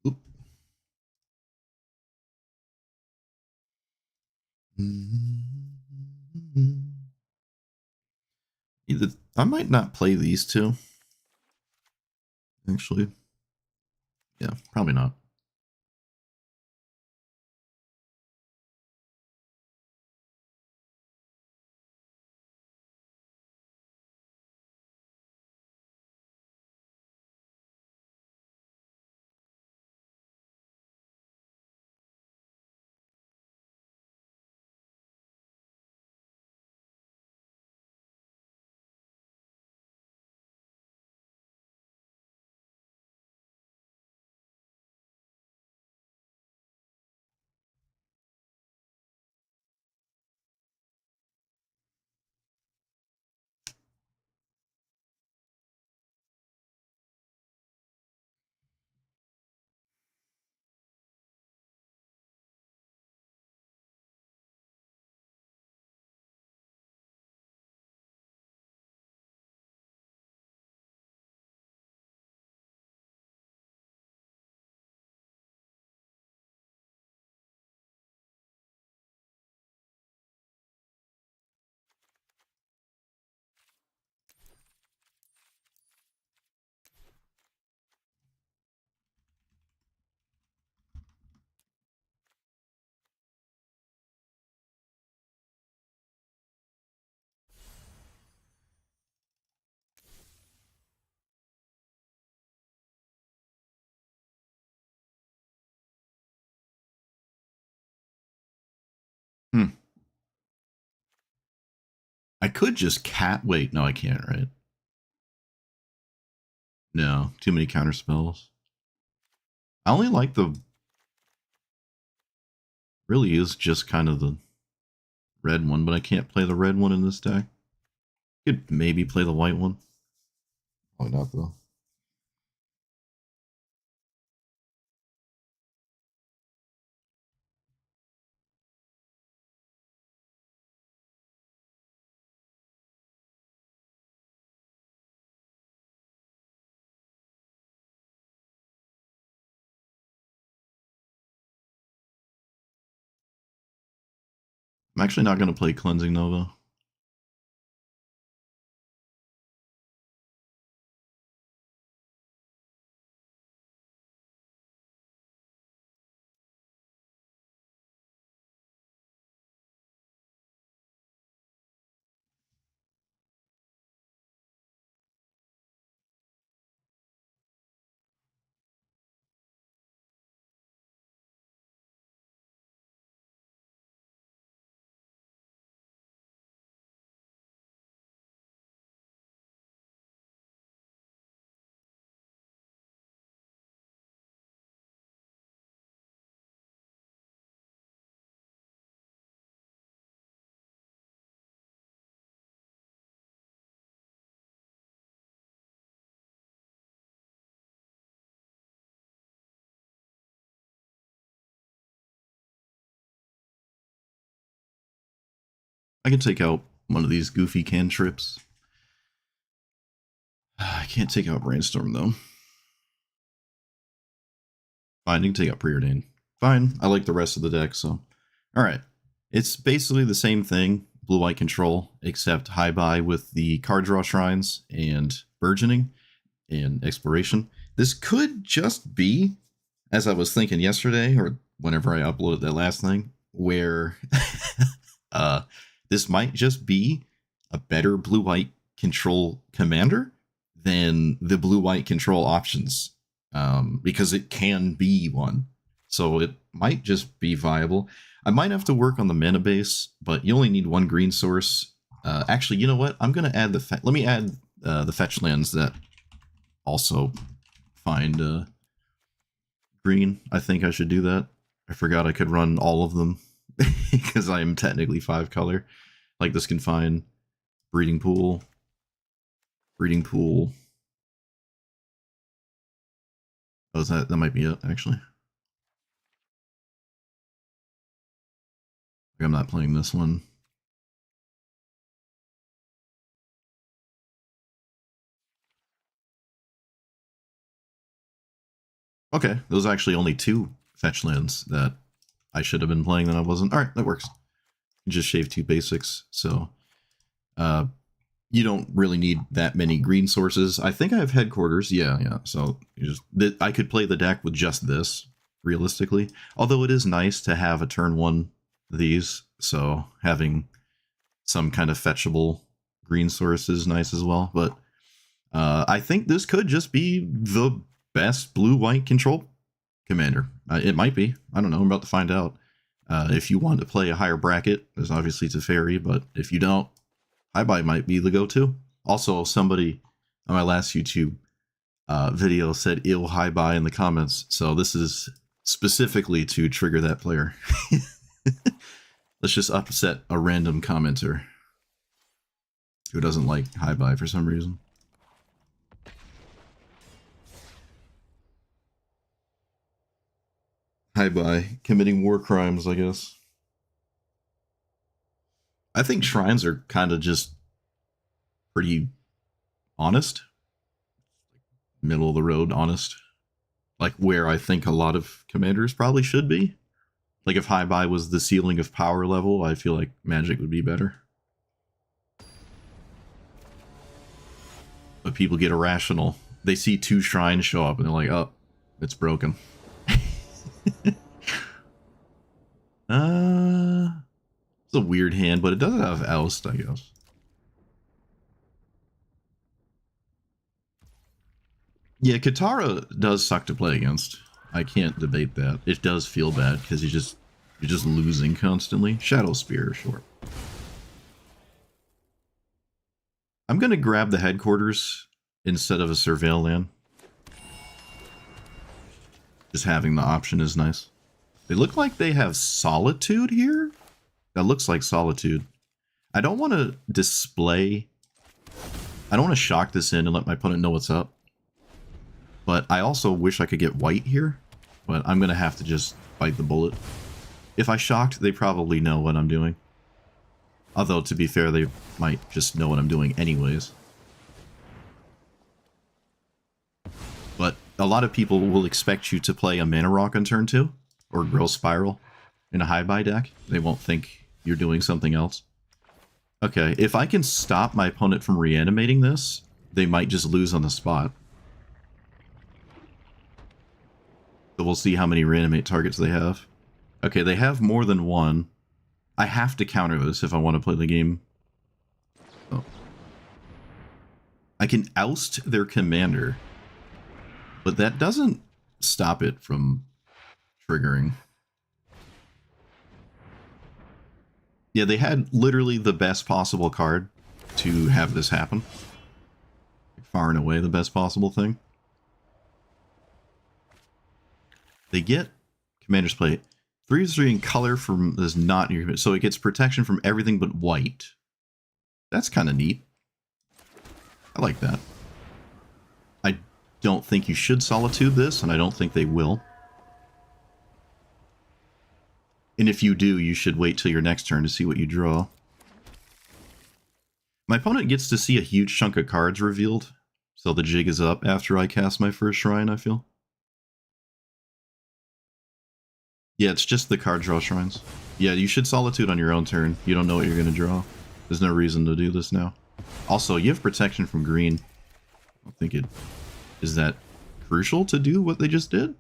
Oop. Either I might not play these two. Actually, yeah, probably not. I could just wait, no, I can't, right? No, too many counter spells. I only like the really is just kind of the red one, but I can't play the red one in this deck. Could maybe play the white one. Probably not though. I'm actually not going to play Cleansing Nova. I can take out one of these goofy cantrips. I can't take out Brainstorm though. Fine, you can take out Preordain. Fine, I like the rest of the deck, so. Alright. It's basically the same thing, blue-white control, except high buy with the card draw shrines and burgeoning and exploration. This could just be, as I was thinking yesterday, or whenever I uploaded that last thing, where this might just be a better blue-white control commander than the blue-white control options, because it can be one. So it might just be viable. I might have to work on the mana base, but you only need one green source. Actually, you know what? I'm going to add the... Let me add the fetch lands that also find green. I think I should do that. I forgot I could run all of them because I am technically 5 color. Like this can find breeding pool. Oh, that might be it, actually. I'm not playing this one. Okay, those are actually only 2 fetch lands that I should have been playing that I wasn't. Alright, that works. Just shave 2 basics, so you don't really need that many green sources. I think I have headquarters, yeah, so I could play the deck with just this, realistically. Although it is nice to have a turn 1 these, so having some kind of fetchable green source is nice as well, but I think this could just be the best blue-white control commander. It might be. I don't know. I'm about to find out. If you want to play a higher bracket, there's obviously Teferi, but if you don't, GoodBai might be the go-to. Also, somebody on my last YouTube video said ill GoodBai in the comments, so this is specifically to trigger that player. Let's just upset a random commenter who doesn't like GoodBai for some reason. GoodBai committing war crimes, I guess. I think shrines are kind of just pretty honest. Middle of the road honest. Like where I think a lot of commanders probably should be. Like if GoodBai was the ceiling of power level, I feel like Magic would be better. But people get irrational. They see 2 shrines show up and they're like, oh, it's broken. It's a weird hand, but it does have Oust, I guess. Yeah, Katara does suck to play against. I can't debate that. It does feel bad because you're just losing constantly. Shadow Spear, sure. I'm gonna grab the headquarters instead of a Surveil land. Just having the option is nice. They look like they have Solitude here. That looks like Solitude. I don't want to display... I don't want to shock this in and let my opponent know what's up. But I also wish I could get white here. But I'm going to have to just bite the bullet. If I shocked, they probably know what I'm doing. Although, to be fair, they might just know what I'm doing anyways. But a lot of people will expect you to play a Mana Rock on turn 2. Or Growth Spiral in a GoodBai deck. They won't think you're doing something else. Okay, if I can stop my opponent from reanimating this, they might just lose on the spot. So we'll see how many reanimate targets they have. Okay, they have more than one. I have to counter this if I want to play the game. Oh. I can oust their commander, but that doesn't stop it from triggering. Yeah, they had literally the best possible card to have this happen. Far and away the best possible thing. They get Commander's Plate. 3/3 in color from is not in your... So it gets protection from everything but white. That's kind of neat. I like that. I don't think you should Solitude this, and I don't think they will. And if you do, you should wait till your next turn to see what you draw. My opponent gets to see a huge chunk of cards revealed, so the jig is up after I cast my first shrine, I feel. Yeah, it's just the card draw shrines. Yeah, you should Solitude on your own turn. You don't know what you're going to draw. There's no reason to do this now. Also, you have protection from green. I don't think it is that crucial to do what they just did.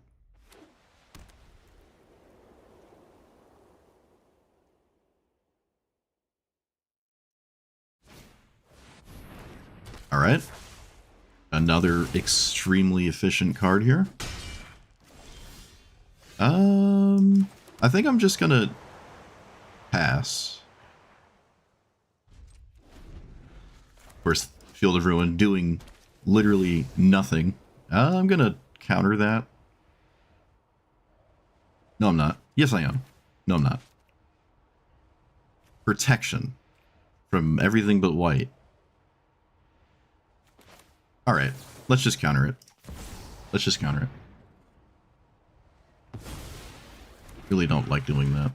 All right. Another extremely efficient card here. I think I'm just gonna pass. Of course, Field of Ruin doing literally nothing. I'm gonna counter that. No, I'm not. Yes, I am. No, I'm not. Protection from everything but white. Alright, let's just counter it. Let's just counter it. Really don't like doing that.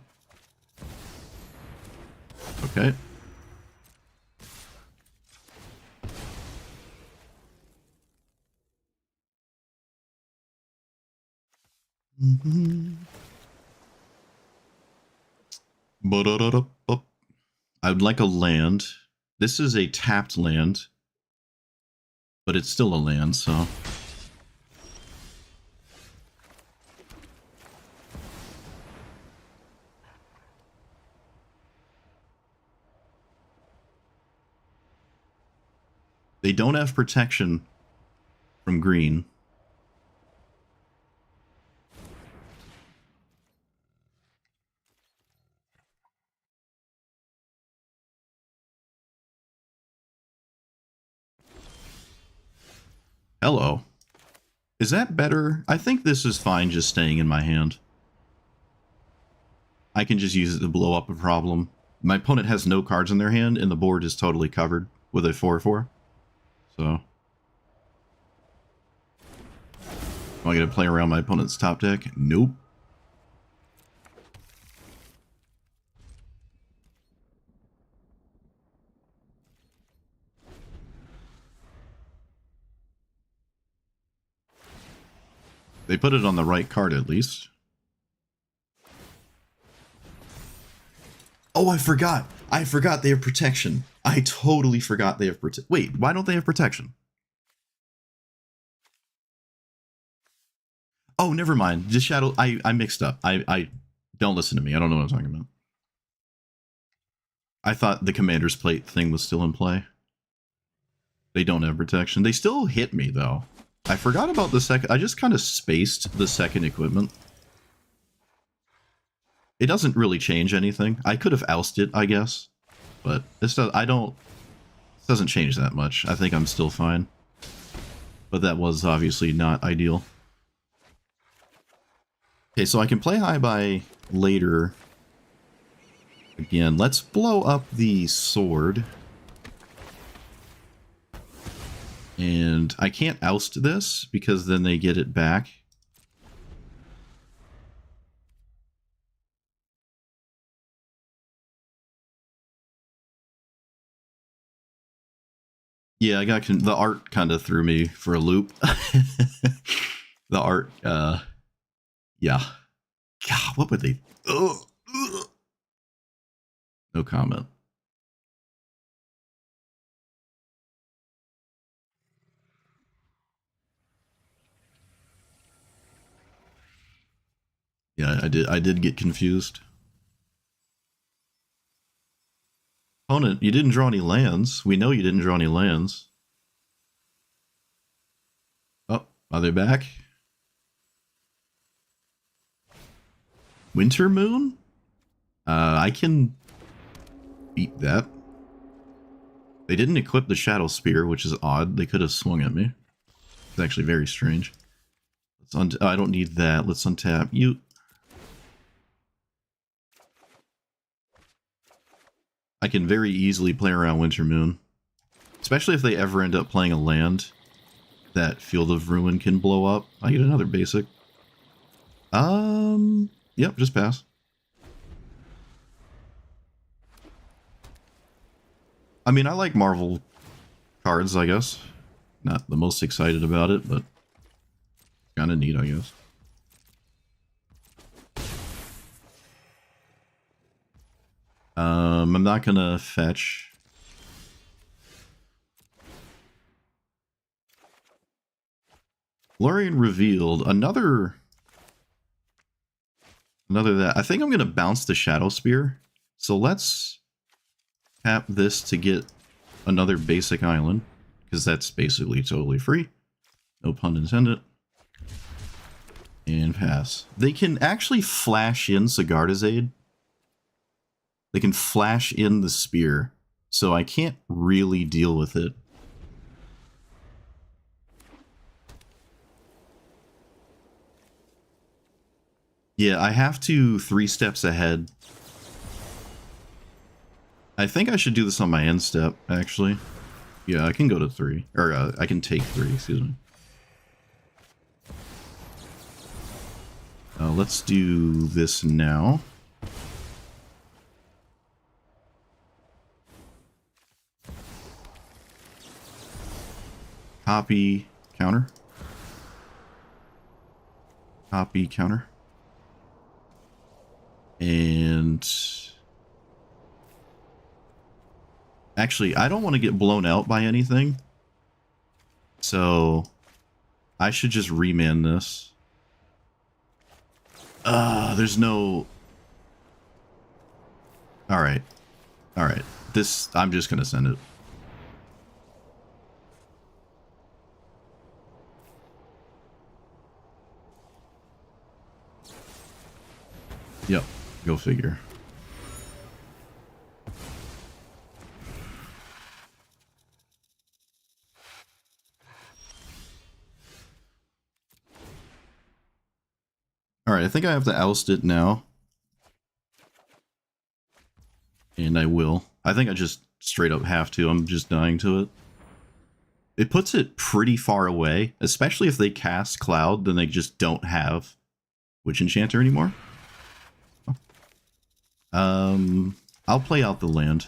Okay. I would like a land. This is a tapped land, but it's still a land, so... They don't have protection from green. Hello. Is that better? I think this is fine just staying in my hand. I can just use it to blow up a problem. My opponent has no cards in their hand, and the board is totally covered with a 4/4. So... am I going to play around my opponent's top deck? Nope. They put it on the right card at least. Oh, I forgot. I forgot they have protection. I totally forgot they have protection. Wait, why don't they have protection? Oh, never mind. Just Shadow... I mixed up. I don't listen to me. I don't know what I'm talking about. I thought the Commander's Plate thing was still in play. They don't have protection. They still hit me, though. I forgot about the second... I just kind of spaced the second equipment. It doesn't really change anything. I could have ousted, I guess. But this does... I don't... This doesn't change that much. I think I'm still fine. But that was obviously not ideal. Okay, so I can play high-buy later. Again, let's blow up the sword. And I can't oust this, because then they get it back. Yeah, I got... the art kind of threw me for a loop. The art, yeah. God, what would they... Ugh. No comment. Yeah, I did get confused. Opponent, you didn't draw any lands. We know you didn't draw any lands. Oh, are they back? Winter Moon? I can beat that. They didn't equip the Shadow Spear, which is odd. They could have swung at me. It's actually very strange. Let's I don't need that. Let's untap you. I can very easily play around Winter Moon. Especially if they ever end up playing a land that Field of Ruin can blow up. I get another basic. Yep, just pass. I mean, I like Marvel cards, I guess. Not the most excited about it, but kind of neat, I guess. I'm not gonna fetch. Lorien revealed another that. I think I'm going to bounce the Shadow Spear. So let's tap this to get another basic island, because that's basically totally free. No pun intended. And pass. They can actually flash in Sigarda's Aid. They can flash in the spear, so I can't really deal with it. Yeah, I have to 3 steps ahead. I think I should do this on my end step, actually. Yeah, I can go to 3. Or, I can take 3, excuse me. Let's do this now. Copy, counter. Copy, counter. And actually, I don't want to get blown out by anything. So I should just remand this. There's no... Alright. Alright. This, I'm just going to send it. Yep. Go figure. Alright, I think I have to oust it now. And I will. I think I just straight up have to. I'm just dying to it. It puts it pretty far away, especially if they cast Cloud, then they just don't have Witch Enchanter anymore. I'll play out the land.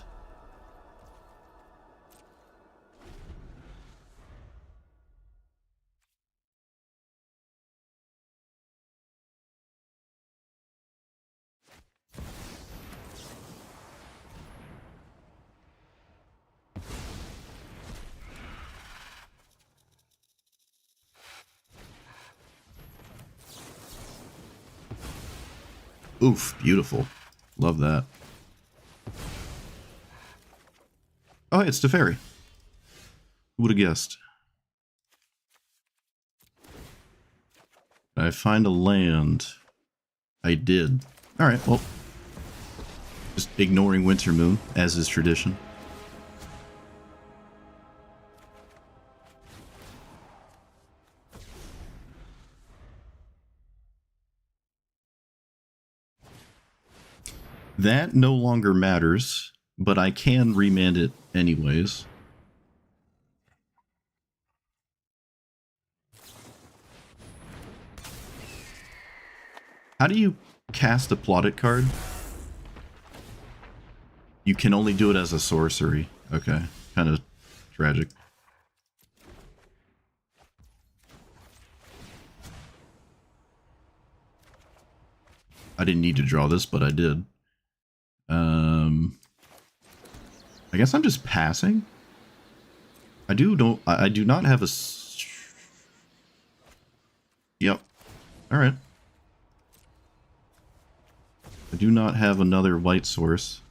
Oof, beautiful. Love that. Oh, hey, it's Teferi. Who would have guessed? Did I find a land? I did. Alright, well. Just ignoring Winter Moon, as is tradition. That no longer matters, but I can remand it anyways. How do you cast a plotted card? You can only do it as a sorcery. Okay, kind of tragic. I didn't need to draw this, but I did. I guess I'm just passing. I do not have a... Yep. Alright. I do not have another white source.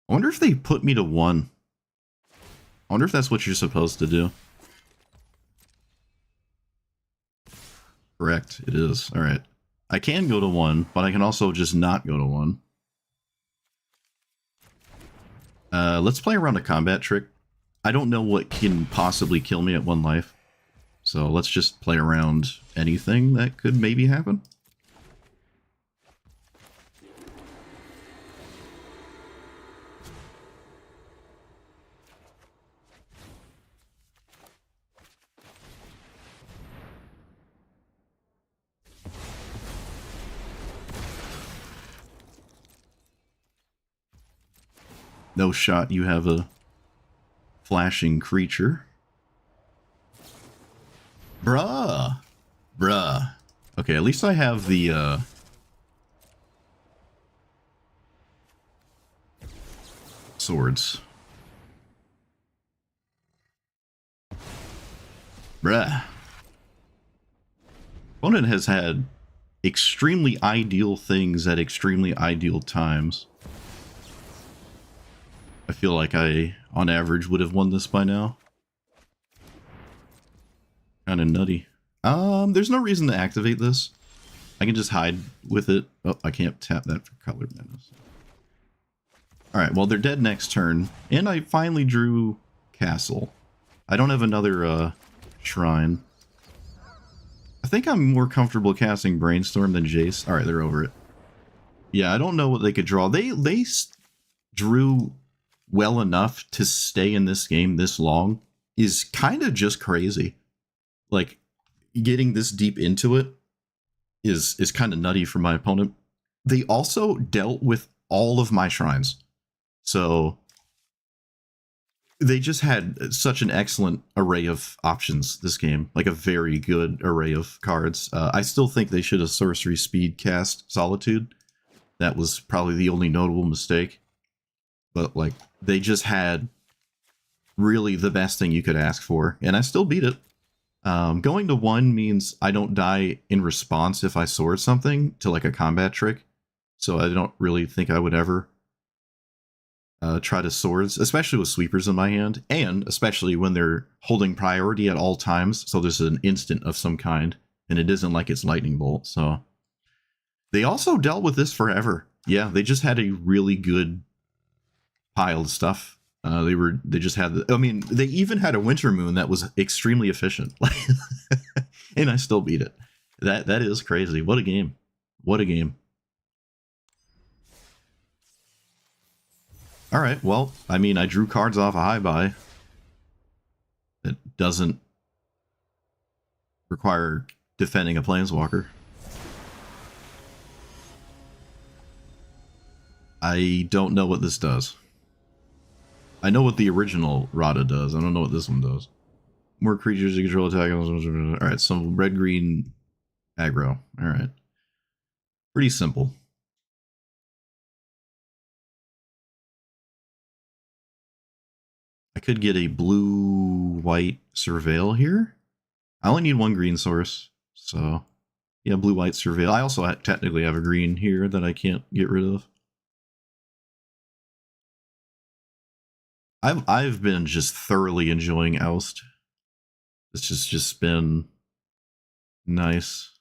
I wonder if they put me to 1. I wonder if that's what you're supposed to do. Correct, it is. Alright. I can go to 1, but I can also just not go to 1. Let's play around a combat trick. I don't know what can possibly kill me at 1 life. So let's just play around anything that could maybe happen. No shot you have a flashing creature. Bruh. Bruh. Okay, at least I have the, swords. Bruh. Opponent has had extremely ideal things at extremely ideal times. I feel like I, on average, would have won this by now. Kind of nutty. There's no reason to activate this. I can just hide with it. Oh, I can't tap that for color madness. Alright, well, they're dead next turn. And I finally drew Castle. I don't have another, Shrine. I think I'm more comfortable casting Brainstorm than Jace. Alright, they're over it. Yeah, I don't know what they could draw. They drew well enough to stay in this game this long is kind of just crazy. Like, getting this deep into it is kind of nutty for my opponent. They also dealt with all of my shrines. So they just had such an excellent array of options this game. Like a very good array of cards. I still think they should have sorcery speed cast Solitude. That was probably the only notable mistake. But like, they just had really the best thing you could ask for. And I still beat it. Going to 1 means I don't die in response if I sword something to like a combat trick. So I don't really think I would ever try to swords, especially with sweepers in my hand, and especially when they're holding priority at all times. So there's an instant of some kind, and it isn't like it's lightning bolt. So they also dealt with this forever. Yeah, they just had a really good pile of stuff. They just had I mean, they even had a winter moon that was extremely efficient. And I still beat it. That is crazy. What a game. What a game. Alright, well, I mean, I drew cards off a high buy. It doesn't require defending a Planeswalker. I don't know what this does. I know what the original Rada does. I don't know what this one does. More creatures you control attack. Alright, some red-green aggro. Alright. Pretty simple. I could get a blue-white Surveil here. I only need 1 green source, so yeah, blue-white Surveil. I also technically have a green here that I can't get rid of. I've been just thoroughly enjoying Oust. It's just been nice.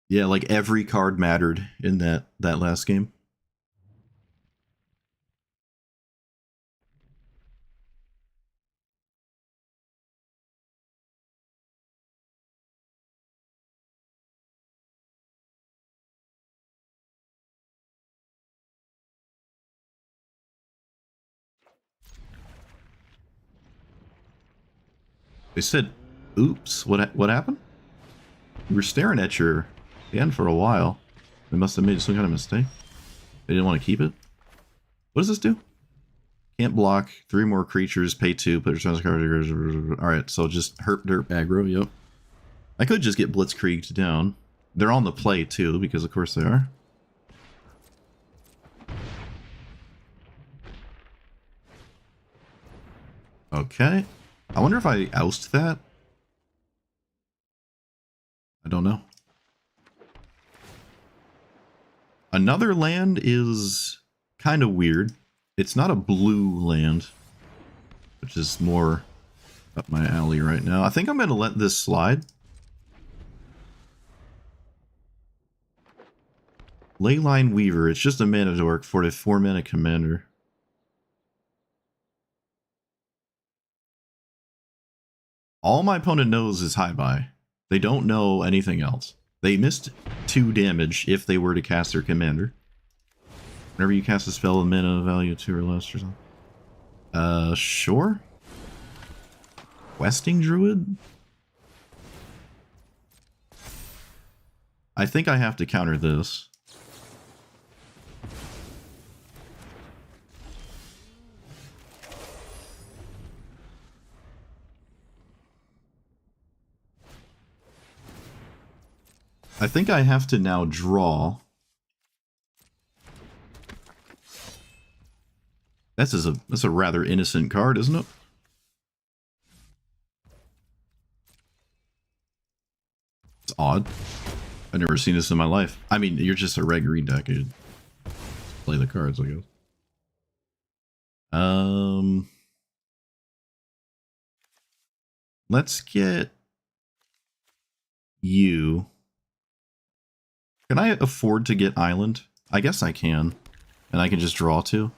Yeah, like every card mattered in that last game. They said, "Oops, what happened?" You were staring at your hand for a while. They must have made some kind of mistake. They didn't want to keep it. What does this do? Can't block. 3 more creatures. Pay 2. Put your cards. Alright, so just herp derp aggro. Yep. I could just get blitzkrieged down. They're on the play too, because of course they are. Okay. I wonder if I oust that. I don't know. Another land is kind of weird. It's not a blue land, which is more up my alley right now. I think I'm going to let this slide. Leyline Weaver. It's just a mana dork for a 4-mana commander. All my opponent knows is high buy. They don't know anything else. They missed 2 damage if they were to cast their commander. Whenever you cast a spell with mana value 2 or less or something. Sure. Questing Druid? I think I have to counter this. I think I have to now draw. That's a rather innocent card, isn't it? It's odd. I've never seen this in my life. I mean, you're just a red green deck. You play the cards, I guess. Let's get you. Can I afford to get Island? I guess I can. And I can just draw two.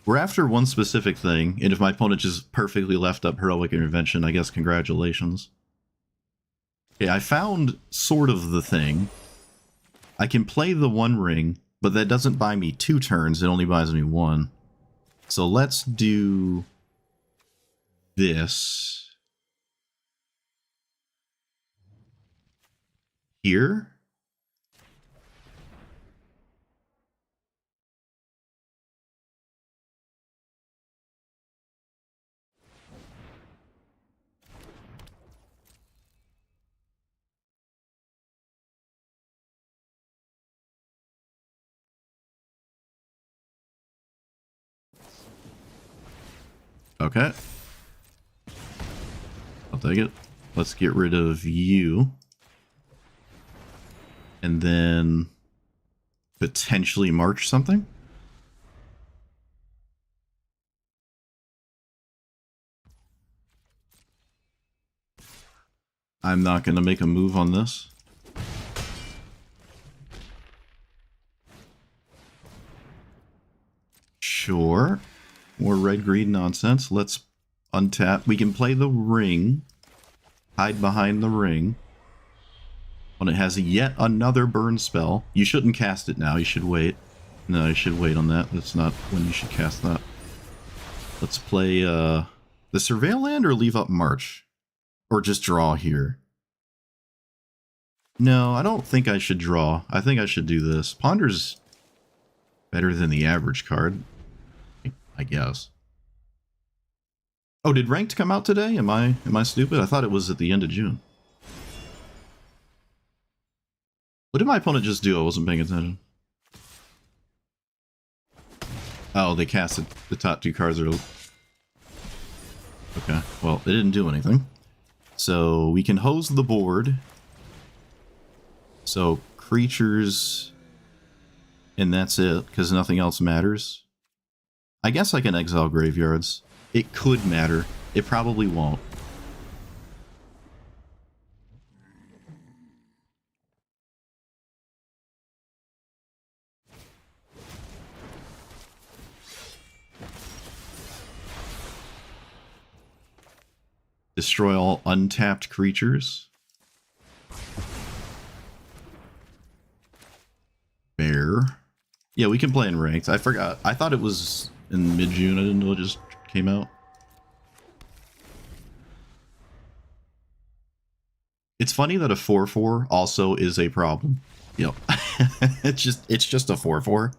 We're after one specific thing, and if my opponent just perfectly left up Heroic Intervention, I guess congratulations. Okay, I found sort of the thing. I can play the One Ring, but that doesn't buy me 2 turns, it only buys me 1. So let's do this here. Okay. I'll take it. Let's get rid of you. And then potentially march something. I'm not going to make a move on this. Sure. More red-green nonsense. Let's untap. We can play the ring. Hide behind the ring. When it has yet another burn spell. You shouldn't cast it now. You should wait. No, you should wait on that. That's not when you should cast that. Let's play the Surveil land or leave up March? Or just draw here? No, I don't think I should draw. I think I should do this. Ponder's better than the average card, I guess. Oh, did Ranked come out today? Am I stupid? I thought it was at the end of June. What did my opponent just do? I wasn't paying attention. Oh, they casted the top 2 cards. Okay, well, they didn't do anything. So we can hose the board. So creatures, and that's it, because nothing else matters. I guess I can exile graveyards. It could matter. It probably won't. Destroy all untapped creatures. Bear. Yeah, we can play in ranked. I forgot. I thought it was in mid-June. I didn't know it just came out. It's funny that a 4/4 also is a problem. Yep. it's just a 4/4.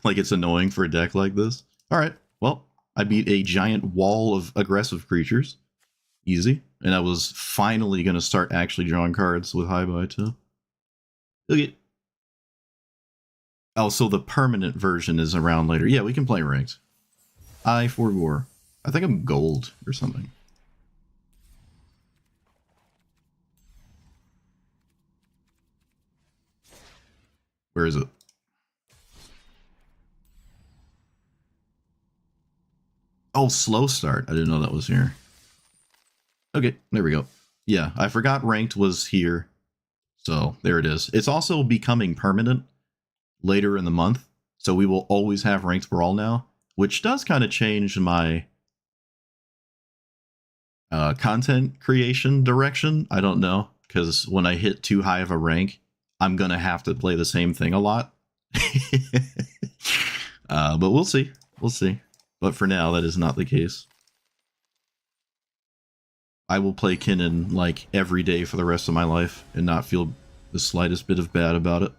Like, it's annoying for a deck like this. Alright, well, I beat a giant wall of aggressive creatures. Easy. And I was finally going to start actually drawing cards with GoodBai too. Okay. Oh, so the permanent version is around later. Yeah, we can play ranked. I forbore. I think I'm gold or something. Where is it? Oh, slow start. I didn't know that was here. Okay, there we go. Yeah, I forgot ranked was here. So there it is. It's also becoming permanent later in the month. So we will always have ranked for all now, which does kind of change my content creation direction. I don't know, because when I hit too high of a rank, I'm going to have to play the same thing a lot. But we'll see. We'll see. But for now, that is not the case. I will play Kinnan like every day for the rest of my life and not feel the slightest bit of bad about it.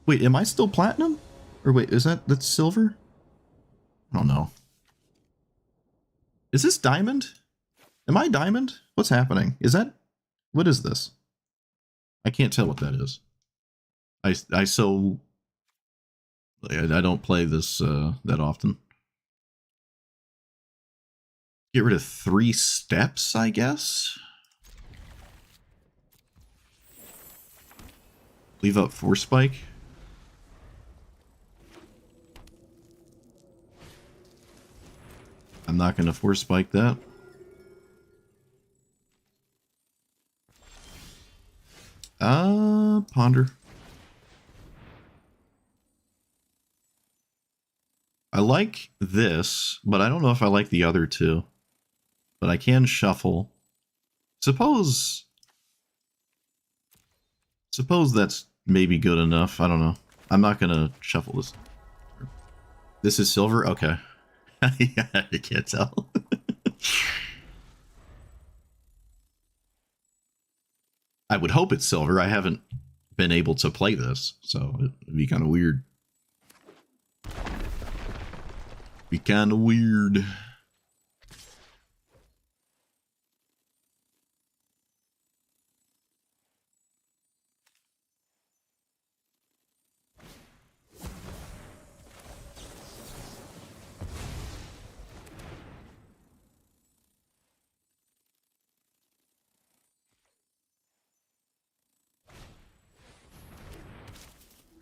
Wait, am I still platinum? Or wait, that's silver? I don't know. Is this diamond? Am I diamond? What's happening? What is this? I can't tell what that is. I so I don't play this that often. Get rid of 3 steps, I guess? Leave up Force Spike? I'm not going to Force Spike that. Ponder. I like this, but I don't know if I like the other two. But I can shuffle. Suppose that's maybe good enough. I don't know. I'm not gonna shuffle this. This is silver? Okay. Yeah, I can't tell. I would hope it's silver. I haven't been able to play this, so it'd be kind of weird. Be kind of weird.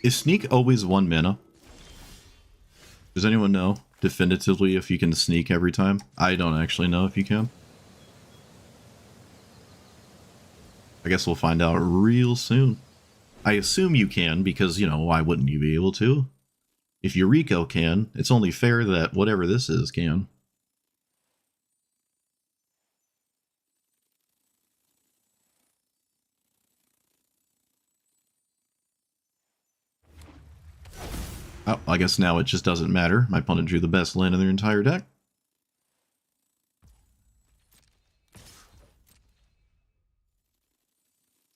Is sneak always 1 mana? Does anyone know definitively if you can sneak every time? I don't actually know if you can. I guess we'll find out real soon. I assume you can because, you know, why wouldn't you be able to? If Eureka can, it's only fair that whatever this is can. Oh, I guess now it just doesn't matter. My opponent drew the best land in their entire deck.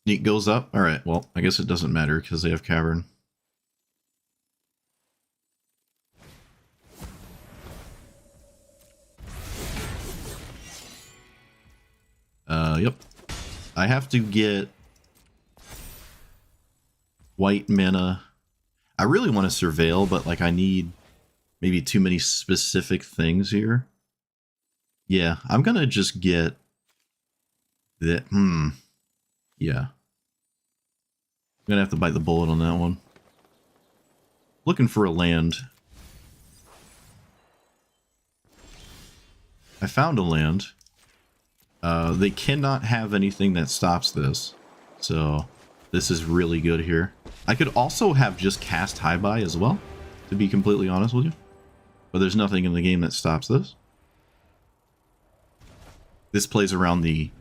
Sneak goes up. Alright, well, I guess it doesn't matter because they have Cavern. Yep. I have to get white mana. I really want to surveil, but like I need maybe too many specific things here. Yeah, I'm gonna just get that. Yeah. I'm gonna have to bite the bullet on that one. Looking for a land. I found a land. They cannot have anything that stops this. So this is really good here. I could also have just cast High-Buy as well, to be completely honest with you. But there's nothing in the game that stops this. This plays around the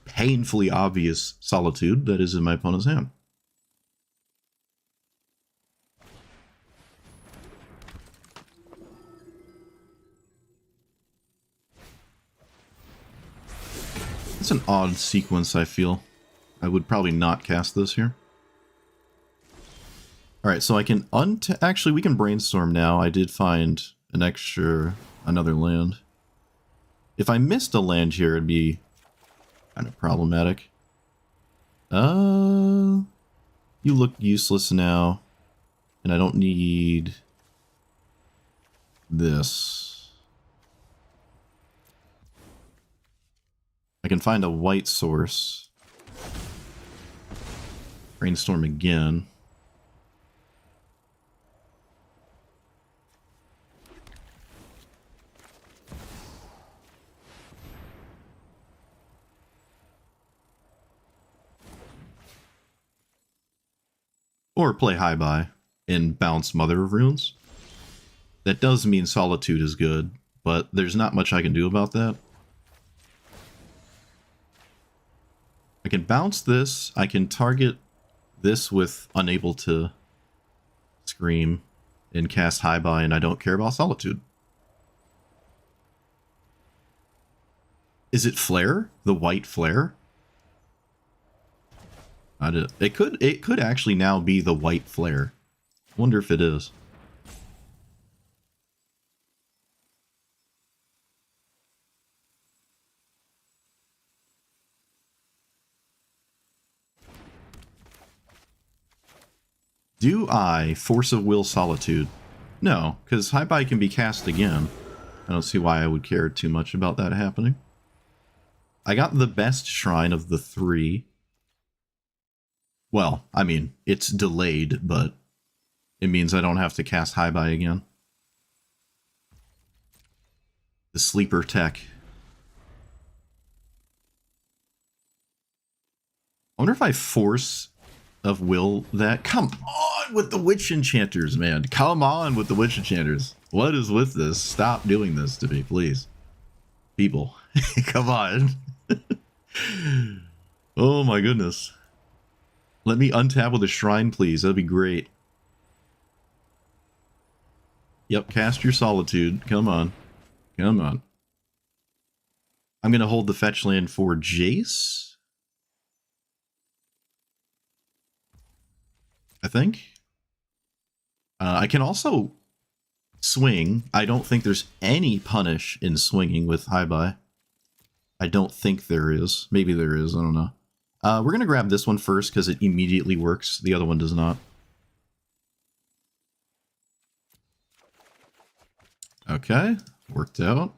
painfully obvious Solitude that is in my opponent's hand. It's an odd sequence, I feel. I would probably not cast this here. Alright, so I can actually, we can brainstorm now. I did find another land. If I missed a land here, it'd be kind of problematic. You look useless now. And I don't need this. I can find a white source. Brainstorm again. Or play High-Buy and bounce Mother of Runes. That does mean Solitude is good, but there's not much I can do about that. I can bounce this. I can target this with Unable to Scream and cast High-Buy, and I don't care about Solitude. Is it Flare? The white Flare? It could actually now be the white Flare. Wonder if it is. Do I Force of Will Solitude? No, because High-Buy can be cast again. I don't see why I would care too much about that happening. I got the best shrine of the 3. Well, I mean, it's delayed, but it means I don't have to cast High-Buy again. The sleeper tech. I wonder if I force of will that. Come on with the witch enchanters, man. Come on with the witch enchanters. What is with this? Stop doing this to me, please. People. Come on. Oh my goodness. Let me untap with a shrine, please. That'd be great. Yep, cast your solitude. Come on. Come on. I'm going to hold the fetch land for Jace. I think. I can also swing. I don't think there's any punish in swinging with High-Buy. I don't think there is. Maybe there is. I don't know. We're going to grab this one first because it immediately works. The other one does not. Okay. Worked out.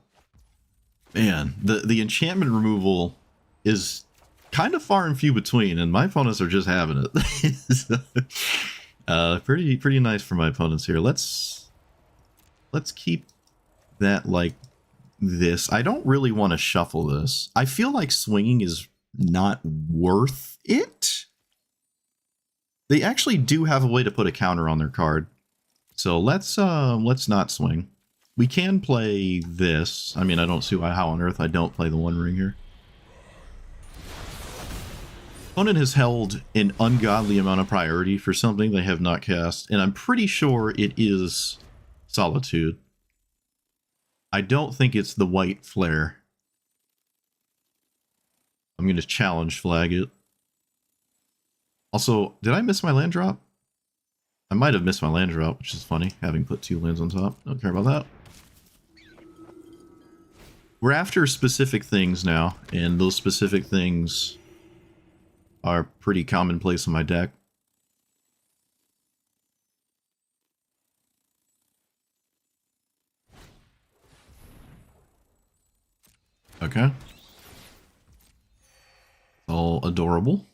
Man, the enchantment removal is kind of far and few between, and my opponents are just having it. Pretty nice for my opponents here. Let's keep that like this. I don't really want to shuffle this. I feel like swinging is not worth it. They actually do have a way to put a counter on their card, so let's not swing. We can play this. I mean, I don't see how on earth I don't play the One Ring here. Opponent has held an ungodly amount of priority for something they have not cast, and I'm pretty sure it is Solitude. I don't think it's the White Flare. I'm going to challenge flag it. Also, did I miss my land drop? I might have missed my land drop, which is funny, having put 2 lands on top. Don't care about that. We're after specific things now, and those specific things are pretty commonplace in my deck. Okay. All adorable.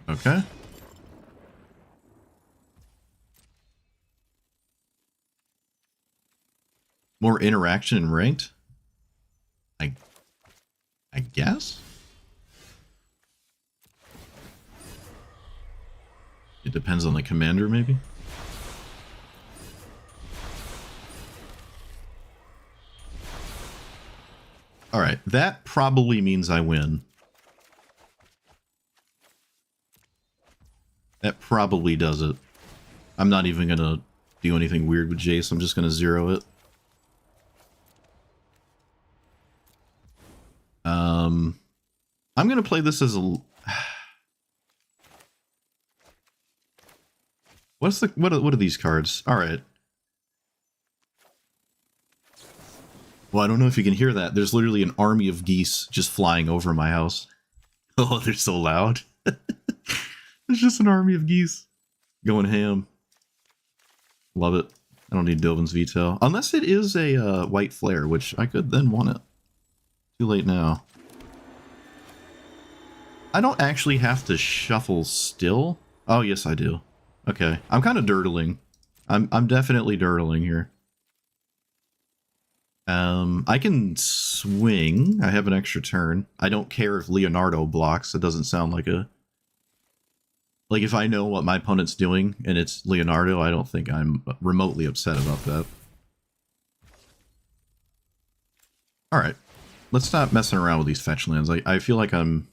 Okay. More interaction in ranked? I guess? It depends on the commander, maybe? Alright, that probably means I win. That probably does it. I'm not even gonna do anything weird with Jace, I'm just gonna 0 it. I'm gonna play this as a... What are these cards? Alright. Well, I don't know if you can hear that. There's literally an army of geese just flying over my house. Oh, they're so loud. There's just an army of geese going ham. Love it. I don't need Dovin's Veto. Unless it is a White Flare, which I could then want it. Too late now. I don't actually have to shuffle still. Oh, yes, I do. Okay. I'm kind of dirtling. I'm definitely dirtling here. I can swing. I have an extra turn. I don't care if Leonardo blocks. It doesn't sound like a... Like, if I know what my opponent's doing and it's Leonardo, I don't think I'm remotely upset about that. Alright. Let's stop messing around with these fetch lands. I feel like I'm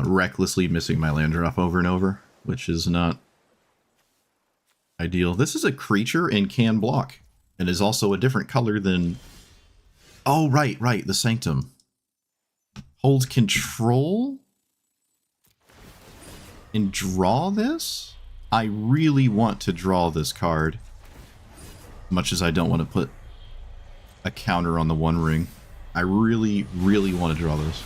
recklessly missing my land drop over and over, which is not ideal. This is a creature and can block, and is also a different color than... Oh, right, the Sanctum. Hold control? And draw this? I really want to draw this card. Much as I don't want to put a counter on the One Ring. I really want to draw this.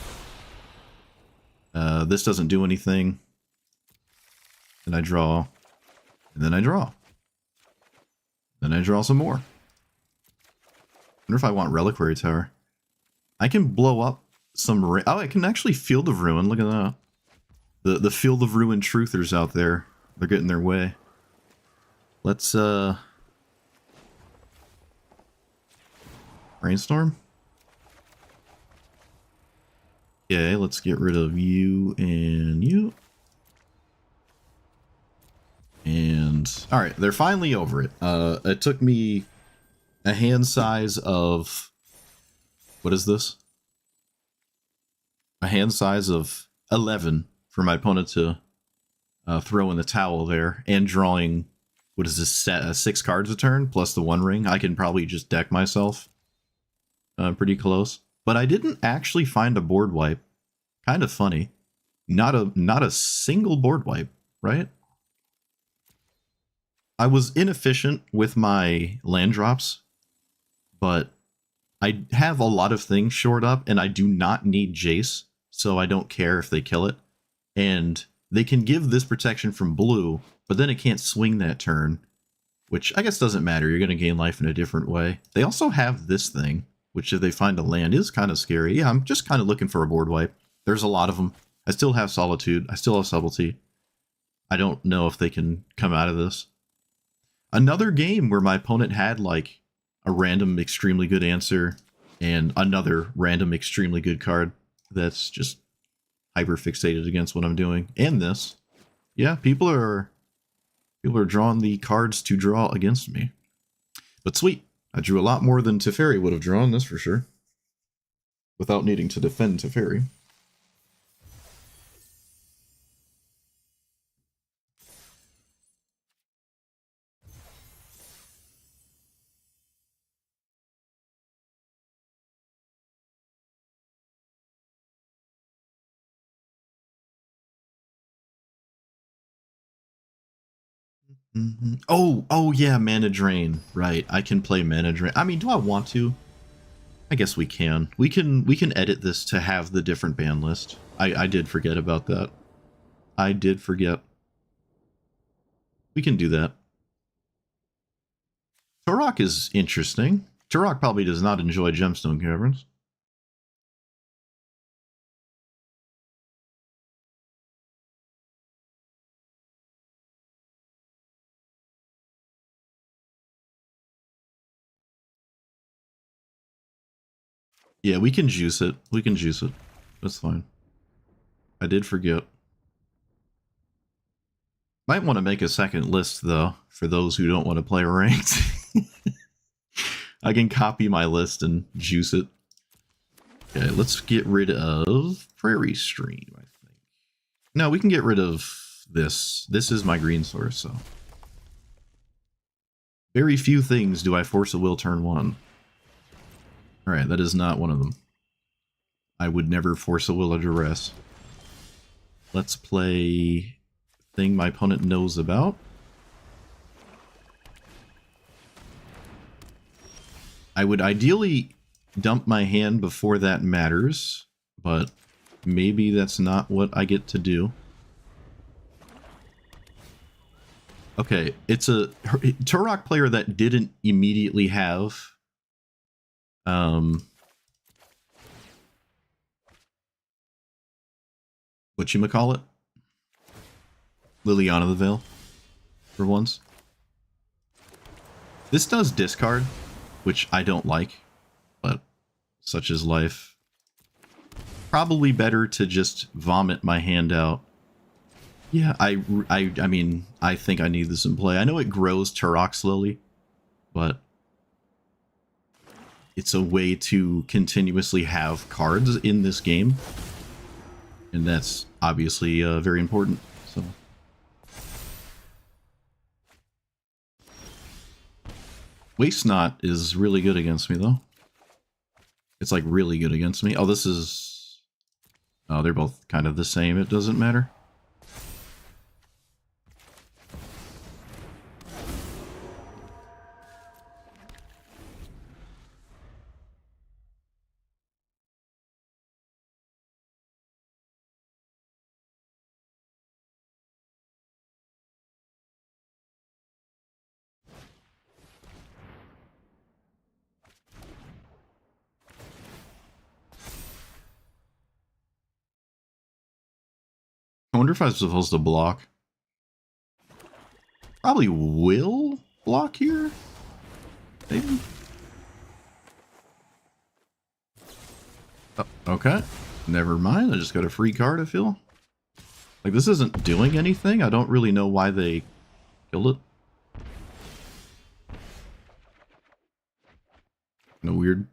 This doesn't do anything. And I draw And then I draw. Then I draw some more. Wonder if I want Reliquary Tower. I can blow up some... Oh, I can actually Field of Ruin. Look at that. The Field of Ruin truthers out there. They're getting their way. Let's, Brainstorm? Okay, let's get rid of you and you. And... Alright, they're finally over it. It took me a hand size of... What is this? A hand size of 11 for my opponent to throw in the towel there, and drawing, what is this, 6 cards a turn, plus the 1 ring. I can probably just deck myself pretty close. But I didn't actually find a board wipe. Kind of funny. Not a single board wipe, right? I was inefficient with my land drops, but I have a lot of things shored up, and I do not need Jace, so I don't care if they kill it. And they can give this protection from blue, but then it can't swing that turn, which I guess doesn't matter. You're going to gain life in a different way. They also have this thing, which if they find a land is kind of scary. Yeah, I'm just kind of looking for a board wipe. There's a lot of them. I still have Solitude. I still have Subtlety. I don't know if they can come out of this. Another game where my opponent had like a random extremely good answer and another random extremely good card that's just hyper fixated against what I'm doing. And this. Yeah, people are drawing the cards to draw against me. But sweet. I drew a lot more than Teferi would have drawn, this for sure. Without needing to defend Teferi. Oh yeah, Mana Drain. Right, I can play Mana Drain. I mean, do I want to? I guess we can. We can edit this to have the different ban list. I did forget about that. I did forget. We can do that. Turok is interesting. Turok probably does not enjoy Gemstone Caverns. Yeah, we can juice it. We can juice it. That's fine. I did forget. Might want to make a second list, though, for those who don't want to play ranked. I can copy my list and juice it. Okay, let's get rid of Prairie Stream, I think. No, we can get rid of this. This is my green source, so. Very few things do I force a will turn 1. Alright, that is not one of them. I would never force a will of duress. Let's play thing my opponent knows about. I would ideally dump my hand before that matters, but maybe that's not what I get to do. Okay, it's a Turok player that didn't immediately have whatchamacallit? Liliana the Veil, for once. This does discard, which I don't like, but such is life. Probably better to just vomit my hand out. Yeah, I mean, I think I need this in play. I know it grows Turok slowly, but it's a way to continuously have cards in this game, and that's obviously very important. So, Waste Not is really good against me, though. It's like really good against me. Oh, this is... Oh, they're both kind of the same. It doesn't matter. wonder if I'm supposed to block. Probably will block here. Maybe. Oh, okay. Never mind. I just got a free card, I feel. Like, this isn't doing anything. I don't really know why they killed it. No weird.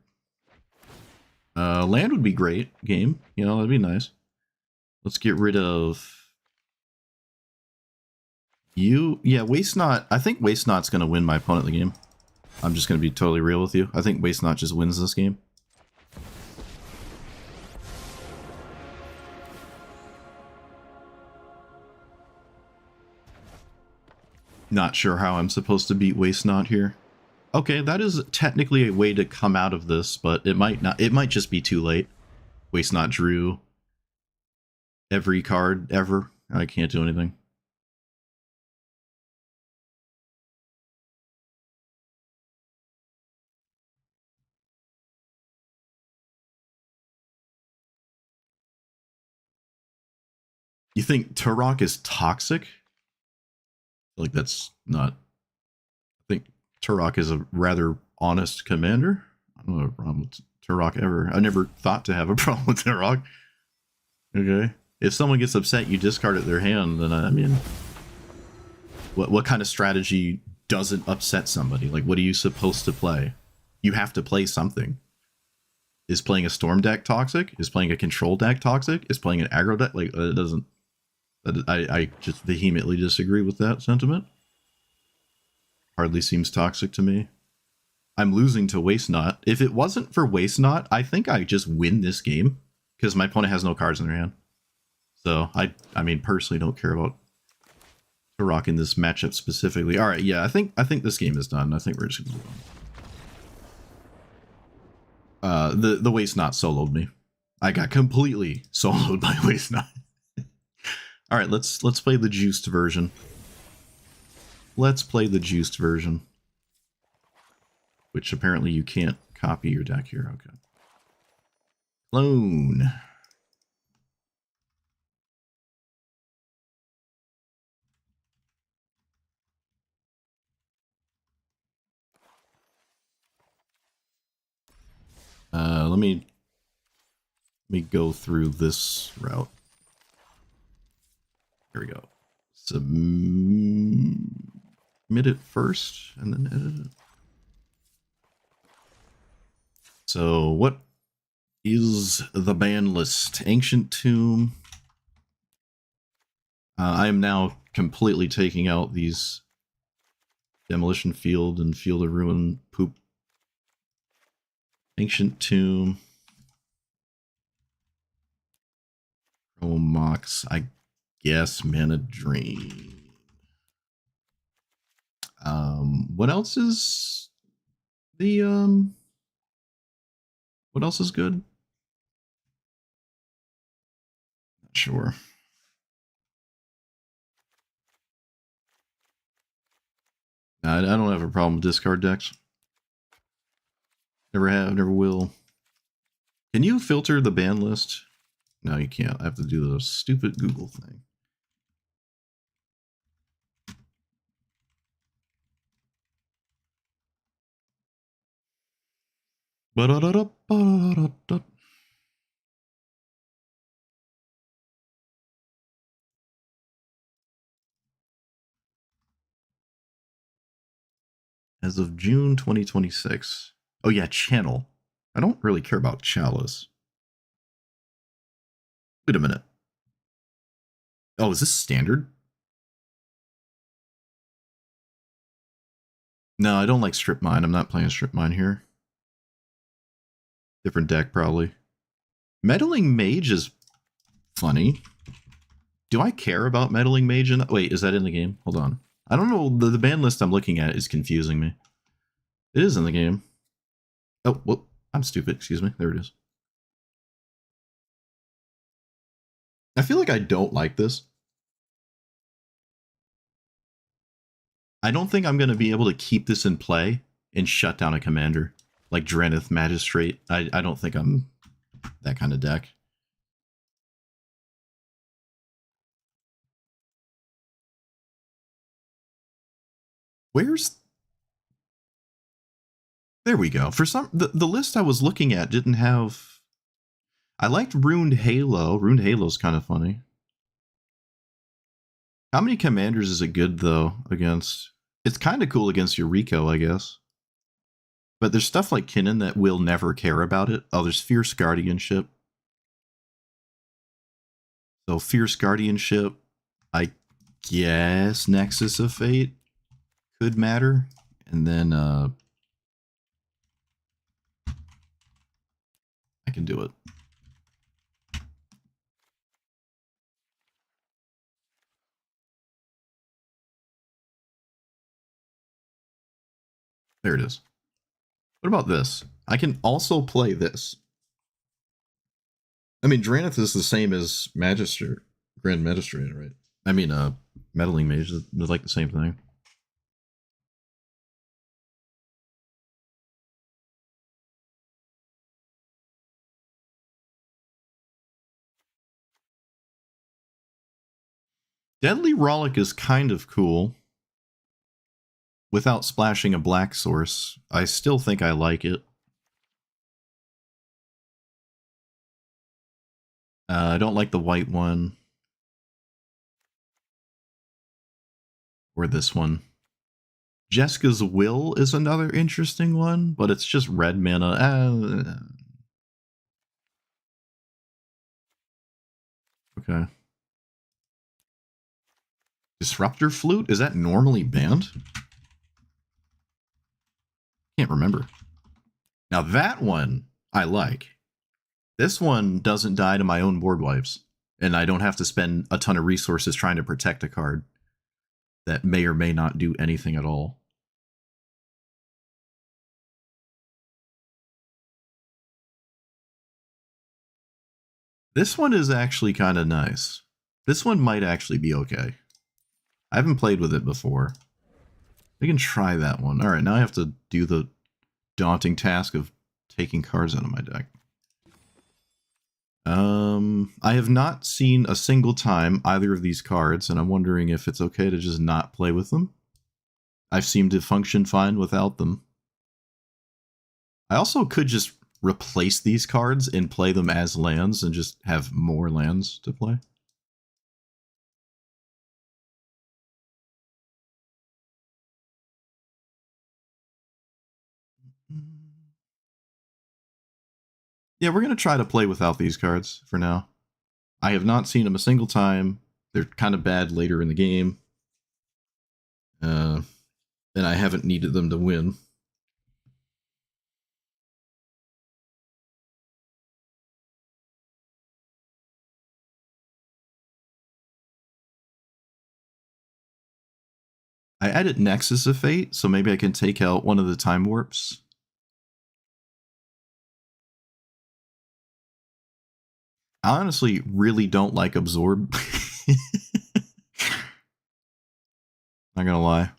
Land would be great. Game. You know, that'd be nice. Let's get rid of you. Yeah, Waste Not. I think Waste Not's going to win my opponent the game. I'm just going to be totally real with you. I think Waste Not just wins this game. Not sure how I'm supposed to beat Waste Not here. Okay, that is technically a way to come out of this, but it might not. It might just be too late. Waste Not drew every card ever. I can't do anything. You think Turok is toxic? Like, that's not... I think Turok is a rather honest commander. I don't have a problem with Turok ever. I never thought to have a problem with Turok. Okay. If someone gets upset, you discard it their hand, then I mean... What kind of strategy doesn't upset somebody? Like, what are you supposed to play? You have to play something. Is playing a Storm deck toxic? Is playing a Control deck toxic? Is playing an aggro deck? Like, it doesn't... I just vehemently disagree with that sentiment. Hardly seems toxic to me. I'm losing to Waste Not. If it wasn't for Waste Not, I think I just win this game because my opponent has no cards in their hand. So I mean, personally, don't care about Turok in this matchup specifically. All right, yeah, I think this game is done. I think we're just gonna move on. The Waste Not soloed me. I got completely soloed by Waste Not. All right, let's play the juiced version. Let's play the juiced version. Which apparently you can't copy your deck here. Okay. Clone. Let me go through this route. Here we go. Submit it first and then edit it. So what is the ban list? Ancient Tomb. I am now completely taking out these Demolition Field and Field of Ruin poop. Ancient Tomb. Mox, I guess. Mana Drain. What else is the what else is good? Not sure. I don't have a problem with discard decks. Never have, never will. Can you filter the ban list? No, you can't. I have to do the stupid Google thing. As of June 2026. Oh yeah, channel. I don't really care about Chalice. Wait a minute. Oh, is this standard? No, I don't like Strip Mine. I'm not playing Strip Mine here. Different deck, probably. Meddling Mage is funny. Do I care about Meddling Mage? Wait, is that in the game? Hold on. I don't know. The ban list I'm looking at is confusing me. It is in the game. Oh, well, I'm stupid. Excuse me. There it is. I feel like I don't like this. I don't think I'm going to be able to keep this in play and shut down a commander like Drenith Magistrate. I don't think I'm that kind of deck. Where's... There we go. For some... The list I was looking at didn't have... I liked Ruined Halo. Ruined Halo's kind of funny. How many commanders is it good, though, against... It's kind of cool against Yuriko, I guess. But there's stuff like Kinnan that will never care about it. Oh, there's Fierce Guardianship. So Fierce Guardianship, I guess Nexus of Fate could matter. And then I can do it. There it is. What about this? I can also play this. I mean, Dranith is the same as Magister, Grand Magistrator, right? I mean, Meddling Mage is like the same thing. Deadly Rollick is kind of cool. Without splashing a black source, I still think I like it. I don't like the white one. Or this one. Jeska's Will is another interesting one, but it's just red mana. Okay. Disruptor Flute? Is that normally banned? Can't remember. Now that one I like. This one doesn't die to my own board wipes, and I don't have to spend a ton of resources trying to protect a card that may or may not do anything at all. This one is actually kind of nice. This one might actually be okay. I haven't played with it before. We can try that one. All right, now I have to do the daunting task of taking cards out of my deck. I have not seen a single time either of these cards, and I'm wondering if it's okay to just not play with them. I've seemed to function fine without them. I also could just replace these cards and play them as lands and just have more lands to play. Yeah, we're going to try to play without these cards for now. I have not seen them a single time. They're kind of bad later in the game. And I haven't needed them to win. I added Nexus of Fate, so maybe I can take out one of the Time Warps. I honestly really don't like Absorb. Not gonna lie.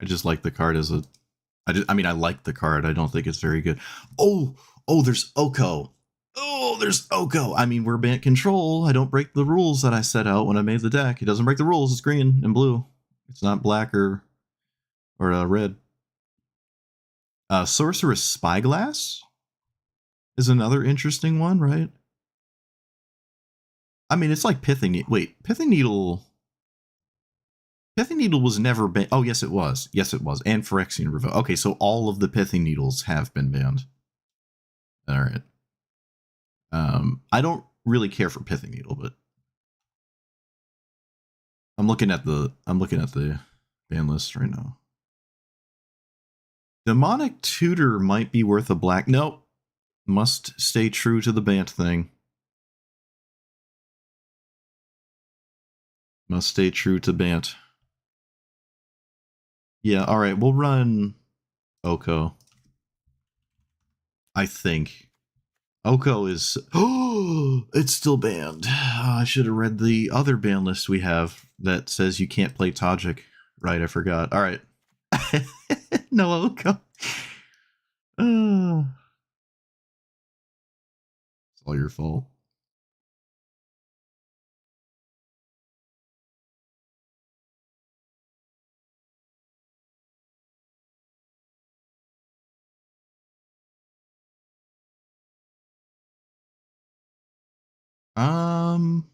I just like the card as a... I mean, I like the card. I don't think it's very good. Oh, there's Oko. Oh, there's Oko. I mean, we're Bant Control. I don't break the rules that I set out when I made the deck. It doesn't break the rules. It's green and blue. It's not black or red. Sorceress Spyglass is another interesting one, right? I mean, it's like Pithing Needle. Wait, Pithing Needle... Pithing Needle was never banned. Oh, yes, it was. Yes, it was. And Phyrexian Revoke. Okay, so all of the Pithing Needles have been banned. All right. I don't really care for Pithing Needle, but I'm looking at the ban list right now. Demonic Tutor might be worth a black. Nope. Must stay true to the Bant thing. Must stay true to Bant. Yeah, alright, we'll run Oko. I think. Oko is... Oh, it's still banned. Oh, I should have read the other ban list we have that says you can't play Tajik. Right, I forgot. Alright. No Oko. It's all your fault. Um,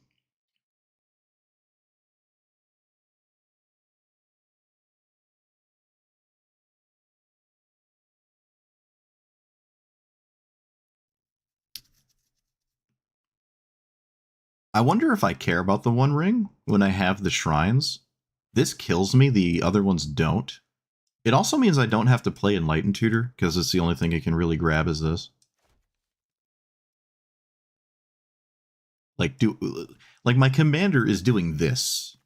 I wonder if I care about the One Ring when I have the shrines. This kills me, the other ones don't. It also means I don't have to play Enlightened Tutor, because it's the only thing it can really grab is this. Like my commander is doing this,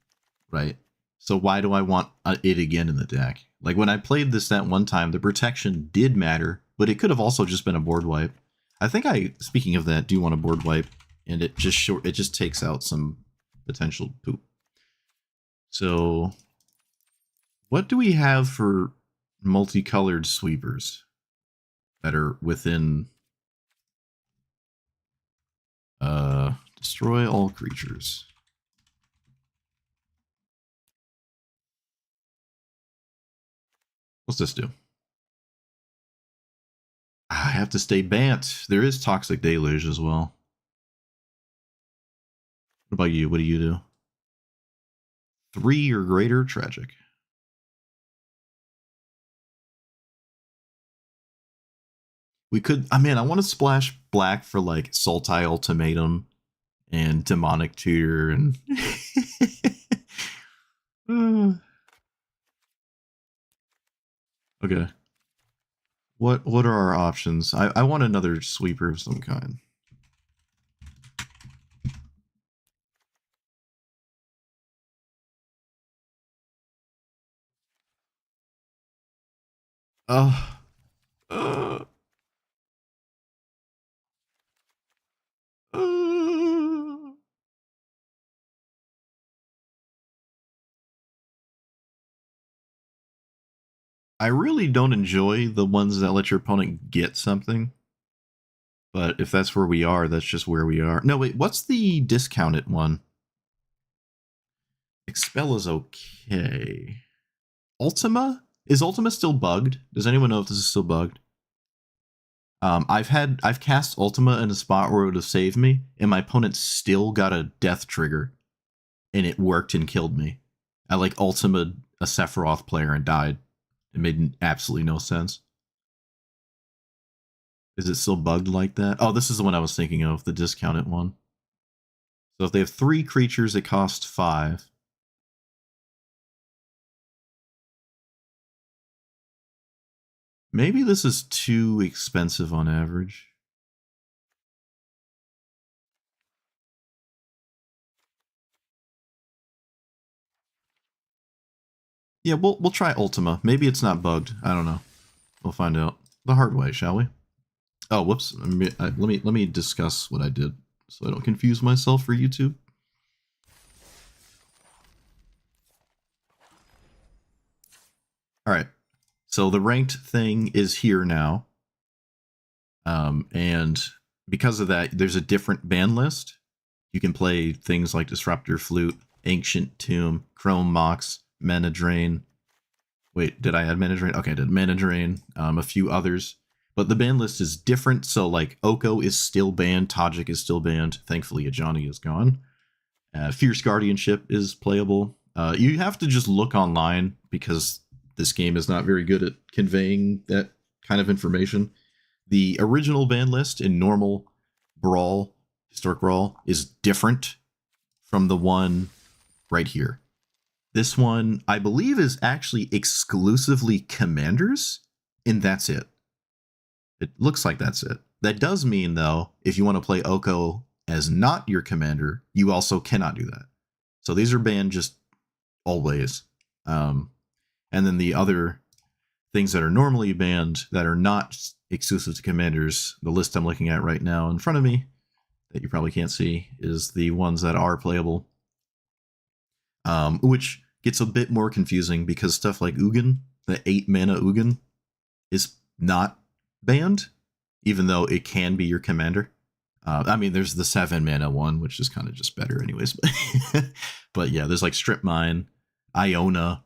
right? So why do I want it again in the deck? Like when I played this that one time, the protection did matter, but it could have also just been a board wipe. I think speaking of that, do want a board wipe, and it just takes out some potential poop. So what do we have for multicolored sweepers that are within destroy all creatures? What's this do? I have to stay bant. There is Toxic Deluge as well. What about you? What do you do? 3 or greater? Tragic. We could, I mean, I want to splash black for like Sultai Ultimatum and Demonic Tutor and. Okay. What are our options? I want another sweeper of some kind. Oh. Uh, uh. I really don't enjoy the ones that let your opponent get something. But if that's where we are, that's just where we are. No, wait, what's the discounted one? Expel is okay. Ultima? Is Ultima still bugged? Does anyone know if this is still bugged? I've cast Ultima in a spot where it would have saved me, and my opponent still got a death trigger, and it worked and killed me. I like Ultima a Sephiroth player and died. It made absolutely no sense. Is it still bugged like that? Oh, this is the one I was thinking of, the discounted one. So if they have 3 creatures, it costs 5. Maybe this is too expensive on average. Yeah, we'll try Ultima. Maybe it's not bugged. I don't know. We'll find out the hard way, shall we? Oh, whoops. Let me discuss what I did so I don't confuse myself for YouTube. All right. So the ranked thing is here now. And because of that, there's a different ban list. You can play things like Disruptor Flute, Ancient Tomb, Chrome Mox, Mana Drain. Wait, did I add Mana Drain? Okay, I did Mana Drain, a few others. But the ban list is different, so like Oko is still banned, Tajik is still banned. Thankfully, Ajani is gone. Fierce Guardianship is playable. You have to just look online because this game is not very good at conveying that kind of information. The original ban list in normal Brawl, Historic Brawl, is different from the one right here. This one, I believe, is actually exclusively Commanders, and that's it. It looks like that's it. That does mean, though, if you want to play Oko as not your commander, you also cannot do that. So these are banned just always. And then the other things that are normally banned that are not exclusive to commanders, the list I'm looking at right now in front of me, that you probably can't see, is the ones that are playable. Which gets a bit more confusing because stuff like Ugin, the 8 mana Ugin, is not banned, even though it can be your commander. I mean, there's the 7 mana one, which is kind of just better anyways. But yeah, there's like Strip Mine, Iona,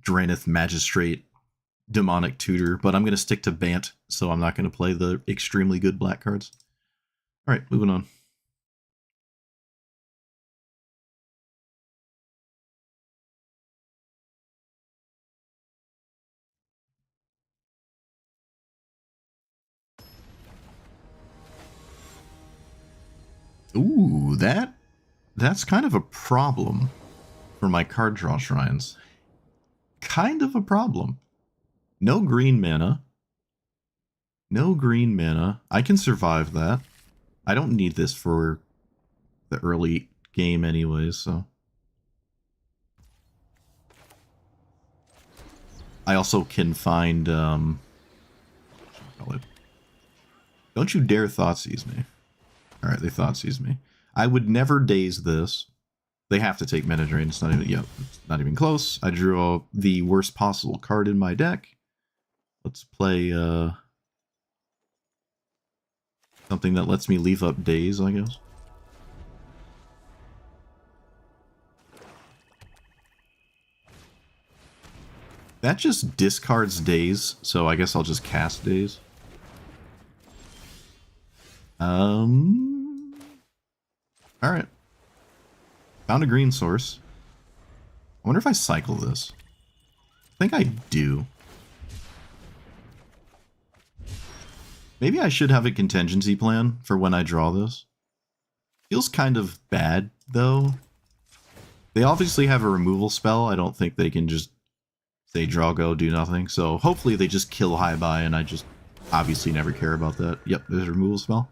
Draenith Magistrate, Demonic Tutor, but I'm going to stick to Bant, so I'm not going to play the extremely good black cards. All right, moving on. Ooh, that's kind of a problem for my card draw shrines. Kind of a problem. No green mana. No green mana. I can survive that. I don't need this for the early game anyways, so. I also can find, don't you dare Thoughtseize me. Alright, they Thougtseize me. I would never daze this. They have to take mana drain. It's not even, yep, it's not even close. I drew the worst possible card in my deck. Let's play, something that lets me leave up daze, I guess. That just discards daze, so I guess I'll just cast daze. Alright. Found a green source. I wonder if I cycle this. I think I do. Maybe I should have a contingency plan for when I draw this. Feels kind of bad, though. They obviously have a removal spell. I don't think they can just say draw, go, do nothing. So hopefully they just kill High-Buy, and I just obviously never care about that. Yep, there's a removal spell.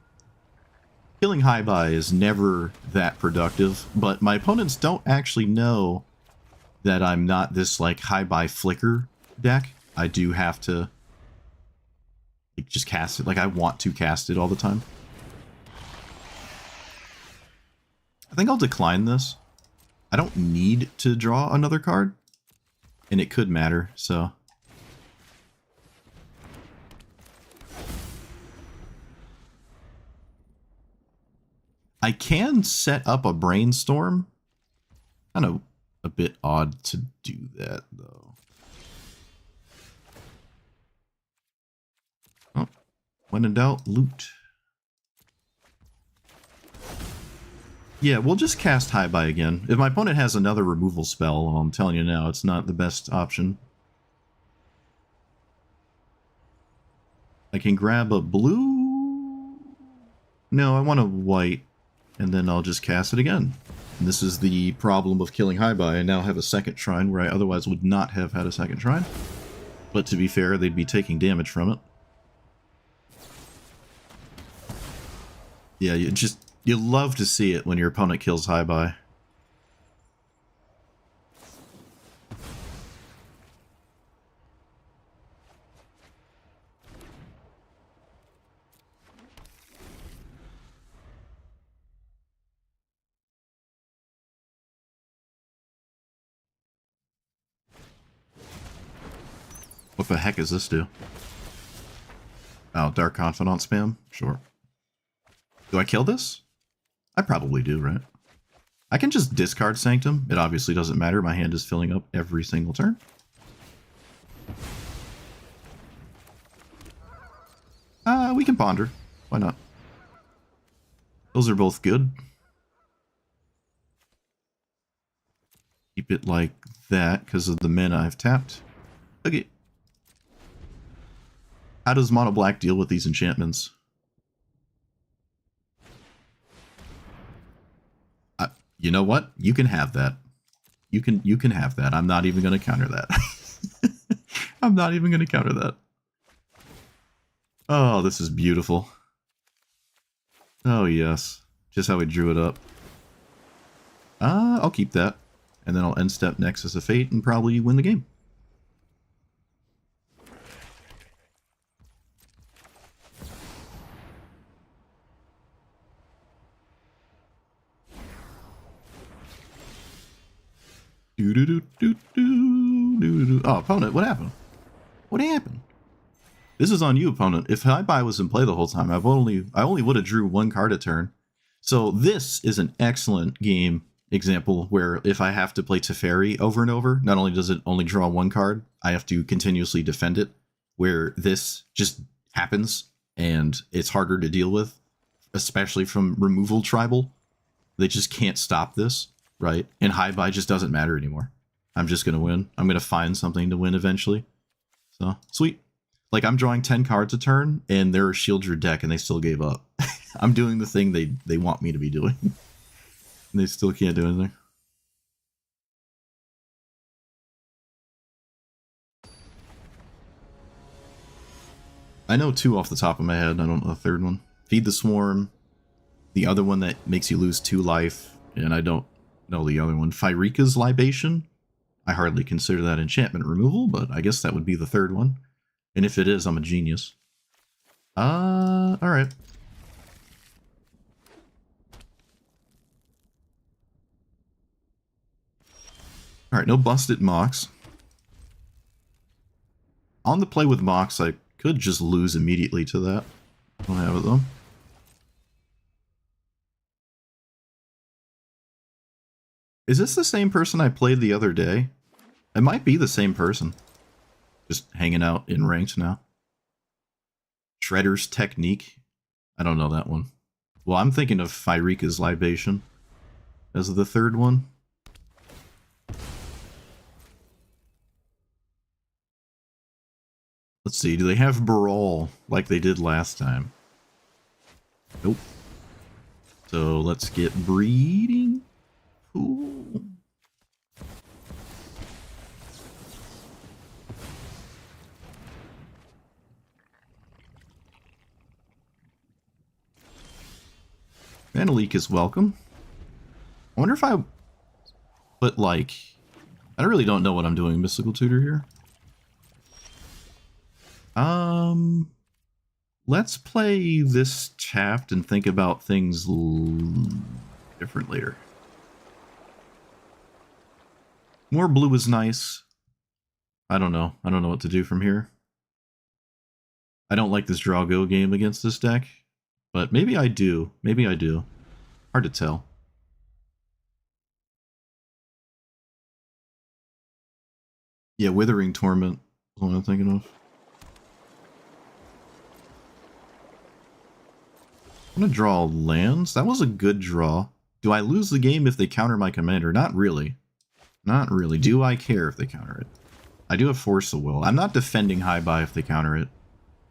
Killing High-Buy is never that productive, but my opponents don't actually know that I'm not this, like, High-Buy flicker deck. I do have to, like, just cast it. Like, I want to cast it all the time. I think I'll decline this. I don't need to draw another card, and it could matter, so. I can set up a brainstorm. Kind of a bit odd to do that, though. Oh, when in doubt, loot. Yeah, we'll just cast High-Buy again. If my opponent has another removal spell, well, I'm telling you now, it's not the best option. I can grab a blue? No, I want a white, and then I'll just cast it again. And this is the problem of killing High-Buy. I now have a second shrine where I otherwise would not have had a second shrine. But to be fair, they'd be taking damage from it. Yeah, you love to see it when your opponent kills High-Buy. What the heck does this do? Oh, Dark Confidant spam? Sure. Do I kill this? I probably do, right? I can just discard Sanctum. It obviously doesn't matter. My hand is filling up every single turn. We can ponder. Why not? Those are both good. Keep it like that because of the mana I've tapped. Okay. How does Mono Black deal with these enchantments? You know what? You can have that. You can have that. I'm not even going to counter that. I'm not even going to counter that. Oh, this is beautiful. Oh, yes. Just how we drew it up. I'll keep that. And then I'll end step Nexus of Fate and probably win the game. Oh, opponent, what happened? What happened? This is on you, opponent. If High-Buy was in play the whole time, I only would have drew one card a turn. So this is an excellent game example where if I have to play Teferi over and over, not only does it only draw one card, I have to continuously defend it, where this just happens and it's harder to deal with, especially from removal tribal. They just can't stop this, right? And High-Buy just doesn't matter anymore. I'm just going to win. I'm going to find something to win eventually. So, sweet. Like, I'm drawing 10 cards a turn, and they're a shield your deck, and they still gave up. I'm doing the thing they want me to be doing. And they still can't do anything. I know two off the top of my head. I don't know the third one. Feed the Swarm. The other one that makes you lose 2 life. And I don't know the other one. Pyreka's Libation. I hardly consider that enchantment removal, but I guess that would be the third one. And if it is, I'm a genius. Alright. Alright, no busted Mox. On the play with Mox, I could just lose immediately to that. Don't have it though. Is this the same person I played the other day? It might be the same person. Just hanging out in ranked now. Shredder's Technique. I don't know that one. Well, I'm thinking of Pyreka's Libation as the third one. Let's see, do they have Brawl like they did last time? Nope. So let's get Breeding. Cool. Mana Leak is welcome. I wonder if I put like... I really don't know what I'm doing Mystical Tutor here. Let's play this tapped and think about things different later. More blue is nice. I don't know. I don't know what to do from here. I don't like this draw go game against this deck, but maybe I do. Maybe I do. Hard to tell. Yeah, Withering Torment is what I'm thinking of. I'm gonna draw lands. That was a good draw. Do I lose the game if they counter my commander? Not really. Not really. Do I care if they counter it? I do have Force of Will. I'm not defending High-Buy if they counter it.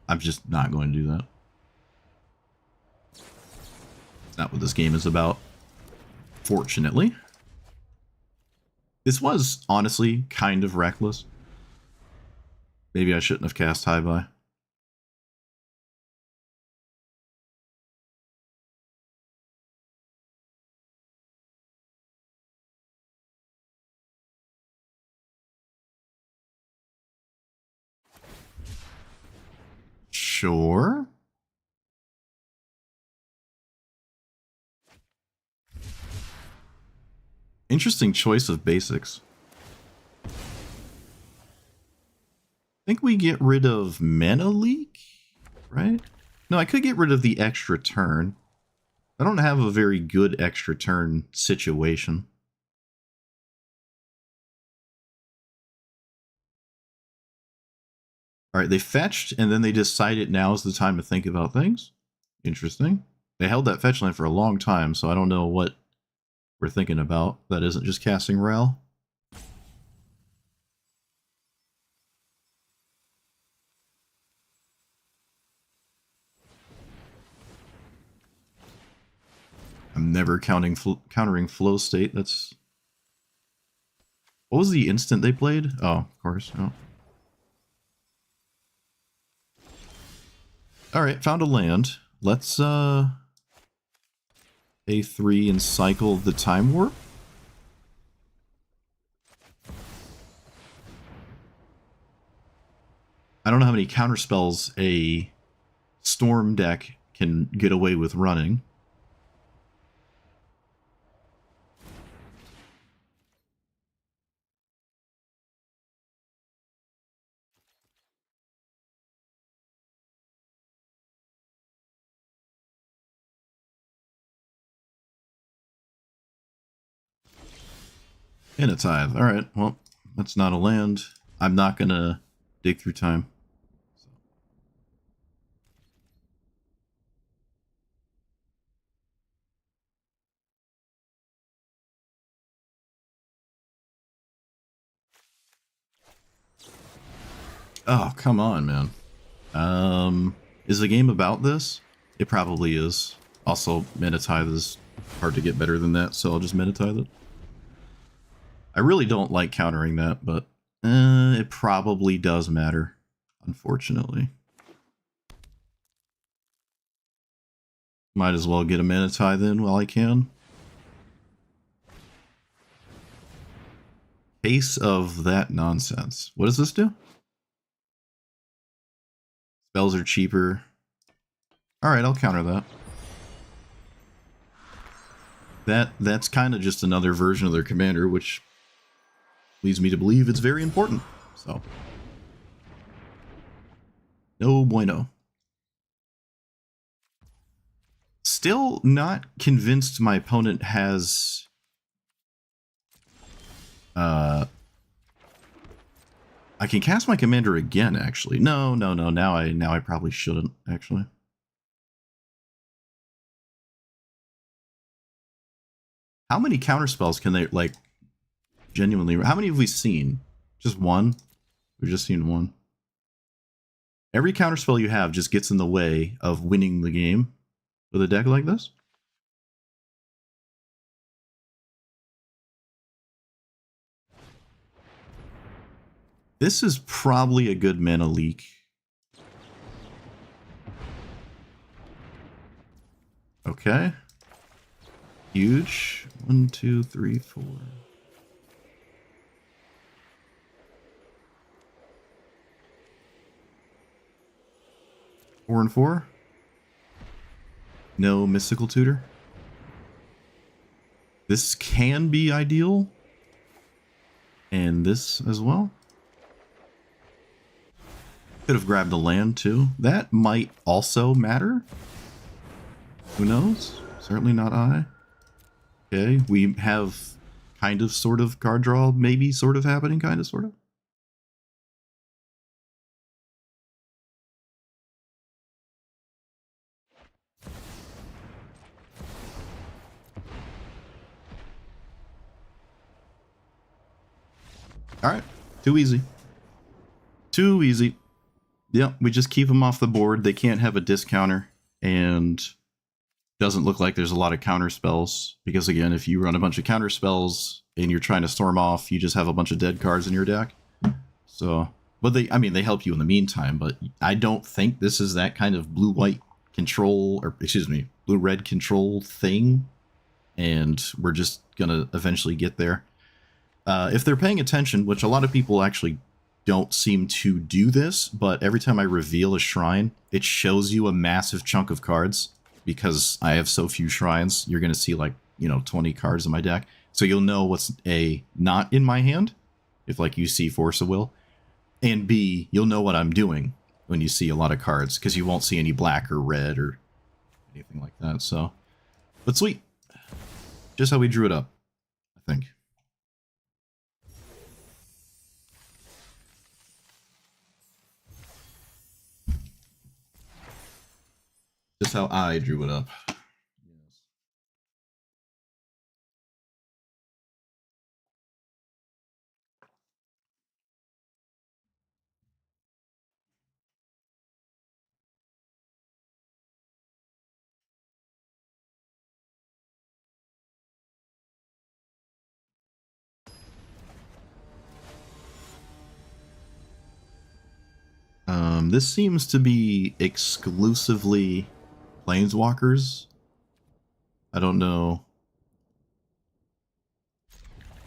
I'm just not going to do that. It's not what this game is about. Fortunately. This was, honestly, kind of reckless. Maybe I shouldn't have cast High-Buy. Sure. Interesting choice of basics. I think we get rid of Mana Leak, right? No, I could get rid of the extra turn. I don't have a very good extra turn situation. Alright, they fetched, and then they decided now is the time to think about things. Interesting. They held that fetch line for a long time, so I don't know what we're thinking about. That isn't just casting Rel. I'm never countering Flow State. That's... What was the instant they played? Oh, of course. Oh. Alright, found a land. Let's, A3 and cycle the Time Warp. I don't know how many counterspells a Storm deck can get away with running. And a Tithe. Alright, well, that's not a land. I'm not gonna dig through time. Oh, come on, man. Is the game about this? It probably is. Also, Mana Tithe is hard to get better than that, so I'll just Mana Tithe it. I really don't like countering that, but it probably does matter, unfortunately. Might as well get a Mana Tithe in while I can. Case of that nonsense. What does this do? Spells are cheaper. Alright, I'll counter that. That's kind of just another version of their commander, which leads me to believe it's very important. So, no bueno. Still not convinced my opponent has I can cast my commander again, actually. No. Now I probably shouldn't, actually. How many counterspells can they, like, genuinely... How many have we seen? Just one? We've just seen one. Every counterspell you have just gets in the way of winning the game with a deck like this. This is probably a good mana leak. Okay. Huge. 1, 2, 3, 4. Four and 4. No mystical tutor. This can be ideal. And this as well. Could have grabbed a land too. That might also matter. Who knows? Certainly not I. Okay, we have kind of sort of card draw, maybe sort of happening, kind of sort of. Alright, too easy. Too easy. Yep, we just keep them off the board. They can't have a discounter, and doesn't look like there's a lot of counter spells, because again, if you run a bunch of counter spells and you're trying to storm off, you just have a bunch of dead cards in your deck. So, but they help you in the meantime, but I don't think this is that kind of blue-white control, or excuse me, blue-red control thing, and we're just gonna eventually get there. If they're paying attention, which a lot of people actually don't seem to do this, but every time I reveal a shrine, it shows you a massive chunk of cards. Because I have so few shrines, you're going to see like, 20 cards in my deck. So you'll know what's A, not in my hand, if like you see Force of Will. And B, you'll know what I'm doing when you see a lot of cards, because you won't see any black or red or anything like that. So, but sweet. Just how we drew it up, I think. Just how I drew it up. This seems to be exclusively Planeswalkers. I don't know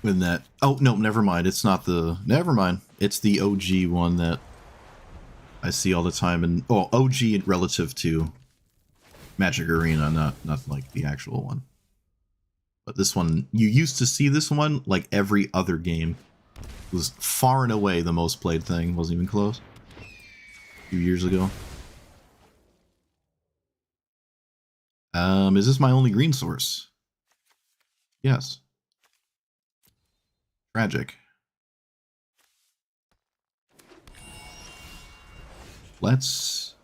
when that... Oh, no, never mind. It's not the... Never mind. It's the OG one that I see all the time. And oh, OG relative to Magic Arena, not like the actual one. But this one, you used to see this one like every other game. It was far and away the most played thing. Wasn't even close. A few years ago. Is this my only green source? Yes. Tragic. Let's...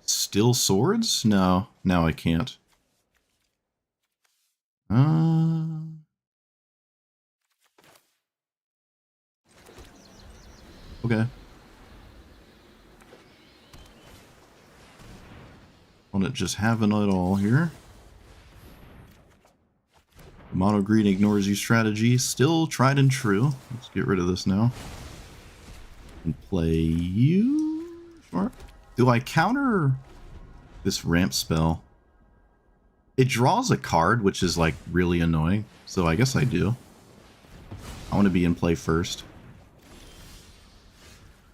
Still swords? No, I can't. Okay. Want it just having it all here. Mono green ignores you strategy, still tried and true. Let's get rid of this now. And play you. Sure. Do I counter this ramp spell? It draws a card, which is like really annoying. So I guess I do. I want to be in play first.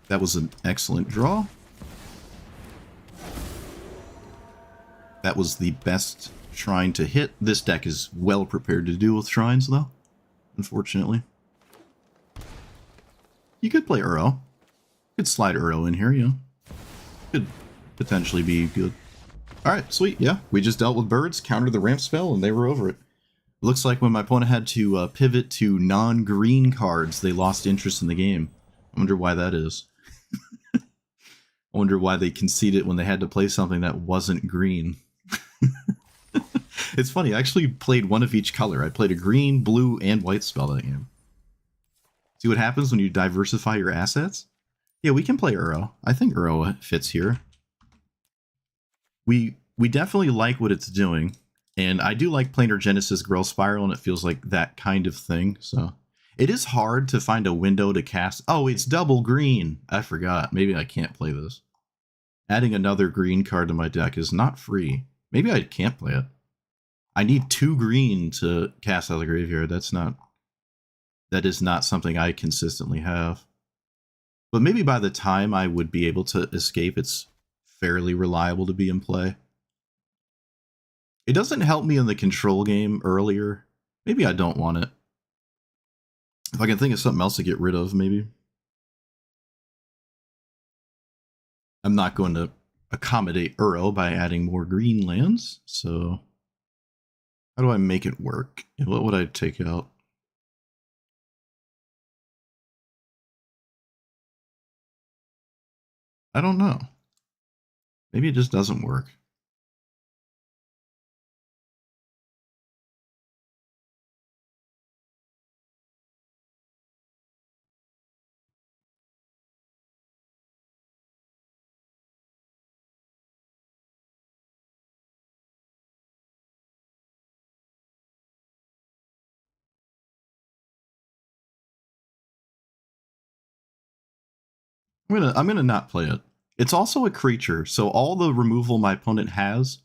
That was an excellent draw. That was the best shrine to hit. This deck is well prepared to deal with shrines, though, unfortunately. You could play Uro. You could slide Uro in here, yeah. Could potentially be good. Alright, sweet, yeah. We just dealt with birds, countered the ramp spell, and they were over it. Looks like when my opponent had to pivot to non-green cards, they lost interest in the game. I wonder why that is. I wonder why they conceded when they had to play something that wasn't green. It's funny, I actually played one of each color. I played a green, blue, and white spell that game. See what happens when you diversify your assets? Yeah, we can play Uro. I think Uro fits here. We definitely like what it's doing. And I do like Planar Genesis Growth Spiral, and it feels like that kind of thing. So it is hard to find a window to cast. Oh, it's double green. I forgot. Maybe I can't play this. Adding another green card to my deck is not free. Maybe I can't play it. I need 2 green to cast out of the graveyard. That is not something I consistently have. But maybe by the time I would be able to escape, it's fairly reliable to be in play. It doesn't help me in the control game earlier. Maybe I don't want it. If I can think of something else to get rid of, maybe. I'm not going to accommodate Uro by adding more green lands, so how do I make it work? What would I take out? I don't know. Maybe it just doesn't work. I'm gonna not play it. It's also a creature, so all the removal my opponent has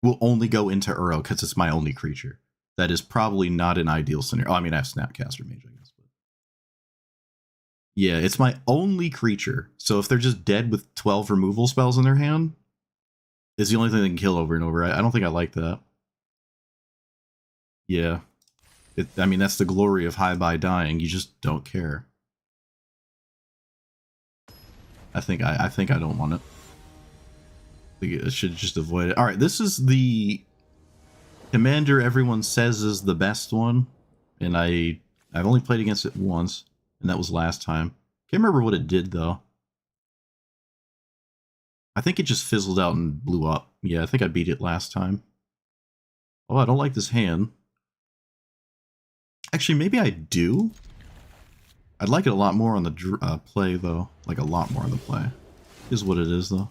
will only go into Uro because it's my only creature. That is probably not an ideal scenario. Oh, I mean, I have Snapcaster Mage, I guess. But yeah, it's my only creature. So if they're just dead with 12 removal spells in their hand, it's the only thing they can kill over and over. I don't think I like that. Yeah. I mean, that's the glory of High-Buy dying. You just don't care. I think I don't want it. I think I should just avoid it. All right, this is the commander everyone says is the best one, and I've only played against it once, and that was last time. Can't remember what it did though. I think it just fizzled out and blew up. Yeah, I think I beat it last time. Oh, I don't like this hand. Actually, maybe I do. I'd like it a lot more on the play, though. Like, a lot more on the play. Is what it is, though.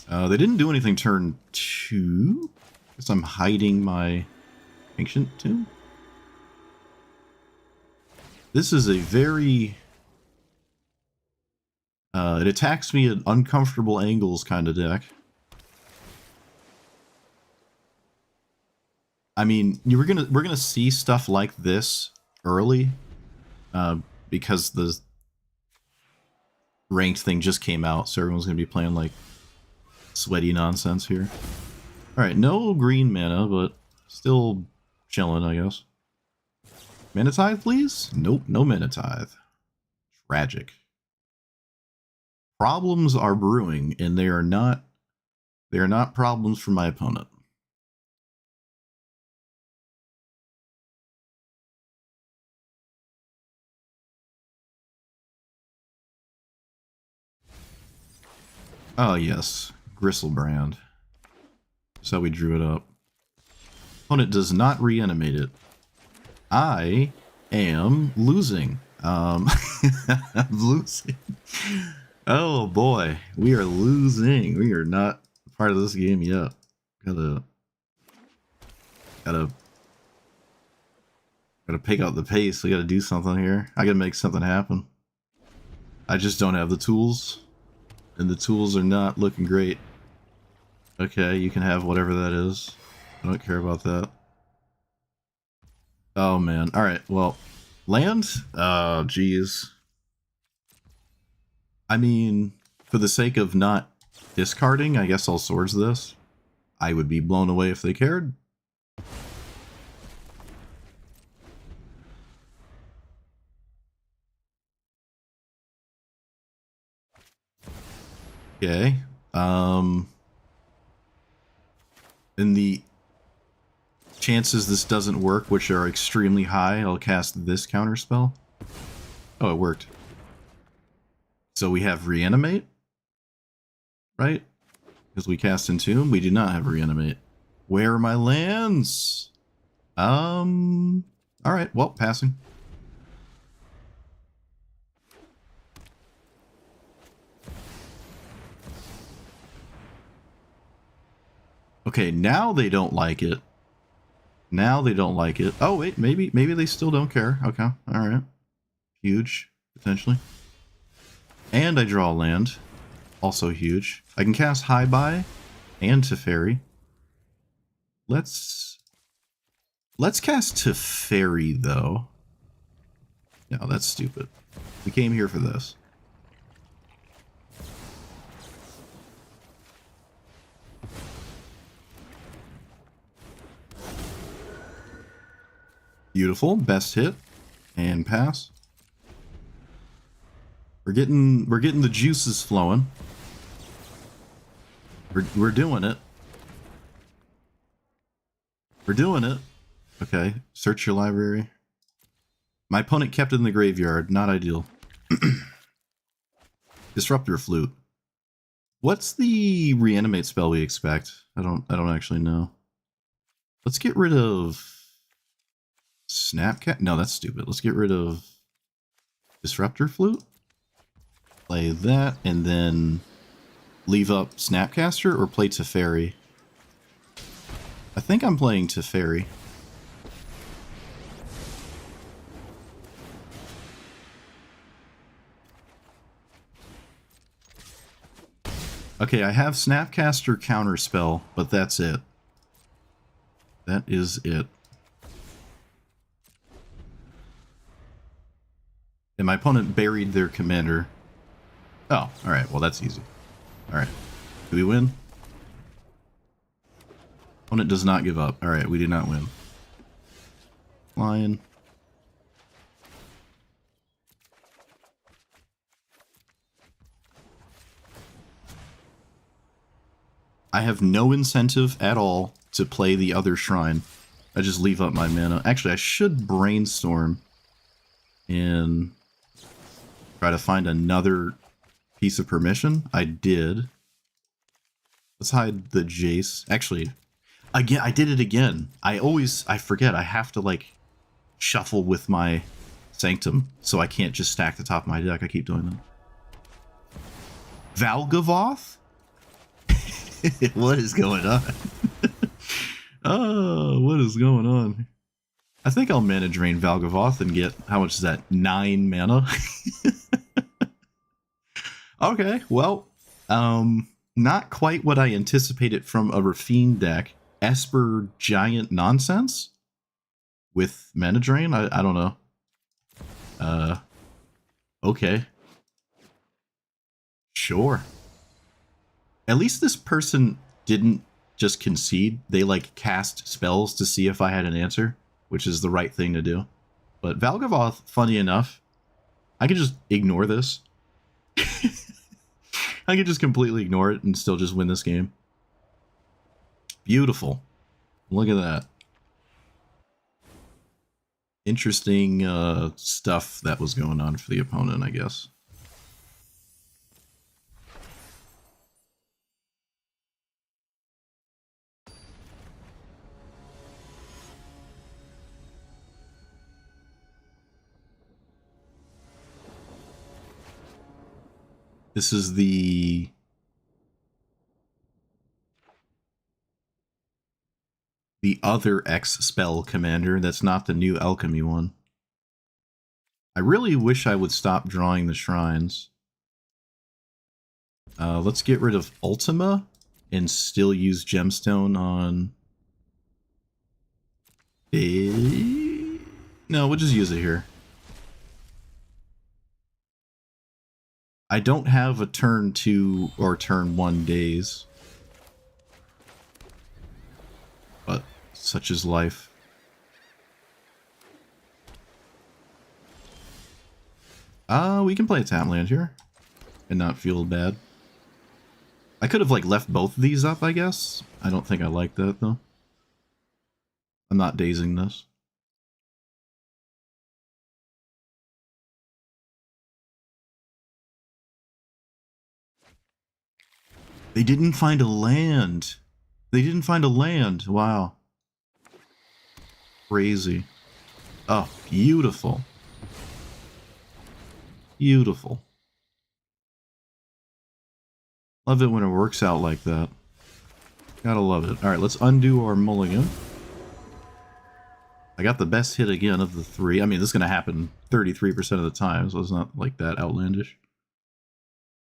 They didn't do anything turn 2. Guess I'm hiding my Ancient Tomb. This is a very... it attacks me at uncomfortable angles kind of deck. I mean, we're gonna see stuff like this early, because the ranked thing just came out, so everyone's gonna be playing like sweaty nonsense here. All right, no green mana, but still chilling, I guess. Mana Tithe, please? Nope, no Mana Tithe. Tragic. Problems are brewing, and they are not problems for my opponent. Oh yes, Gristlebrand. That's how we drew it up. Opponent does not reanimate it. I am losing. I'm losing. Oh boy, we are losing. We are not part of this game yet. Gotta pick out the pace. We gotta do something here. I gotta make something happen. I just don't have the tools, and the tools are not looking great. Okay, you can have whatever that is. I don't care about that. Oh man. All right. Well, land. Oh, geez. I mean, for the sake of not discarding, I guess I'll swords this. I would be blown away if they cared. Okay. In the chances this doesn't work, which are extremely high, I'll cast this counter spell. Oh, it worked. So we have reanimate, right? Because we cast Entomb, we do not have reanimate. Where are my lands? Alright, well, passing. Okay, now they don't like it. Now they don't like it. Oh, wait, maybe they still don't care. Okay, alright. Huge, potentially. And I draw a land. Also huge. I can cast GoodBai and Teferi. Let's cast Teferi, though. No, that's stupid. We came here for this. Beautiful. Best hit. And pass. We're getting the juices flowing. We're doing it. We're doing it. Okay. Search your library. My opponent kept it in the graveyard. Not ideal. Disruptor Flute. What's the reanimate spell we expect? I don't actually know. Let's get rid of Snapcat. No, that's stupid. Let's get rid of Disruptor Flute. Play that and then leave up Snapcaster or play Teferi. I think I'm playing Teferi. Okay, I have Snapcaster Counterspell, but that's it. That is it. And my opponent buried their commander. Oh, alright, well that's easy. Alright. Do we win? Opponent does not give up. Alright, we did not win. Lion. I have no incentive at all to play the other shrine. I just leave up my mana. Actually, I should brainstorm and try to find another piece of permission. I did. Let's hide the Jace. Actually, again, I did it again. I forget. I have to, like, shuffle with my Sanctum, so I can't just stack the top of my deck. I keep doing that. Valgavoth? What is going on? Oh, what is going on? I think I'll mana drain Valgavoth and get, how much is that? 9 mana? Okay, well, not quite what I anticipated from a Rafine deck. Esper Giant Nonsense? With mana drain? I don't know. Okay. Sure. At least this person didn't just concede. They, like, cast spells to see if I had an answer, which is the right thing to do. But Valgavoth, funny enough, I could just ignore this. I could just completely ignore it and still just win this game. Beautiful. Look at that. Interesting stuff that was going on for the opponent, I guess. This is the... the other X spell commander. That's not the new alchemy one. I really wish I would stop drawing the shrines. Let's get rid of Ultima and still use Gemstone on... No, we'll just use it here. I don't have a turn 2 or turn 1 days. But such is life. We can play a tap land here and not feel bad. I could have like left both of these up, I guess. I don't think I like that though. I'm not dazing this. They didn't find a land. They didn't find a land. Wow. Crazy. Oh, beautiful. Beautiful. Love it when it works out like that. Gotta love it. Alright, let's undo our mulligan. I got the best hit again of the 3. I mean, this is going to happen 33% of the time, so it's not like that outlandish.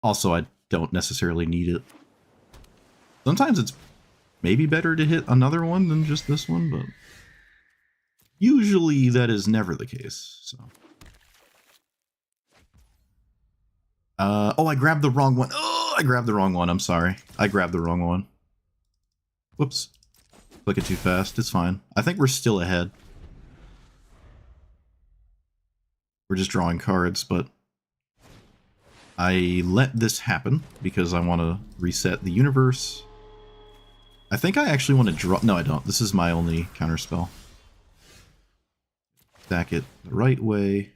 Also, I don't necessarily need it. Sometimes it's maybe better to hit another one than just this one, but usually that is never the case, so... oh, I grabbed the wrong one. Oh, I grabbed the wrong one. I'm sorry. I grabbed the wrong one. Whoops. Click it too fast. It's fine. I think we're still ahead. We're just drawing cards, but I let this happen because I want to reset the universe. I think I actually want to draw... No, I don't. This is my only counterspell. Stack it the right way.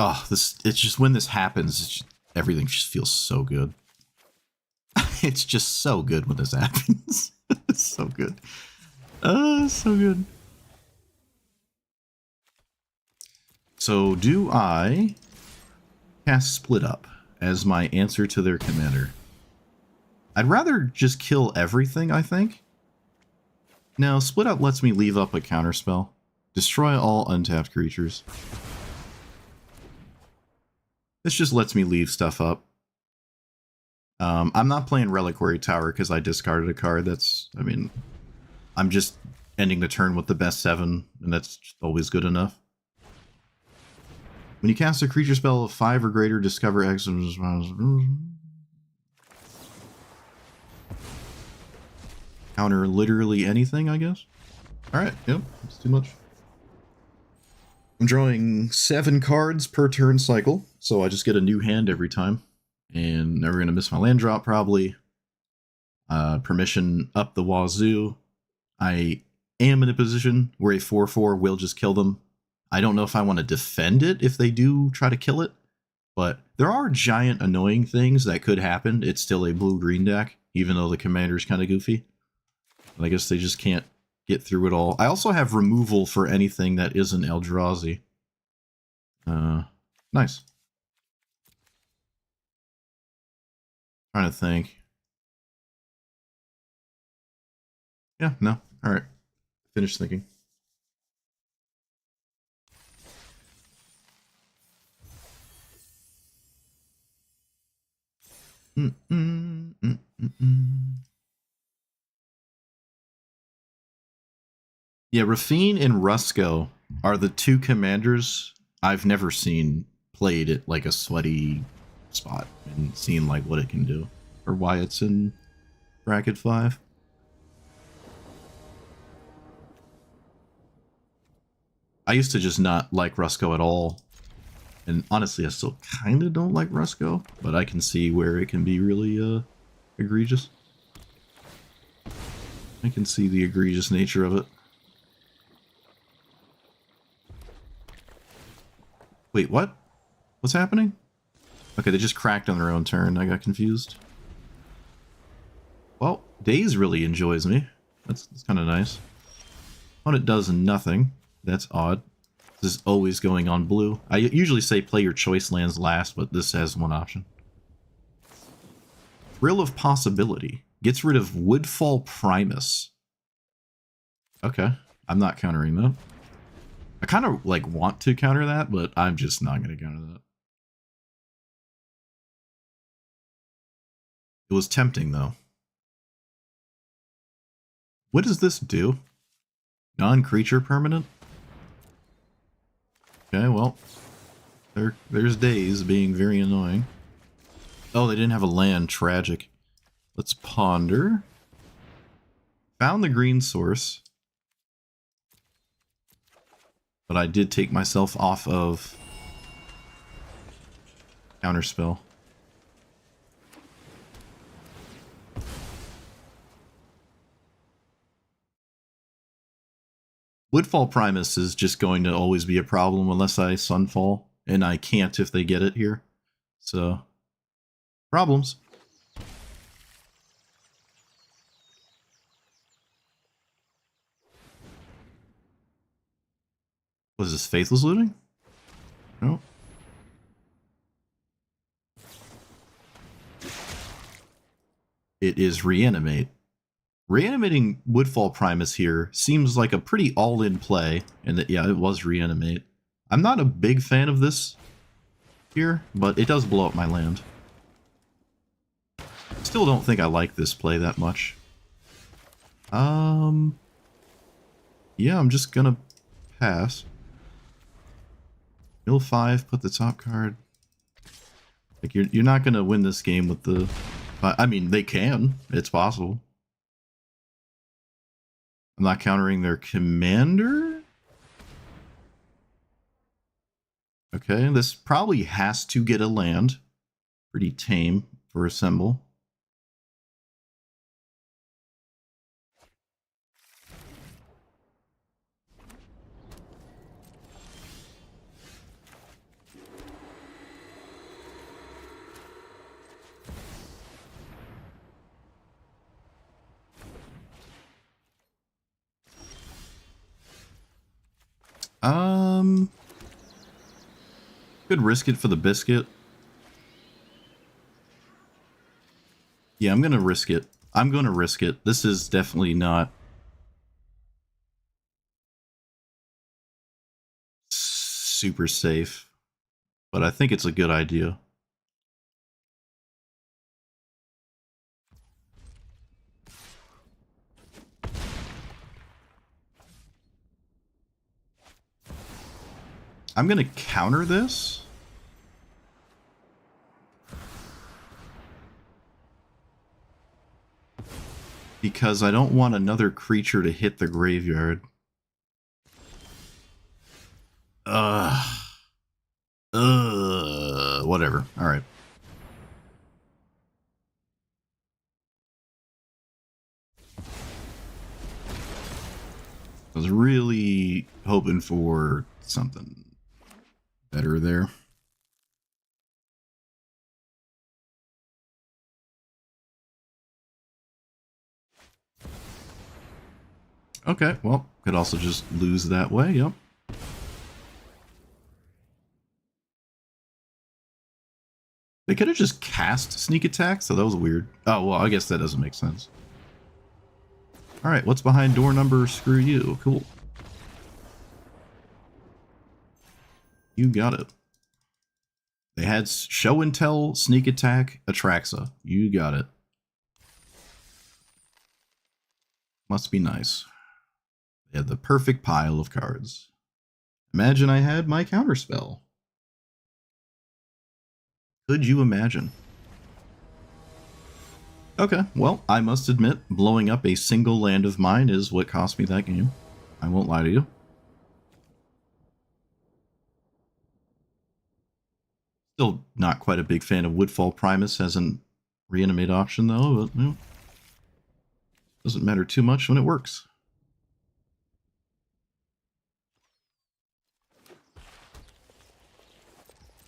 Oh, it's just when this happens, it's just, everything just feels so good. It's just so good when this happens. It's so good. So good. So do I cast Split Up as my answer to their commander? I'd rather just kill everything, I think. Now, Split Up lets me leave up a counterspell. Destroy all untapped creatures. This just lets me leave stuff up. I'm not playing Reliquary Tower because I discarded a card. That's, I mean, I'm just ending the turn with the best 7, and that's just always good enough. When you cast a creature spell of 5 or greater, discover X. Counter literally anything, I guess. Alright, yep, that's too much. I'm drawing 7 cards per turn cycle, so I just get a new hand every time. And never gonna miss my land drop, probably. Permission up the wazoo. I am in a position where a 4/4 will just kill them. I don't know if I want to defend it if they do try to kill it, but there are giant annoying things that could happen. It's still a blue-green deck, even though the commander's kind of goofy. But I guess they just can't get through it all. I also have removal for anything that isn't Eldrazi. Nice. Trying to think. Yeah, no. Alright. Finish thinking. Yeah, Rafine and Rusko are the 2 commanders I've never seen played at like a sweaty spot and seen like what it can do or why it's in bracket 5. I used to just not like Rusko at all, and honestly I still kind of don't like Rusko, but I can see where it can be really egregious. I can see the egregious nature of it. Wait, what? What's happening? Okay, they just cracked on their own turn. I got confused. Well, Daze really enjoys me. That's kind of nice. Opponent does nothing. That's odd. This is always going on blue. I usually say play your choice lands last, but this has one option. Thrill of Possibility. Gets rid of Woodfall Primus. Okay. I'm not countering that. I kind of like want to counter that, but I'm just not going to counter that. It was tempting though. What does this do? Non-creature permanent? Okay, well, there's days being very annoying. Oh, they didn't have a land. Tragic. Let's ponder. Found the green source. But I did take myself off of counterspell. Woodfall Primus is just going to always be a problem unless I Sunfall, and I can't if they get it here. So, problems. Was this Faithless Looting? No. It is Reanimate. Reanimating Woodfall Primus here seems like a pretty all-in play, and that, yeah, it was Reanimate. I'm not a big fan of this here, but it does blow up my land. Still don't think I like this play that much. Yeah, I'm just gonna pass. Mill 5, put the top card. Like, you're not gonna win this game with the... I mean, they can. It's possible. I'm not countering their commander? Okay, this probably has to get a land. Pretty tame for Assemble. Could risk it for the biscuit. Yeah, I'm gonna risk it. I'm gonna risk it. This is definitely not super safe, but I think it's a good idea. I'm gonna counter this. Because I don't want another creature to hit the graveyard. Whatever. Alright. I was really hoping for something better there. Okay, well, could also just lose that way, yep. They could have just cast Sneak Attack, so that was weird. Oh, well, I guess that doesn't make sense. Alright, what's behind door number? Screw you. Cool. You got it. They had Show and Tell, Sneak Attack, Atraxa. You got it. Must be nice. They had the perfect pile of cards. Imagine I had my counterspell. Could you imagine? Okay, well, I must admit, blowing up a single land of mine is what cost me that game. I won't lie to you. Still not quite a big fan of Woodfall Primus as an reanimate option, though, but, you know, doesn't matter too much when it works.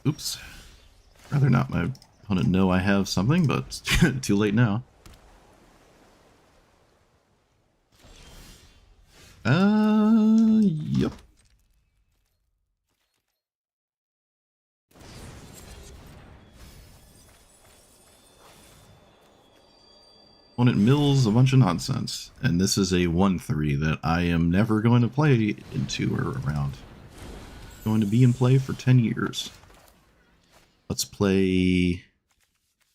Oops. Rather not my opponent know I have something, but it's too late now. Yep. Opponent mills a bunch of nonsense. And this is a 1-3 that I am never going to play into or around. Going to be in play for 10 years. Let's play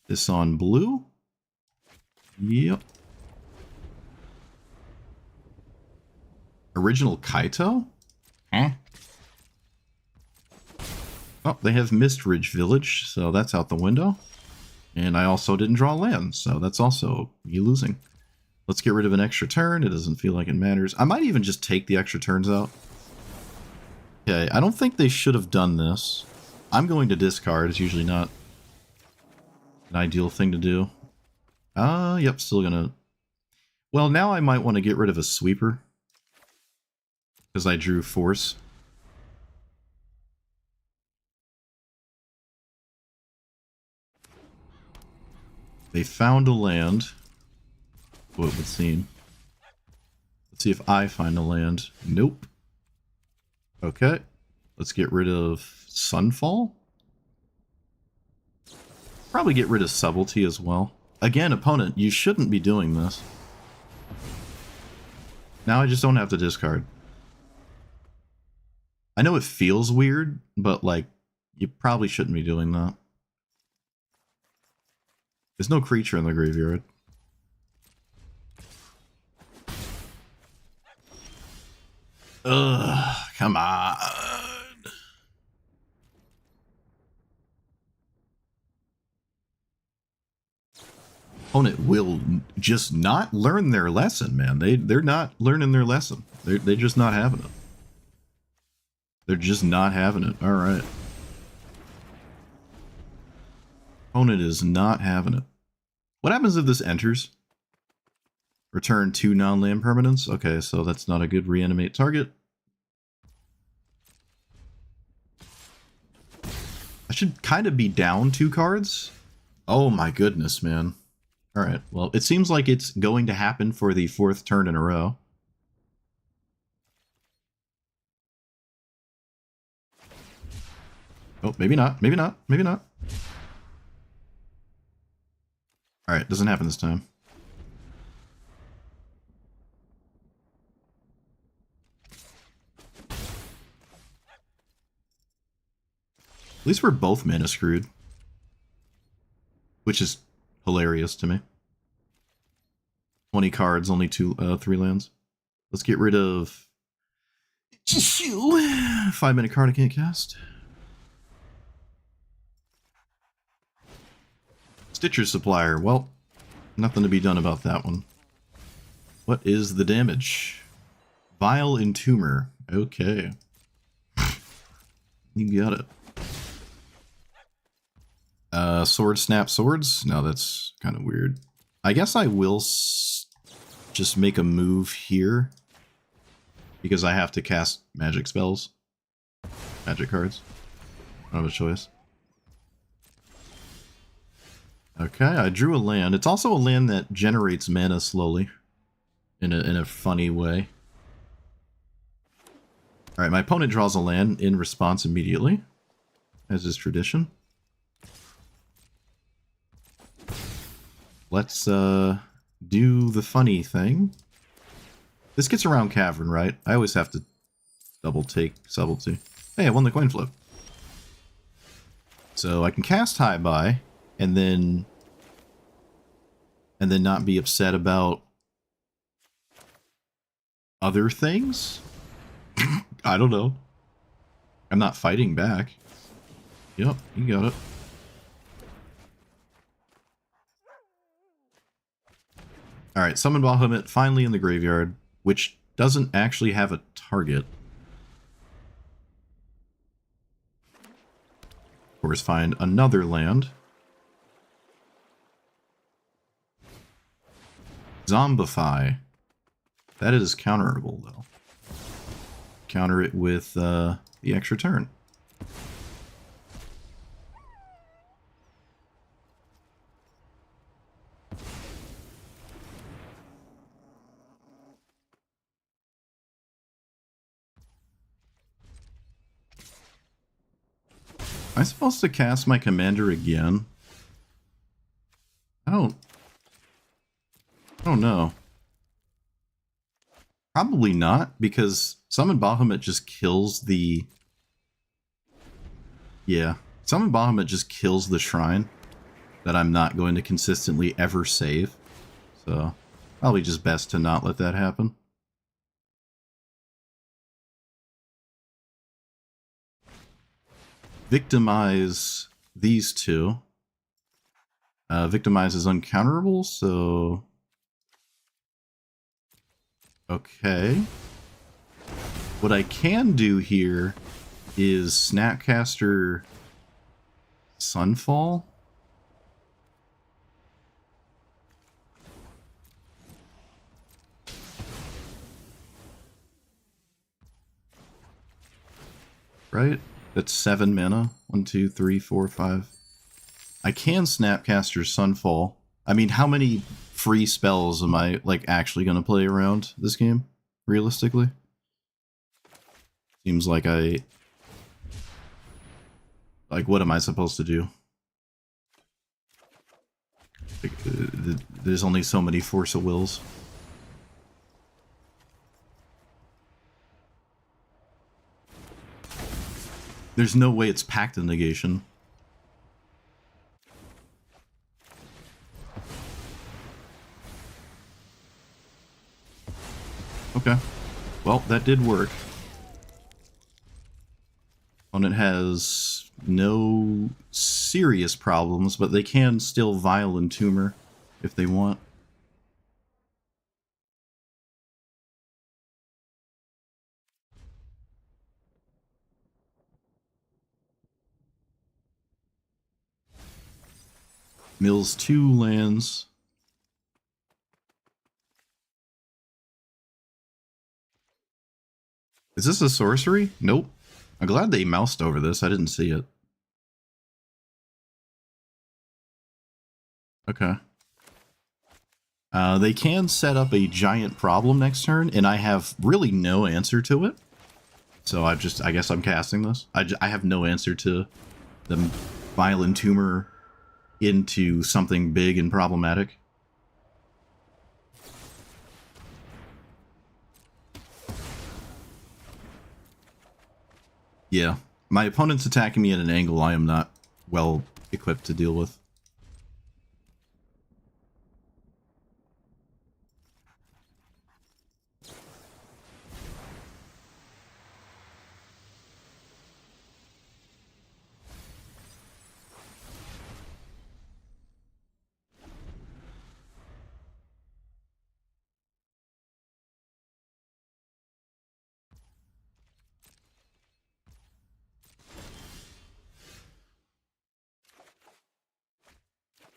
this on blue. Yep. Original Kaito? Huh? Oh, they have Mist Ridge Village, so that's out the window. And I also didn't draw land, so that's also you losing. Let's get rid of an extra turn. It doesn't feel like it matters. I might even just take the extra turns out. Okay, I don't think they should have done this. I'm going to discard. It's usually not an ideal thing to do. Yep, still gonna... Well, now I might want to get rid of a sweeper. Because I drew force. They found a land. What it would seem. Let's see if I find a land. Nope. Okay. Let's get rid of Sunfall. Probably get rid of Subtlety as well. Again, opponent, you shouldn't be doing this. Now I just don't have to discard. I know it feels weird, but like, you probably shouldn't be doing that. There's no creature in the graveyard. Ugh, come on. Opponent will just not learn their lesson, man. They're not learning their lesson. They're just not having it. They're just not having it. All right. Opponent is not having it. What happens if this enters? Return 2 non-land permanents? Okay, so that's not a good reanimate target. I should kind of be down 2 cards. Oh my goodness, man. Alright, well, it seems like it's going to happen for the 4th turn in a row. Oh, maybe not, maybe not, maybe not. Alright, doesn't happen this time. At least we're both mana screwed. Which is hilarious to me. 20 cards, only 3 lands. Let's get rid of... 5-mana card I can't cast. Stitcher's Supplier. Well, nothing to be done about that one. What is the damage? Vile Entomber. Okay. You got it. Sword Snap Swords? No, that's kind of weird. I guess I will just make a move here. Because I have to cast magic spells. Magic cards. I don't have a choice. Okay, I drew a land. It's also a land that generates mana slowly. In a funny way. Alright, my opponent draws a land in response immediately. As is tradition. Let's do the funny thing. This gets around Cavern, right? I always have to double take Subtlety. Hey, I won the coin flip. So I can cast High Buy, and then not be upset about other things? I don't know. I'm not fighting back. Yep, you got it. Alright, Summon Bahamut finally in the graveyard, which doesn't actually have a target. Of course, find another land. Zombify. That is counterable, though. Counter it with the extra turn. Am I supposed to cast my commander again? I don't... Oh no. Probably not, because Summon Bahamut just kills the... Yeah. Summon Bahamut just kills the shrine that I'm not going to consistently ever save. So, probably just best to not let that happen. Victimize these two. Victimize is uncounterable, so... Okay. What I can do here is Snapcaster Sunfall. Right? That's 7 mana. 1, 2, 3, 4, 5. I can Snapcaster Sunfall. I mean, how many free spells am I, like, actually going to play around this game, realistically? Seems like like, what am I supposed to do? Like, there's only so many Force of Wills. There's no way it's Pact of Negation. Okay. Well, that did work. Opponent has no serious problems, but they can still Violent Tumor if they want. Mills 2 lands. Is this a sorcery? Nope. I'm glad they moused over this. I didn't see it. Okay. They can set up a giant problem next turn, and I have really no answer to it. So I guess I'm casting this. I have no answer to the Violent Tumor into something big and problematic. Yeah. My opponent's attacking me at an angle I am not well equipped to deal with.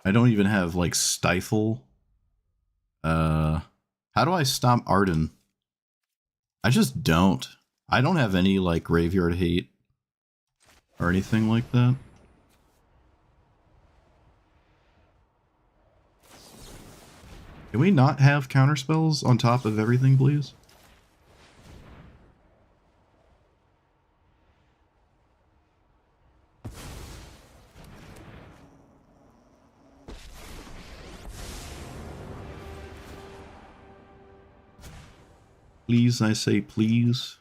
I don't even have, like, Stifle. How do I stop Arden? I just don't. I don't have any, like, Graveyard Hate or anything like that. Can we not have counterspells on top of everything, please? Please, I say please.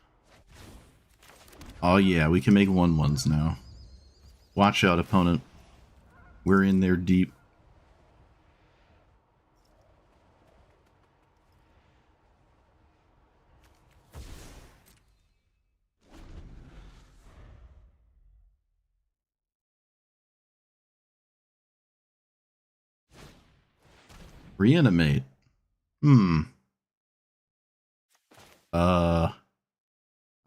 Oh yeah, we can make 1/1s now. Watch out, opponent. We're in there deep. Reanimate.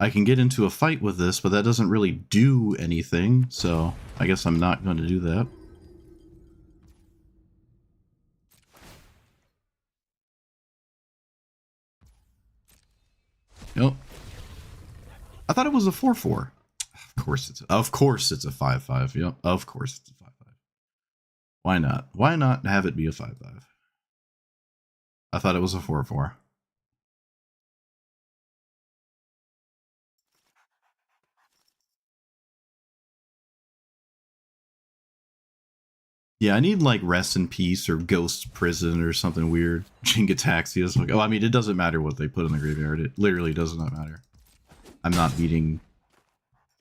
I can get into a fight with this, but that doesn't really do anything, so I guess I'm not going to do that. Nope. I thought it was a 4/4. Of course it's a 5/5. Yep. Of course it's a 5/5. Why not? Why not have it be a 5/5? I thought it was a 4/4. Yeah, I need like Rest in Peace or Ghost Prison or something weird. Jingataxia is like, oh, I mean, it doesn't matter what they put in the graveyard. It literally does not matter. I'm not beating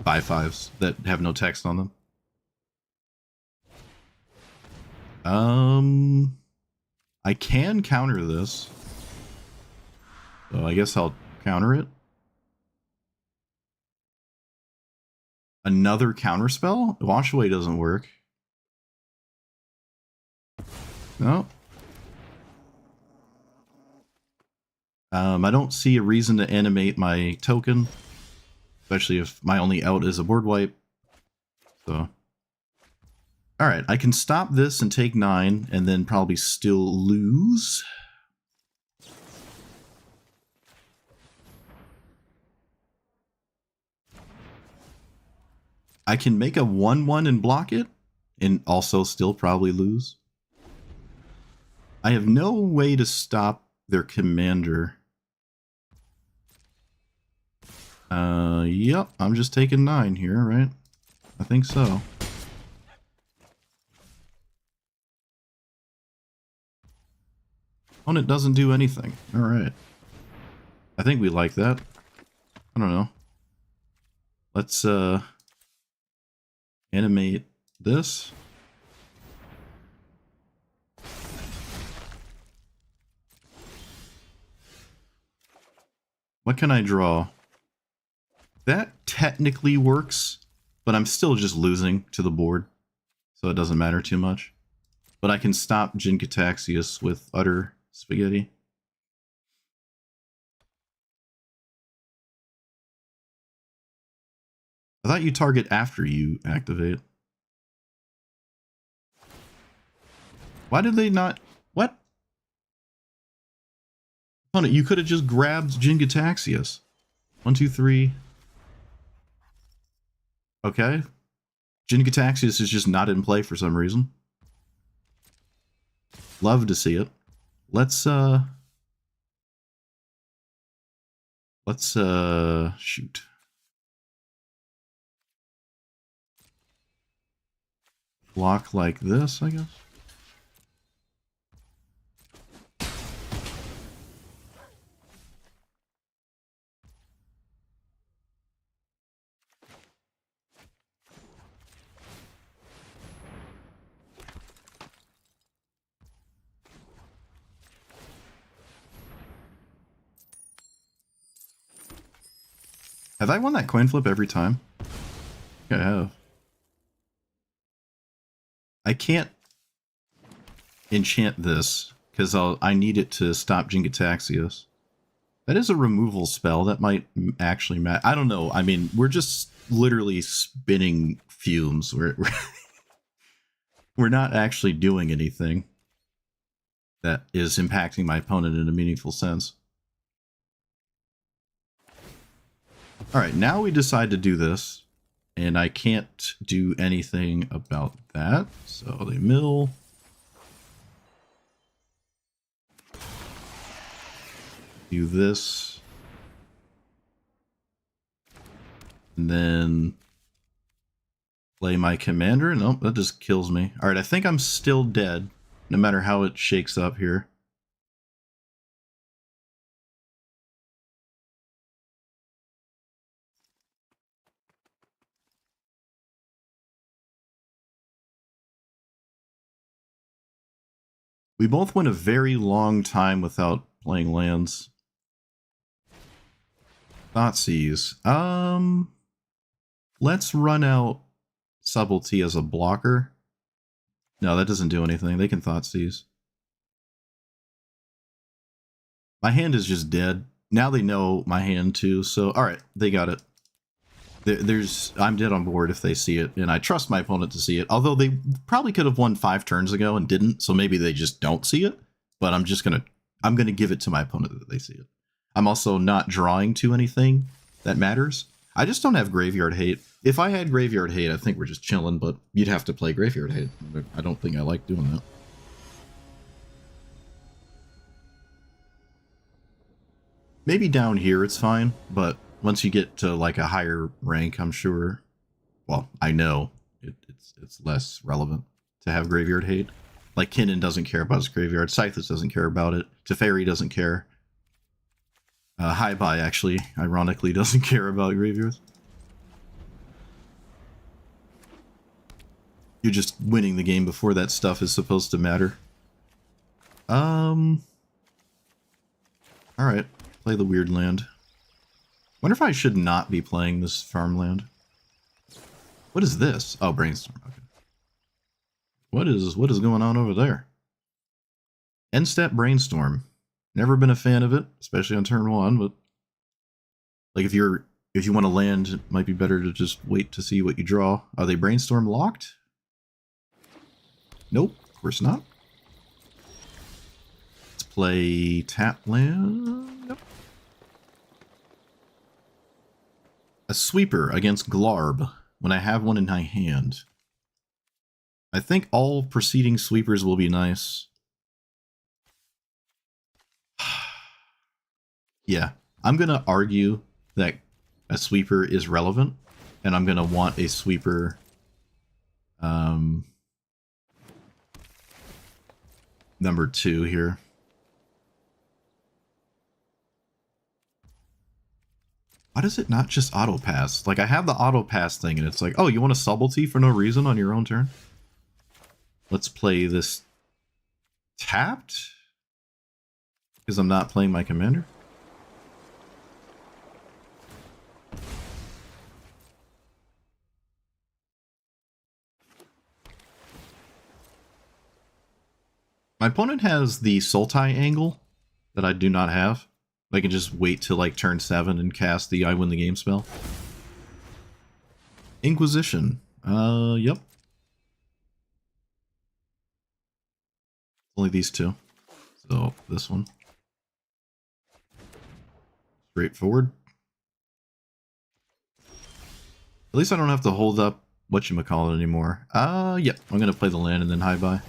5/5s that have no text on them. I can counter this. So I guess I'll counter it. Another counter spell? Wash Away doesn't work. No. I don't see a reason to animate my token, especially if my only out is a board wipe. So, alright, I can stop this and take 9, and then probably still lose. I can make a 1/1 and block it, and also still probably lose. I have no way to stop their commander. Yep, I'm just taking 9 here, right? I think so. Opponent doesn't do anything. Alright. I think we like that. I don't know. Let's, animate this. What can I draw? That technically works, but I'm still just losing to the board, so it doesn't matter too much. But I can stop Jin-Gitaxias with Utter Spaghetti. I thought you target after you activate. Why did they not... What? Opponent, you could have just grabbed Jin-Gitaxias. 1, 2, 3... Okay. Jin-Gitaxias is just not in play for some reason. Love to see it. Let's shoot. Block like this, I guess. Have I won that coin flip every time? I think I have. I can't enchant this because I need it to stop Jin-Gitaxias. That is a removal spell. That might actually matter. I don't know. I mean, we're just literally spinning fumes. We're not actually doing anything that is impacting my opponent in a meaningful sense. Alright, now we decide to do this, and I can't do anything about that, so they mill. Do this. And then play my commander. Nope, that just kills me. Alright, I think I'm still dead, no matter how it shakes up here. We both went a very long time without playing lands. Thoughtseize. Let's run out Subtlety as a blocker. No, that doesn't do anything. They can Thoughtseize. My hand is just dead. Now they know my hand too, so alright, they got it. I'm dead on board if they see it, and I trust my opponent to see it. Although they probably could have won 5 turns ago and didn't, so maybe they just don't see it. But I'm gonna give it to my opponent that they see it. I'm also not drawing to anything that matters. I just don't have Graveyard Hate. If I had Graveyard Hate, I think we're just chilling, but you'd have to play Graveyard Hate. I don't think I like doing that. Maybe down here it's fine, but once you get to like a higher rank, I'm sure, well, I know it's less relevant. to have graveyard hate. Like, Kinnan doesn't care about his graveyard. Scythus doesn't care about it. Teferi doesn't care. GoodBai, actually, ironically, doesn't care about graveyards. You're just winning the game before that stuff is supposed to matter. Alright. Play the weird land. Wonder if I should not be playing this farmland. What is this? Oh, Brainstorm. Okay. What is going on over there? End step Brainstorm. Never been a fan of it, especially on turn 1, but like if you want to land, it might be better to just wait to see what you draw. Are they Brainstorm locked? Nope, of course not. Let's play tap land. Nope. A sweeper against Glarb when I have one in my hand. I think all preceding sweepers will be nice. Yeah, I'm going to argue that a sweeper is relevant, and I'm going to want a sweeper number 2 here. Why does it not just auto pass? Like, I have the auto pass thing, and it's like, oh, you want a subtlety for no reason on your own turn? Let's play this tapped? Because I'm not playing my commander? My opponent has the Sultai angle that I do not have. I can just wait till like turn 7 and cast the I win the game spell. Inquisition. Yep. Only these two. So this one. Straightforward. At least I don't have to hold up whatchamacallit anymore. Yep. I'm gonna play the land and then GoodBai.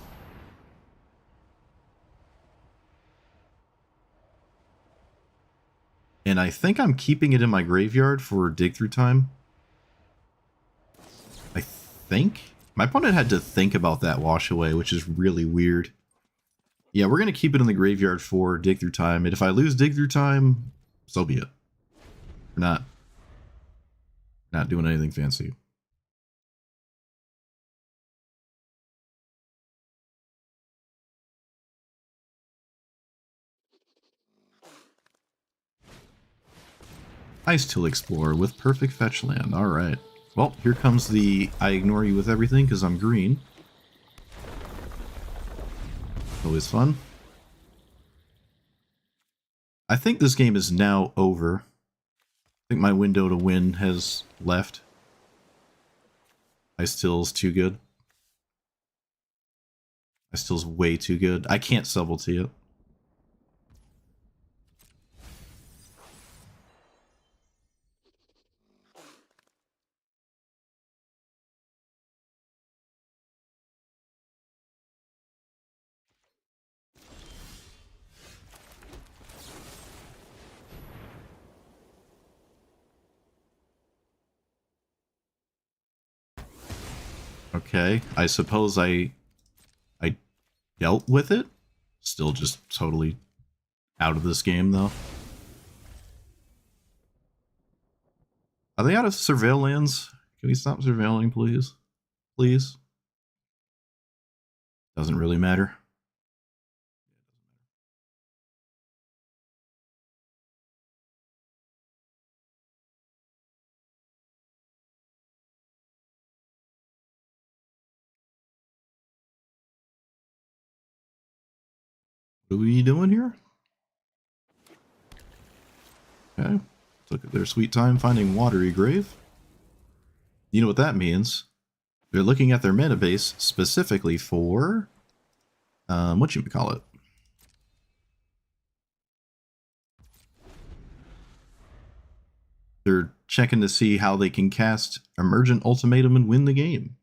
And I think I'm keeping it in my graveyard for dig through time. I think? My opponent had to think about that wash away, which is really weird. Yeah, we're going to keep it in the graveyard for dig through time. And if I lose dig through time, so be it. We're not doing anything fancy. Ice Till Explorer with perfect fetch land. Alright. Well, here comes the I ignore you with everything because I'm green. Always fun. I think this game is now over. I think my window to win has left. Ice Till's too good. Ice Till's way too good. I can't subtlety it. Okay, I suppose I dealt with it. Still just totally out of this game, though. Are they out of surveil lands? Can we stop surveilling, please? Please? Doesn't really matter. What are we doing here? Okay. Took their sweet time finding Watery Grave. You know what that means. They're looking at their mana base specifically for... whatchamacallit? They're checking to see how they can cast Emergent Ultimatum and win the game.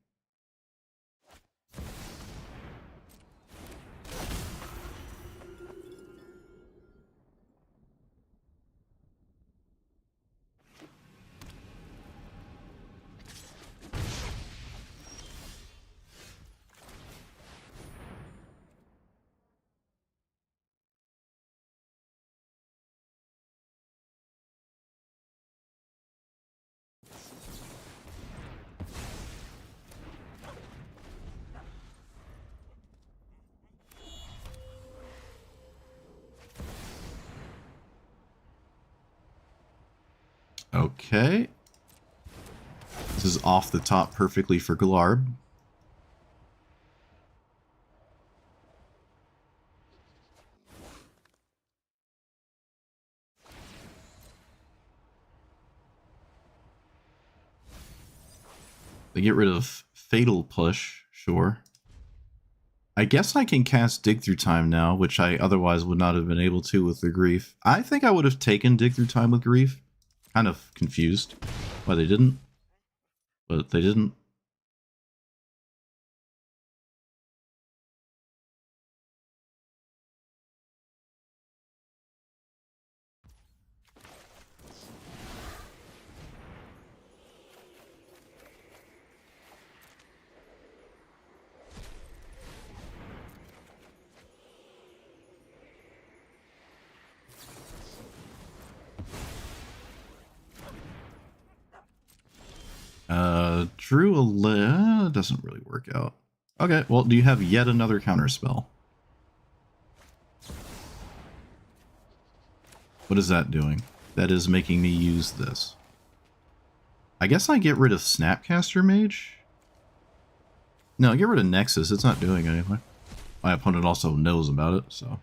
Okay. This is off the top perfectly for Glarb. They get rid of Fatal Push, sure. I guess I can cast Dig Through Time now, which I otherwise would not have been able to with the Grief. I think I would have taken Dig Through Time with Grief. Kind of confused why they didn't, but they didn't. Drew a doesn't really work out. Okay, well, do you have yet another counterspell? What is that doing? That is making me use this. I guess I get rid of Snapcaster Mage? No, get rid of Nexus. It's not doing anything. My opponent also knows about it, so...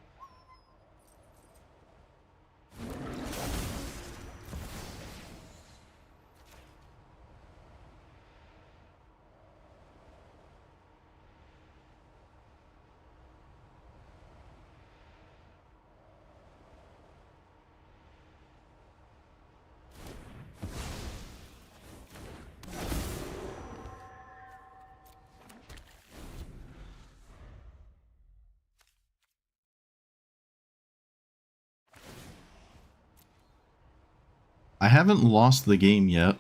I haven't lost the game yet.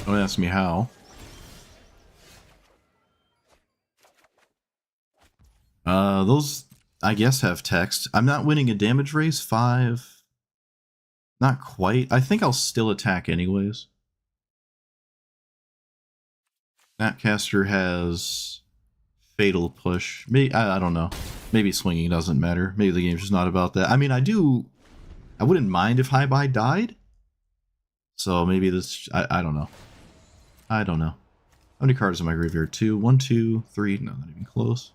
Don't ask me how. Those, I guess, have text. I'm not winning a damage race. 5. Not quite. I think I'll still attack anyways. Snapcaster has Fatal Push. Maybe, I don't know. Maybe swinging doesn't matter. Maybe the game's just not about that. I mean, I wouldn't mind if GoodBai died. So maybe this, I don't know. I don't know. How many cards in my graveyard? 2, 1, 2, 3. No, not even close.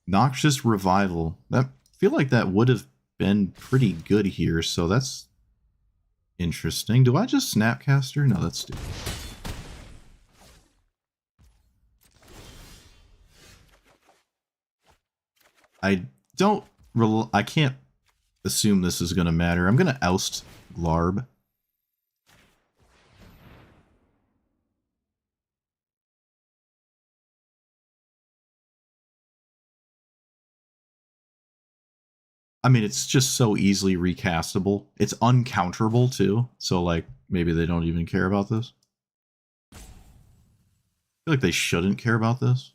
Noxious Revival. I feel like that would have been pretty good here, so that's interesting. Do I just Snapcaster? No, that's stupid. I can't assume this is going to matter. I'm going to oust Glarb. I mean, it's just so easily recastable. It's uncounterable, too. So, like, maybe they don't even care about this. I feel like they shouldn't care about this.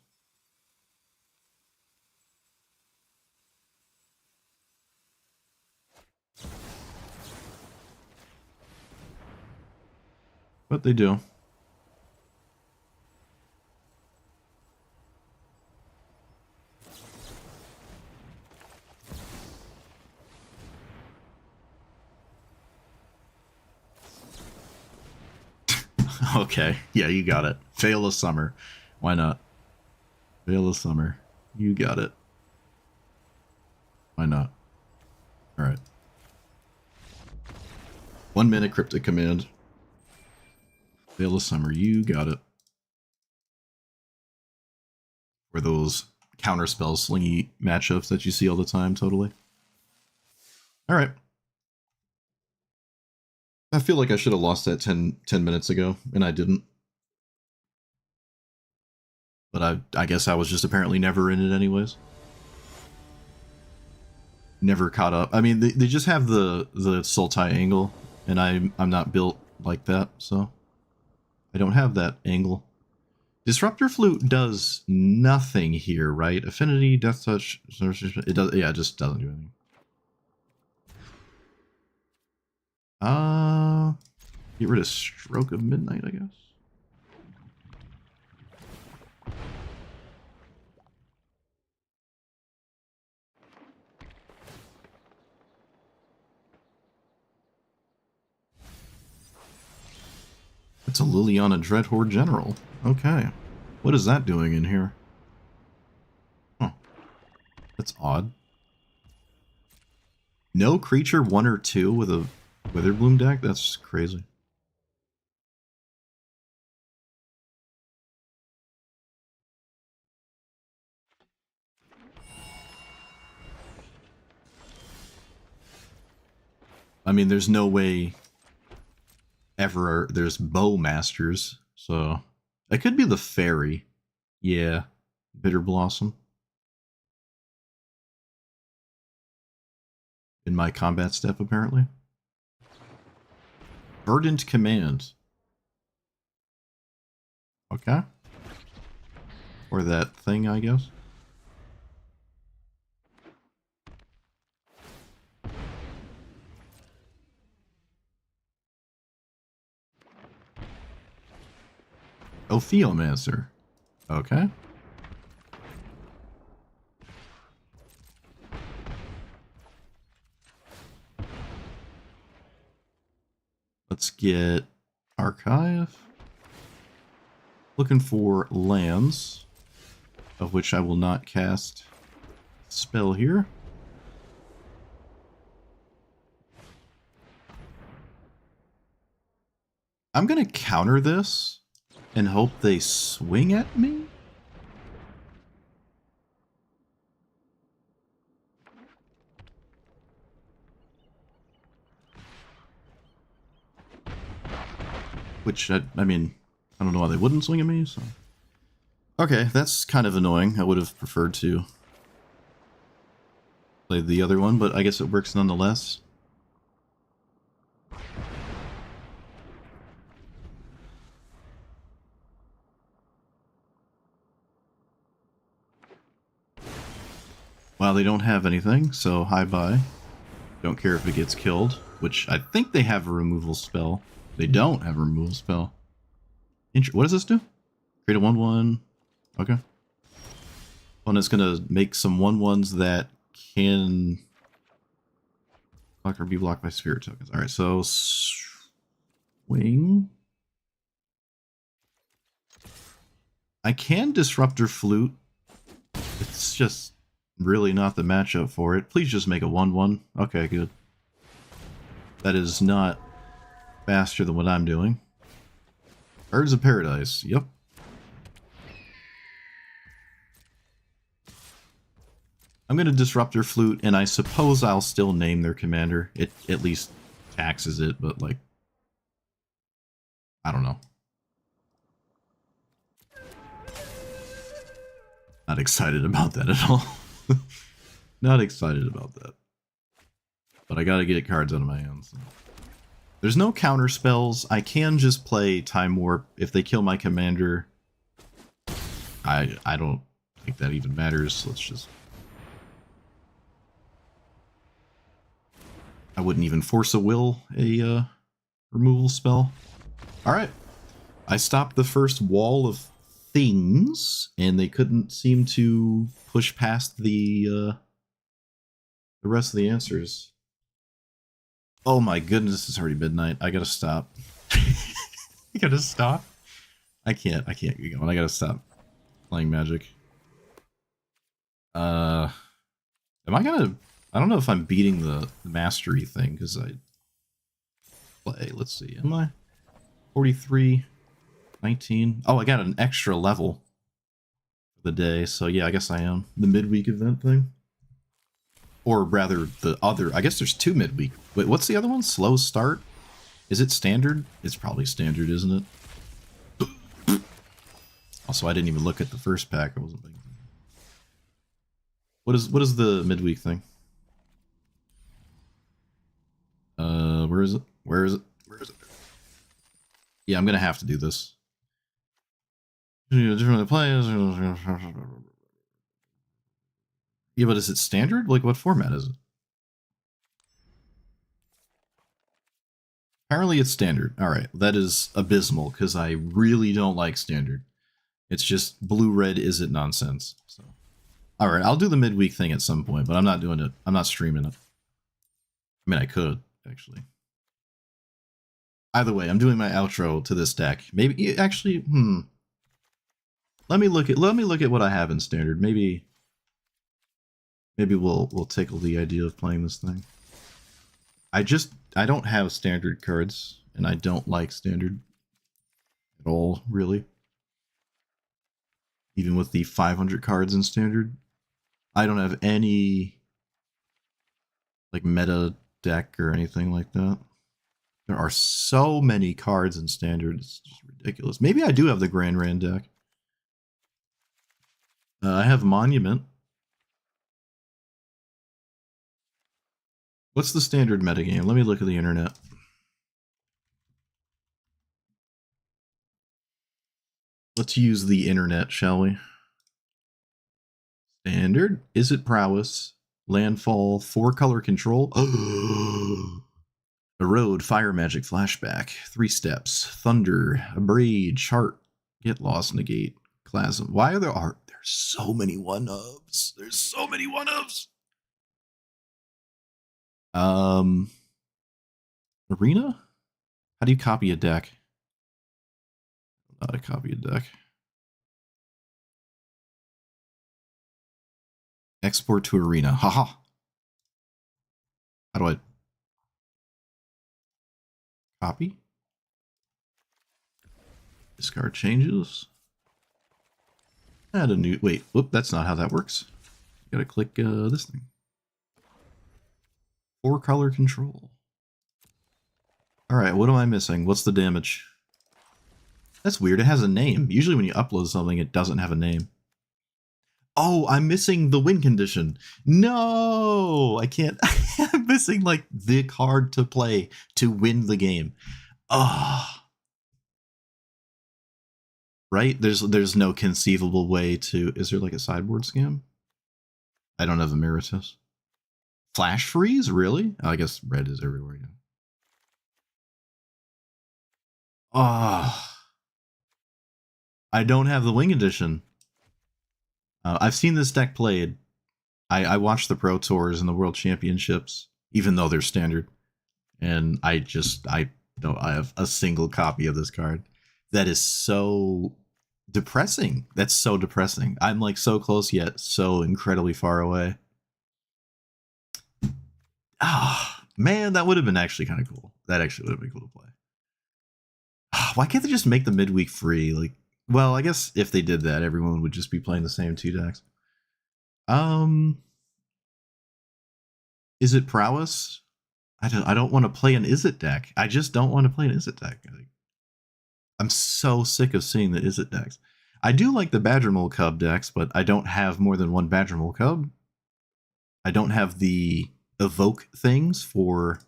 But they do. Okay, yeah, you got it. Fail a summer. Why not? Fail a summer. You got it. Why not? Alright. 1 minute cryptic command. Fail a summer. You got it. Or those counterspell slingy matchups that you see all the time, totally. Alright. I feel like I should have lost that 10 minutes ago, and I didn't. But I guess I was just apparently never in it anyways. Never caught up. I mean, they just have the Sultai angle, and I'm not built like that, so I don't have that angle. Disruptor Flute does nothing here, right? Affinity, Death Touch, it does. Yeah, it just doesn't do anything. Get rid of Stroke of Midnight, I guess. It's a Liliana Dreadhorde General. Okay. What is that doing in here? Huh. That's odd. No creature 1 or 2 with a Witherbloom deck? That's crazy. I mean, there's no way ever there's Bow Masters, so it could be the Fairy. Yeah, Bitter Blossom. In my combat step, apparently. Verdant Command. Okay. Or that thing, I guess. Ophiomancer. Okay. Let's get Archive. Looking for lands, of which I will not cast spell here. I'm going to counter this and hope they swing at me. Which, I mean, I don't know why they wouldn't swing at me, so... Okay, that's kind of annoying. I would have preferred to play the other one, but I guess it works nonetheless. Well, they don't have anything, so hi-bye. Don't care if it gets killed, which I think they have a removal spell. They don't have a removal spell. What does this do? Create a 1/1. Okay. Well, it's gonna make some 1/1s that can block or be blocked by spirit tokens. Alright, so swing. I can Disruptor Flute. It's just really not the matchup for it. Please just make a 1/1. Okay, good. That is not faster than what I'm doing. Birds of Paradise. Yep. I'm going to Disruptor Flute, and I suppose I'll still name their commander. It at least taxes it, but, like, I don't know. Not excited about that at all. Not excited about that. But I gotta get cards out of my hands. There's no counter spells. I can just play Time Warp. If they kill my commander, I don't think that even matters. Let's just... I wouldn't even force a will a removal spell. Alright. I stopped the first wall of things, and they couldn't seem to push past the rest of the answers. Oh my goodness, it's already midnight. I gotta stop. I gotta stop. I can't get going. I gotta stop playing Magic. Am I gonna... I don't know if I'm beating the mastery thing, because I play... Let's see, am I? 43, 19. Oh, I got an extra level for the day, so yeah, I guess I am. The midweek event thing? Or rather, the other... I guess there's 2 midweek. Wait, what's the other one? Slow Start? Is it standard? It's probably standard, isn't it? Also, I didn't even look at the first pack. I wasn't thinking. What is the midweek thing? Where is it? Where is it? Where is it? Yeah, I'm gonna have to do this. Different players. Yeah, but is it standard? Like, what format is it? Apparently it's standard. Alright, that is abysmal, because I really don't like standard. It's just blue-red is it nonsense. So, alright, I'll do the midweek thing at some point, but I'm not doing it. I'm not streaming it. I mean, I could, actually. Either way, I'm doing my outro to this deck. Maybe actually, Let me look at what I have in standard. Maybe we'll tickle the idea of playing this thing. I don't have standard cards, and I don't like standard at all, really. Even with the 500 cards in standard, I don't have any like meta deck or anything like that. There are so many cards in standard, it's just ridiculous. Maybe I do have the Grand Ran deck. I have Monument. What's the standard metagame? Let me look at the internet. Let's use the internet, shall we? Standard. Is it prowess? Landfall. 4-color control. Erode. Fire magic flashback. 3 steps. Thunder. Abrade. Chart. Get lost. Negate. Clasm. Why are there's so many 1-ofs? There's so many 1-ofs. Arena? How do you copy a deck? How to copy a deck. Export to Arena. Haha. How do I copy? Discard changes. Add a new. Wait, whoop, that's not how that works. You gotta click this thing. 4-color control. Alright, what am I missing? What's the damage? That's weird. It has a name. Usually when you upload something, it doesn't have a name. Oh, I'm missing the win condition. No, I can't. I'm missing like the card to play to win the game. Ah. Right? There's no conceivable way to. Is there like a sideboard scam? I don't have the Meritus. Flash freeze? Really? Oh, I guess red is everywhere. Yeah. Ah. I don't have the wing edition. I've seen this deck played. I watched the Pro Tours and the World Championships, even though they're standard. And I have a single copy of this card. That is so depressing. That's so depressing. I'm like so close yet so incredibly far away. Ah, man, that would have been actually kind of cool. That actually would have been cool to play. Why can't they just make the midweek free? Like, well, I guess if they did that, everyone would just be playing the same 2 decks. Is it prowess? I don't want to play an Is It deck. I just don't want to play an Is It deck. I'm so sick of seeing the Is It decks. I do like the Badgermole Cub decks, but I don't have more than 1 Badgermole Cub. I don't have the evoke things for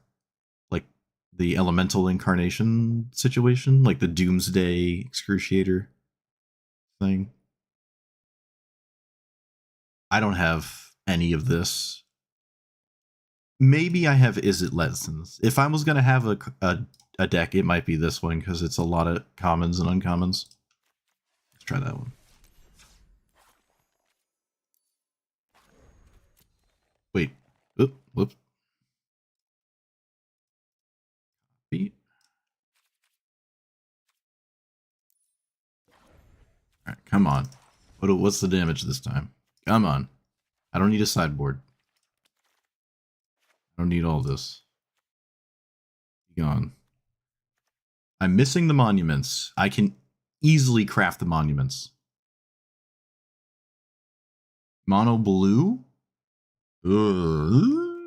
like the elemental incarnation situation, like the Doomsday Excruciator thing. I don't have any of this. Maybe I have Is It Lessons. If I was going to have a deck, it might be this one because it's a lot of commons and uncommons. Let's try that one. Wait. Oop, whoops. All right, come on. What's the damage this time? Come on. I don't need a sideboard. I don't need all this. Be gone. I'm missing the monuments. I can easily craft the monuments. Mono blue? Well,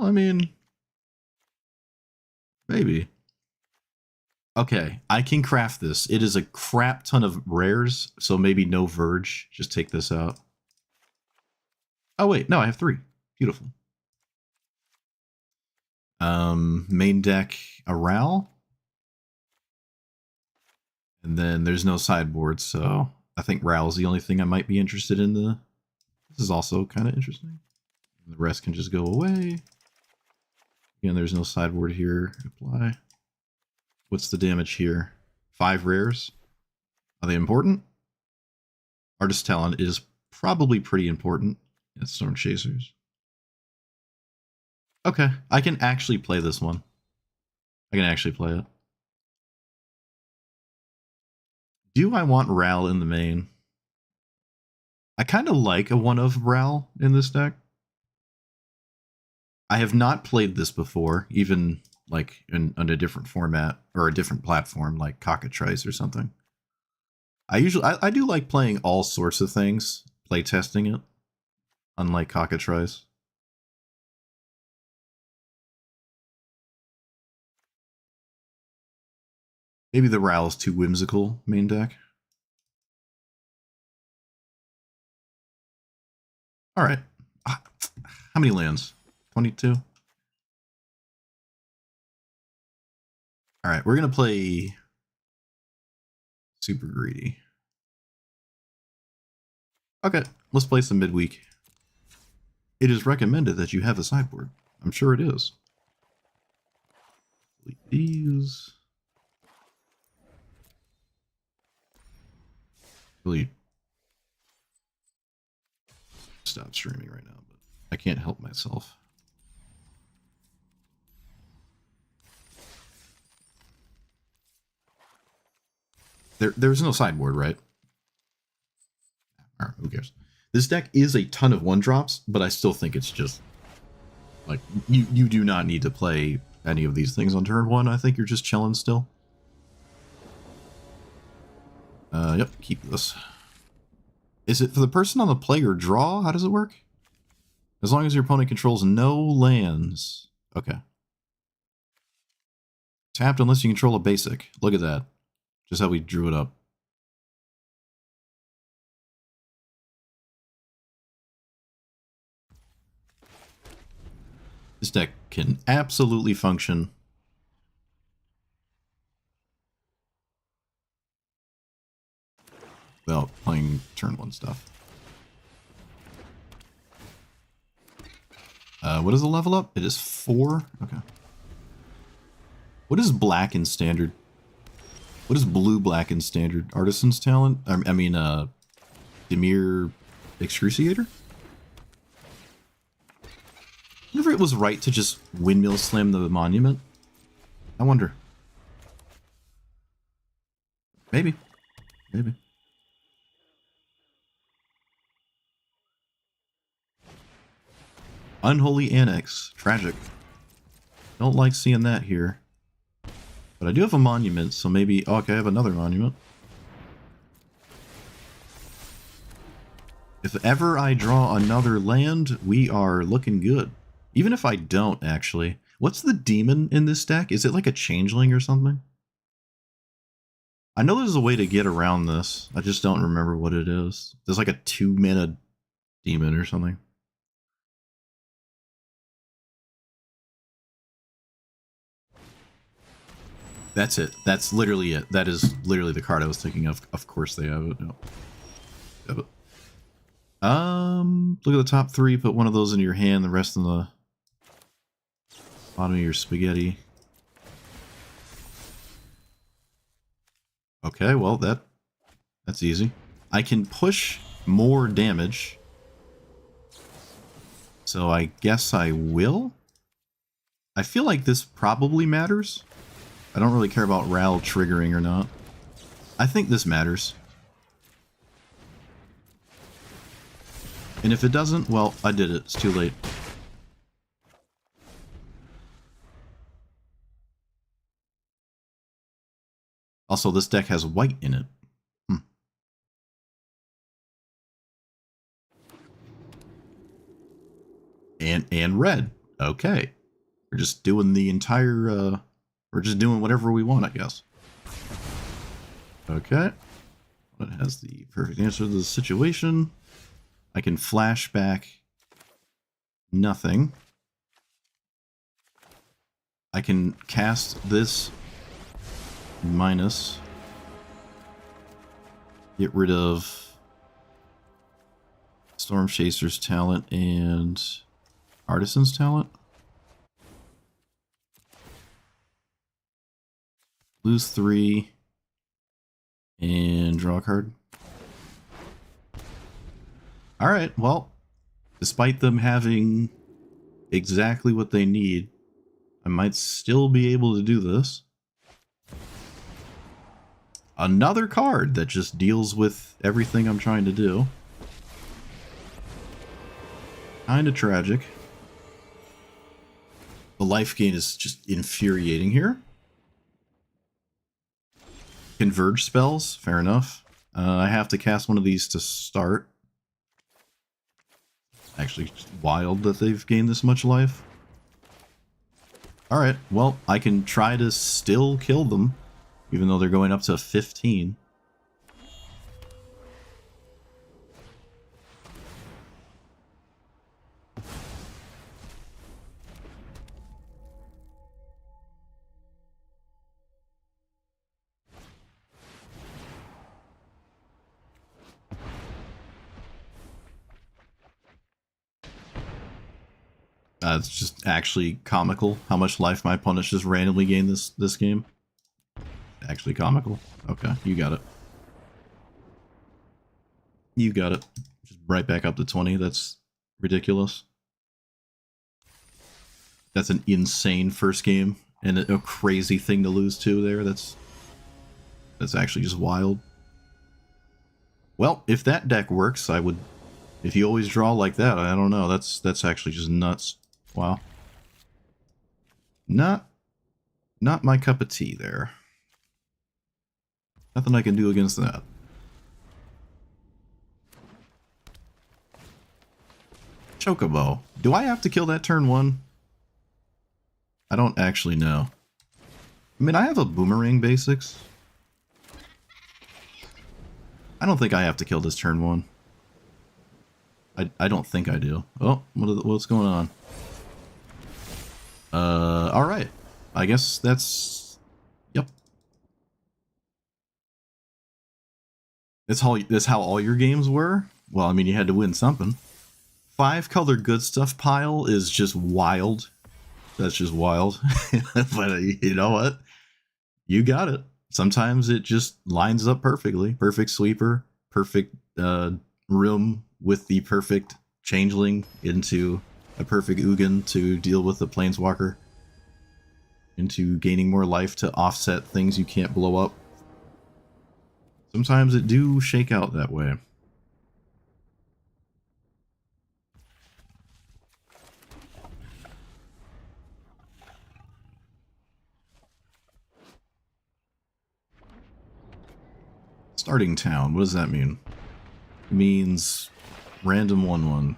I mean, maybe. Okay, I can craft this. It is a crap ton of rares, so maybe no Verge. Just take this out. Oh, wait. No, I have 3. Beautiful. Main deck, Aral. And then there's no sideboard, so I think Ral's the only thing I might be interested in. This is also kind of interesting. The rest can just go away. Again, there's no sideboard here. Apply. What's the damage here? 5 rares. Are they important? Artist Talent is probably pretty important. Yeah, Storm Chasers. Okay, I can actually play this one. I can actually play it. Do I want Ral in the main? I kind of like a one of Ral in this deck. I have not played this before, even like in a different format or a different platform like Cockatrice or something. I do like playing all sorts of things, play testing it, unlike Cockatrice. Maybe the Ral is too whimsical main deck. All right. How many lands? 22? All right, we're going to play Super Greedy. Okay, let's play some midweek. It is recommended that you have a sideboard. I'm sure it is. Delete these. Really stop streaming right now, but I can't help myself. There's no sideboard, right? All right, who cares? This deck is a ton of one drops, but I still think it's just like you do not need to play any of these things on turn one. I think you're just chilling still. Yep, keep this. Is it for the person on the play or draw? How does it work? As long as your opponent controls no lands. Okay. Tapped unless you control a basic. Look at that. Just how we drew it up. This deck can absolutely function. Without playing turn one stuff. What is the level up? It is 4? Okay. What is black in standard? What is blue black in standard? Artisan's Talent? I mean, Demir Excruciator? I wonder if it was right to just windmill slam the monument. I wonder. Maybe. Maybe. Unholy Annex. Tragic. Don't like seeing that here. But I do have a monument, so maybe... Oh, okay, I have another monument. If ever I draw another land, we are looking good. Even if I don't, actually. What's the demon in this deck? Is it like a changeling or something? I know there's a way to get around this. I just don't remember what it is. There's like a 2-mana demon or something. That's it. That's literally it. That is literally the card I was thinking of. Of course they have it. No. Have it. Look at the top 3. Put one of those in your hand. The rest in the bottom of your spaghetti. Okay, well that's easy. I can push more damage. So I guess I will. I feel like this probably matters. I don't really care about Ral triggering or not. I think this matters. And if it doesn't, well, I did it. It's too late. Also, this deck has white in it. And red. Okay. We're just doing the entire... We're just doing whatever we want, I guess. Okay. That has the perfect answer to the situation. I can flash back nothing. I can cast this minus. Get rid of Storm Chaser's talent and Artisan's talent. Lose 3 and draw a card. Alright, well, despite them having exactly what they need, I might still be able to do this. Another card that just deals with everything I'm trying to do. Kinda tragic. The life gain is just infuriating here. Converge spells, fair enough. I have to cast one of these to start. Actually, wild that they've gained this much life. Alright, well, I can try to still kill them, even though they're going up to 15. It's just actually comical how much life my opponents just randomly gain this game. Actually comical. Okay, you got it. You got it. Just right back up to 20. That's ridiculous. That's an insane first game and a crazy thing to lose to there. That's actually just wild. Well, if that deck works, I would. If you always draw like that, I don't know. That's actually just nuts. Wow. Not my cup of tea there. Nothing I can do against that. Chocobo. Do I have to kill that turn 1? I don't actually know. I mean, I have a boomerang basics. I don't think I have to kill this turn 1. I don't think I do. Oh, what's going on? Alright. I guess that's... Yep. That's how all your games were? Well, I mean, you had to win something. 5-color good stuff pile is just wild. That's just wild. But you know what? You got it. Sometimes it just lines up perfectly. Perfect sweeper, perfect room with the perfect changeling into a perfect Ugin to deal with the planeswalker. Into gaining more life to offset things you can't blow up. Sometimes it do shake out that way. Starting town, what does that mean? It means random 1/1.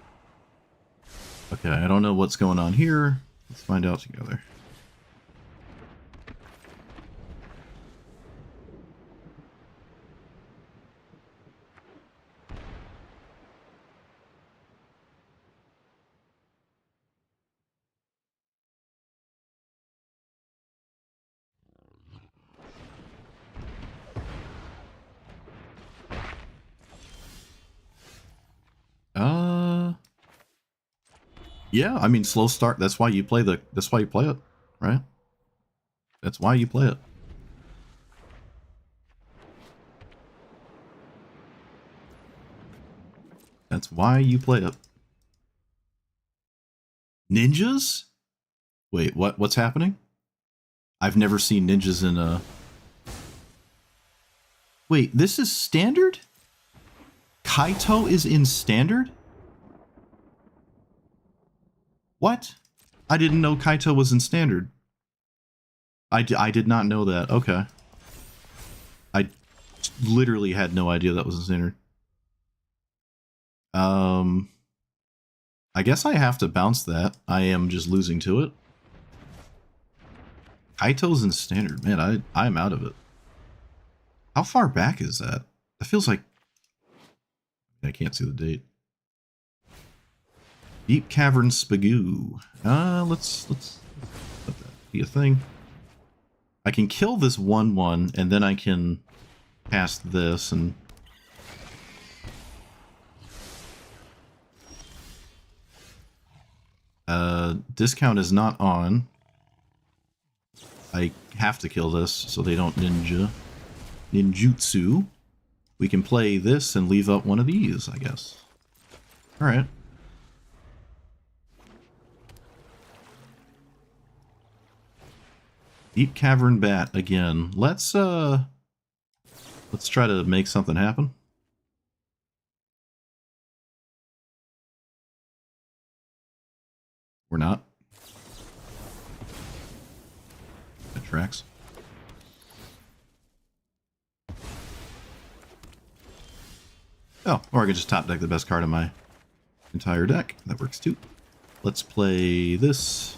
Okay, I don't know what's going on here. Let's find out together. Yeah, I mean slow start. That's why you play it, right? That's why you play it. That's why you play it. Ninjas? Wait, what's happening? I've never seen ninjas in a... Wait, this is standard? Kaito is in standard? What? I didn't know Kaito was in standard. I did not know that. Okay. I literally had no idea that was in standard. I guess I have to bounce that. I am just losing to it. Kaito's in standard. Man, I'm out of it. How far back is that? That feels like... I can't see the date. Deep Cavern Spagoo. Let's let that be a thing. I can kill this 1/1, and then I can cast this, and... discount is not on. I have to kill this so they don't ninjutsu. We can play this and leave up one of these, I guess. Alright. Deep Cavern Bat again. Let's try to make something happen. We're not. That tracks. Oh, or I could just top deck the best card in my entire deck. That works too. Let's play this.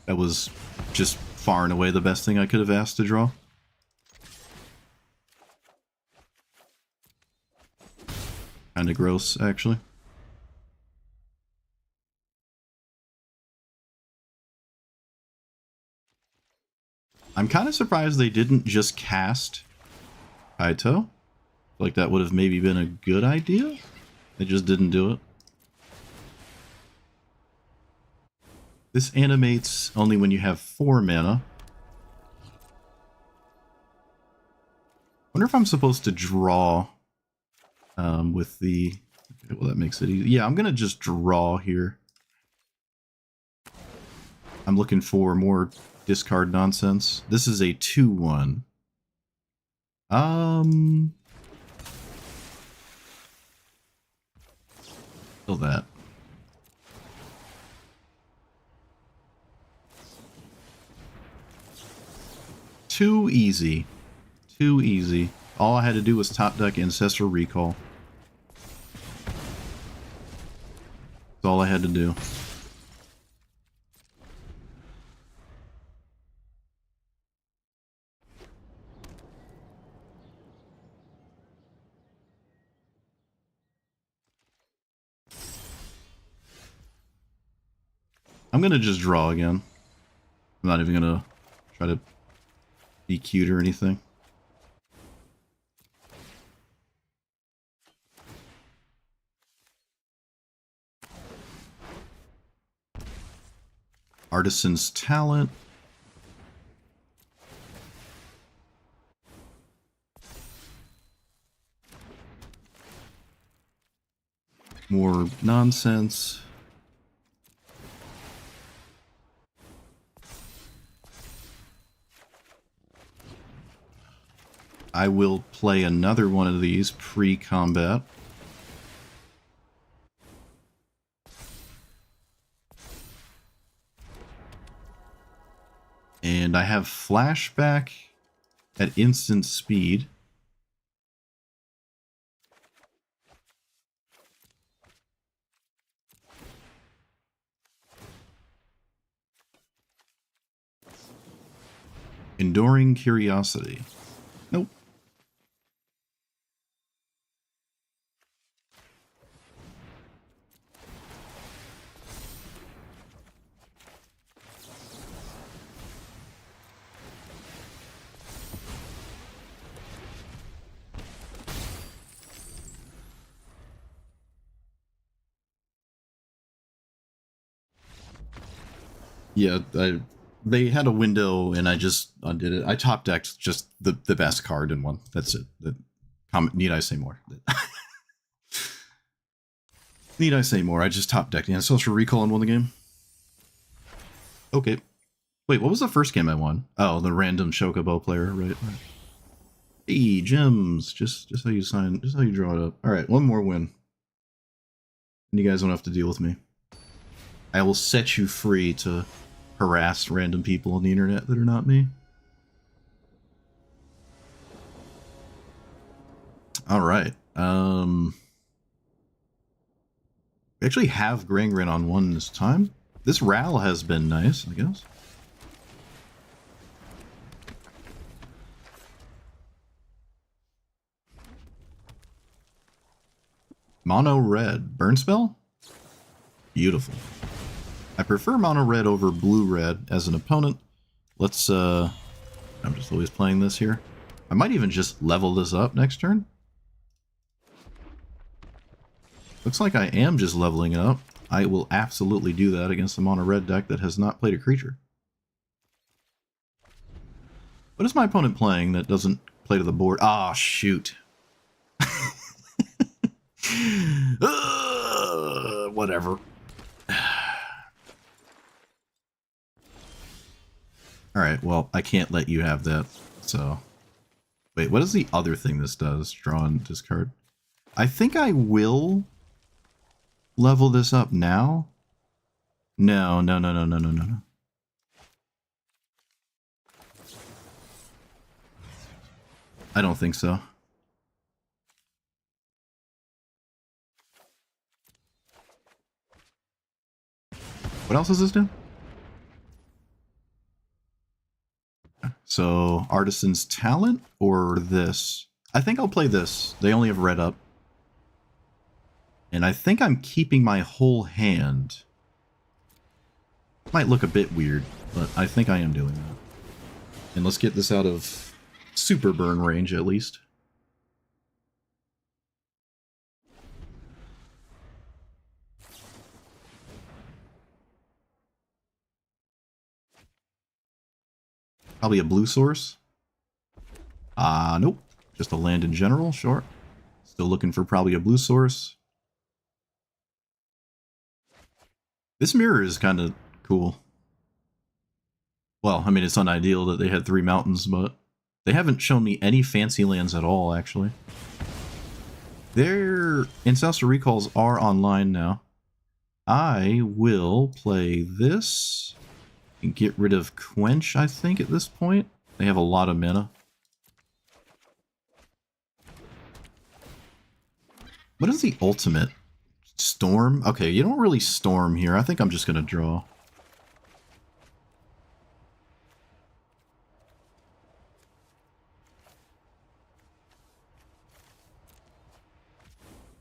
That was just far and away the best thing I could have asked to draw. Kind of gross, actually. I'm kind of surprised they didn't just cast Kaito. Like that would have maybe been a good idea. They just didn't do it. This animates only when you have 4 mana. Wonder if I'm supposed to draw with the... Okay, well, that makes it easy. Yeah, I'm going to just draw here. I'm looking for more discard nonsense. This is a 2/1. Kill that. Too easy. Too easy. All I had to do was top deck Ancestral Recall. That's all I had to do. I'm gonna just draw again. I'm not even gonna try to be cute or anything. Artisan's Talent. More nonsense. I will play another one of these pre-combat. And I have Flashback at instant speed. Enduring Curiosity. Nope. Yeah, they had a window and I just undid it. I top decked just the best card in one. That's it. Need I say more? Need I say more? I just top decked the Ancestral Recall and won the game. Okay. Wait, what was the first game I won? Oh, the random Chocobo player, right? Hey, gems. Just how you sign, just how you draw it up. Alright, one more win. And you guys don't have to deal with me. I will set you free to harass random people on the internet that are not me. Alright. We actually have Grangren on one this time. This Ral has been nice, I guess. Mono Red. Burn Spell? Beautiful. I prefer Mono Red over Blue Red as an opponent. Let's, I'm just always playing this here. I might even just level this up next turn. Looks like I am just leveling it up. I will absolutely do that against the Mono Red deck that has not played a creature. What is my opponent playing that doesn't play to the board? Ah, shoot. Whatever. Alright, well, I can't let you have that, so... Wait, what is the other thing this does? Draw and discard. I think I will level this up now. No. I don't think so. What else does this do? So, Artisan's Talent or this? I think I'll play this. They only have red up. And I think I'm keeping my whole hand. Might look a bit weird, but I think I am doing that. And let's get this out of super burn range at least. Probably a blue source. Nope. Just a land in general, sure. Still looking for probably a blue source. This mirror is kind of cool. Well, I mean, it's unideal that they had 3 mountains, but they haven't shown me any fancy lands at all, actually. Their Ancestral Recalls are online now. I will play this and get rid of Quench, I think, at this point. They have a lot of mana. What is the ultimate? Storm? Okay, you don't really storm here. I think I'm just going to draw.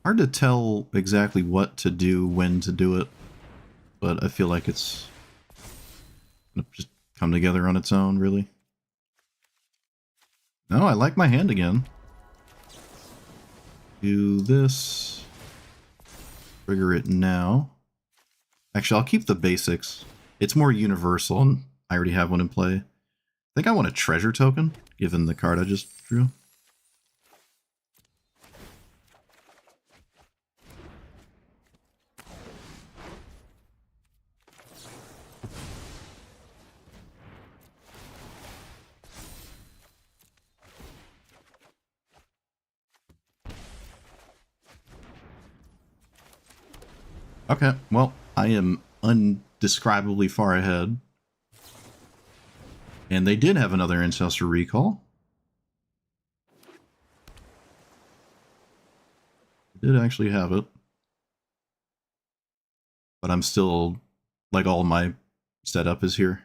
Hard to tell exactly what to do, when to do it, but I feel like it's gonna just come together on its own, really. No, I like my hand again. Do this. Trigger it now. Actually, I'll keep the basics. It's more universal, and I already have one in play. I think I want a treasure token, given the card I just drew. Okay, well, I am undescribably far ahead. And they did have another Ancestral Recall. They did actually have it. But I'm still, like, all my setup is here.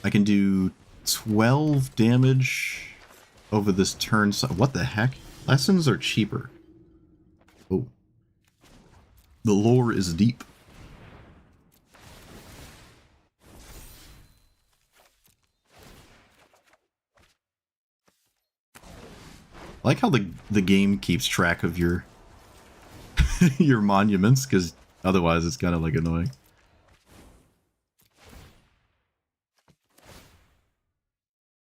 I can do 12 damage over this turn. What the heck? Lessons are cheaper. Oh. The lore is deep. I like how the game keeps track of your your monuments, because otherwise it's kind of like annoying.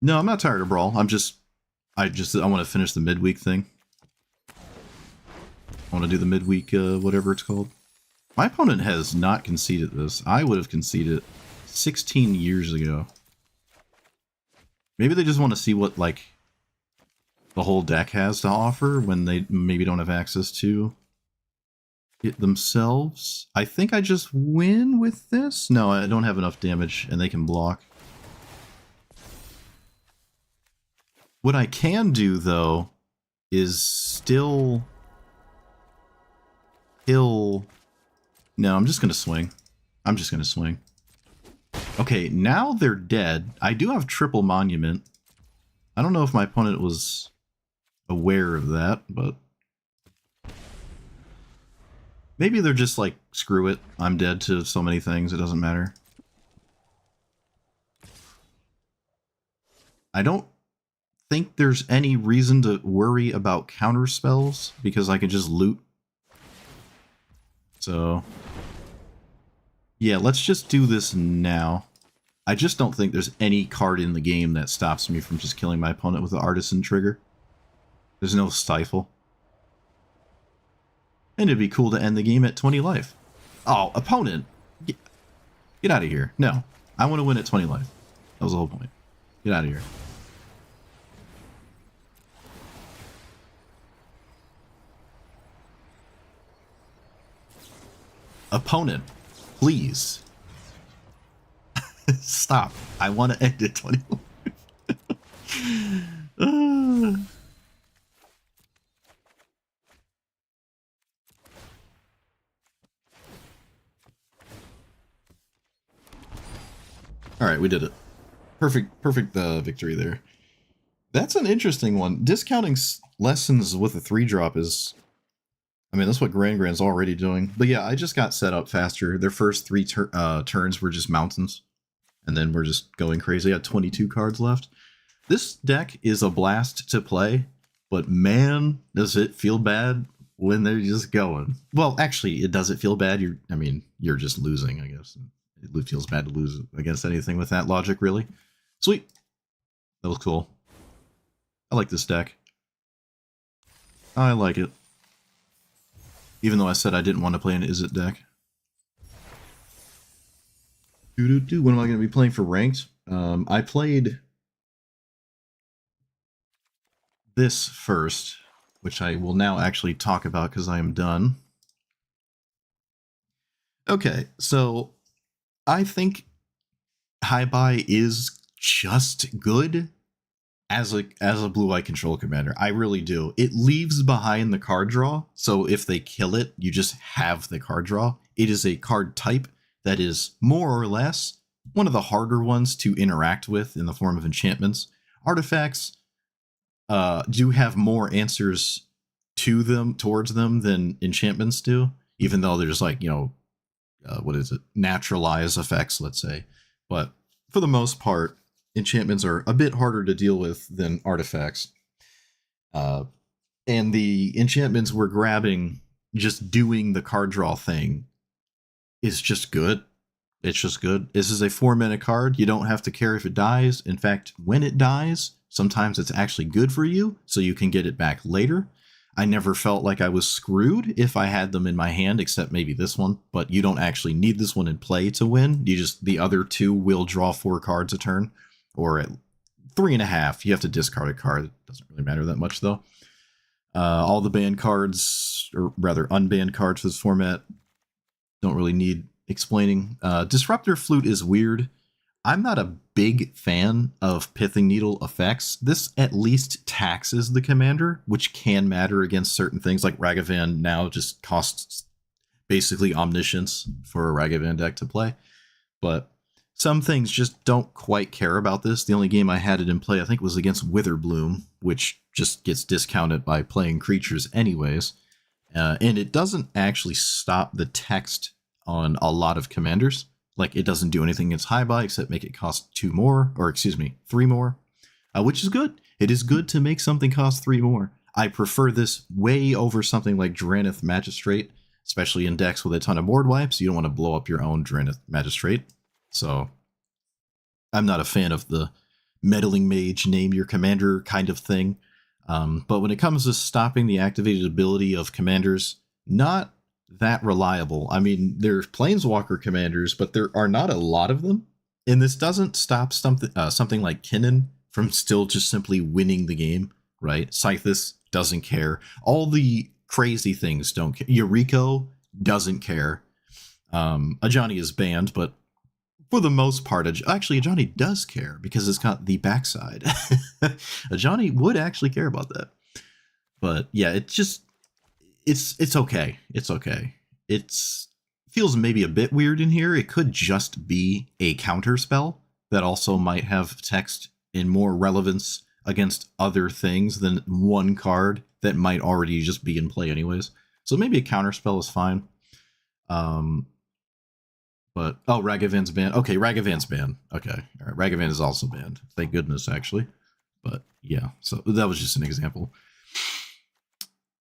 No, I'm not tired of Brawl. I want to finish the midweek thing. I want to do the midweek, whatever it's called. My opponent has not conceded this. I would have conceded 16 years ago. Maybe they just want to see what, like, the whole deck has to offer when they maybe don't have access to it themselves. I think I just win with this. No, I don't have enough damage, and they can block. What I can do, though, is still kill... No, I'm just going to swing. I'm just going to swing. Okay, now they're dead. I do have triple monument. I don't know if my opponent was aware of that, but... Maybe they're just like, screw it. I'm dead to so many things, it doesn't matter. I don't think there's any reason to worry about counter spells, because I can just loot. So, yeah, let's just do this now. I just don't think there's any card in the game that stops me from just killing my opponent with the Artisan trigger. There's no stifle. And it'd be cool to end the game at 20 life. Oh, opponent! Get out of here. No. I want to win at 20 life. That was the whole point. Get out of here. Opponent, please. Stop. I want to end at 20 life. Alright, we did it. Perfect victory there. That's an interesting one. Discounting lessons with a 3-drop is... I mean, that's what Grand's already doing. But yeah, I just got set up faster. Their first 3 turns were just mountains. And then we're just going crazy. I had 22 cards left. This deck is a blast to play. But man, does it feel bad when they're just going. Well, actually, it doesn't feel bad. You're just losing, I guess. It feels bad to lose against anything with that logic, really. Sweet. That was cool. I like this deck. I like it. Even though I said I didn't want to play an Is It deck. What am I going to be playing for ranked? I played this first, which I will now actually talk about because I am done. Okay, so I think GoodBai is just good as a blue-eye control commander. I really do. It leaves behind the card draw, so if they kill it, you just have the card draw. It is a card type that is more or less one of the harder ones to interact with in the form of enchantments. Artifacts do have more answers towards them than enchantments do, even though there's like, naturalize effects, let's say. But for the most part, enchantments are a bit harder to deal with than artifacts. And the enchantments we're grabbing, just doing the card draw thing, is just good. It's just good. This is a 4-mana card. You don't have to care if it dies. In fact, when it dies, sometimes it's actually good for you, so you can get it back later. I never felt like I was screwed if I had them in my hand, except maybe this one, but you don't actually need this one in play to win. The other 2 will draw 4 cards a turn, or at 3.5, you have to discard a card. It doesn't really matter that much, though. All the banned cards, or rather unbanned cards for this format, don't really need explaining. Disruptor Flute is weird. I'm not a big fan of Pithing Needle effects. This at least taxes the commander, which can matter against certain things, like Ragavan now just costs basically omniscience for a Ragavan deck to play. But some things just don't quite care about this. The only game I had it in play, I think, was against Witherbloom, which just gets discounted by playing creatures anyways. And it doesn't actually stop the text on a lot of commanders. Like, it doesn't do anything against GoodBai except make it cost 3 more, which is good. It is good to make something cost 3 more. I prefer this way over something like Drannith Magistrate, especially in decks with a ton of board wipes. You don't want to blow up your own Drannith Magistrate. So I'm not a fan of the meddling mage, name your commander kind of thing. But when it comes to stopping the activated ability of commanders, not that reliable. I mean, there's Planeswalker commanders, but there are not a lot of them. And this doesn't stop something like Kinnan from still just simply winning the game, right? Scythus doesn't care. All the crazy things don't care. Yuriko doesn't care. Ajani is banned, but for the most part, actually, Ajani does care because it's got the backside. Ajani would actually care about that. But yeah, it's okay. It's okay. It feels maybe a bit weird in here. It could just be a counter spell that also might have text and more relevance against other things than one card that might already just be in play anyways. So maybe a counter spell is fine. But, oh, Ragavan's banned. Okay, Ragavan's banned. Okay, all right, Ragavan is also banned. Thank goodness, actually. But, yeah, so that was just an example.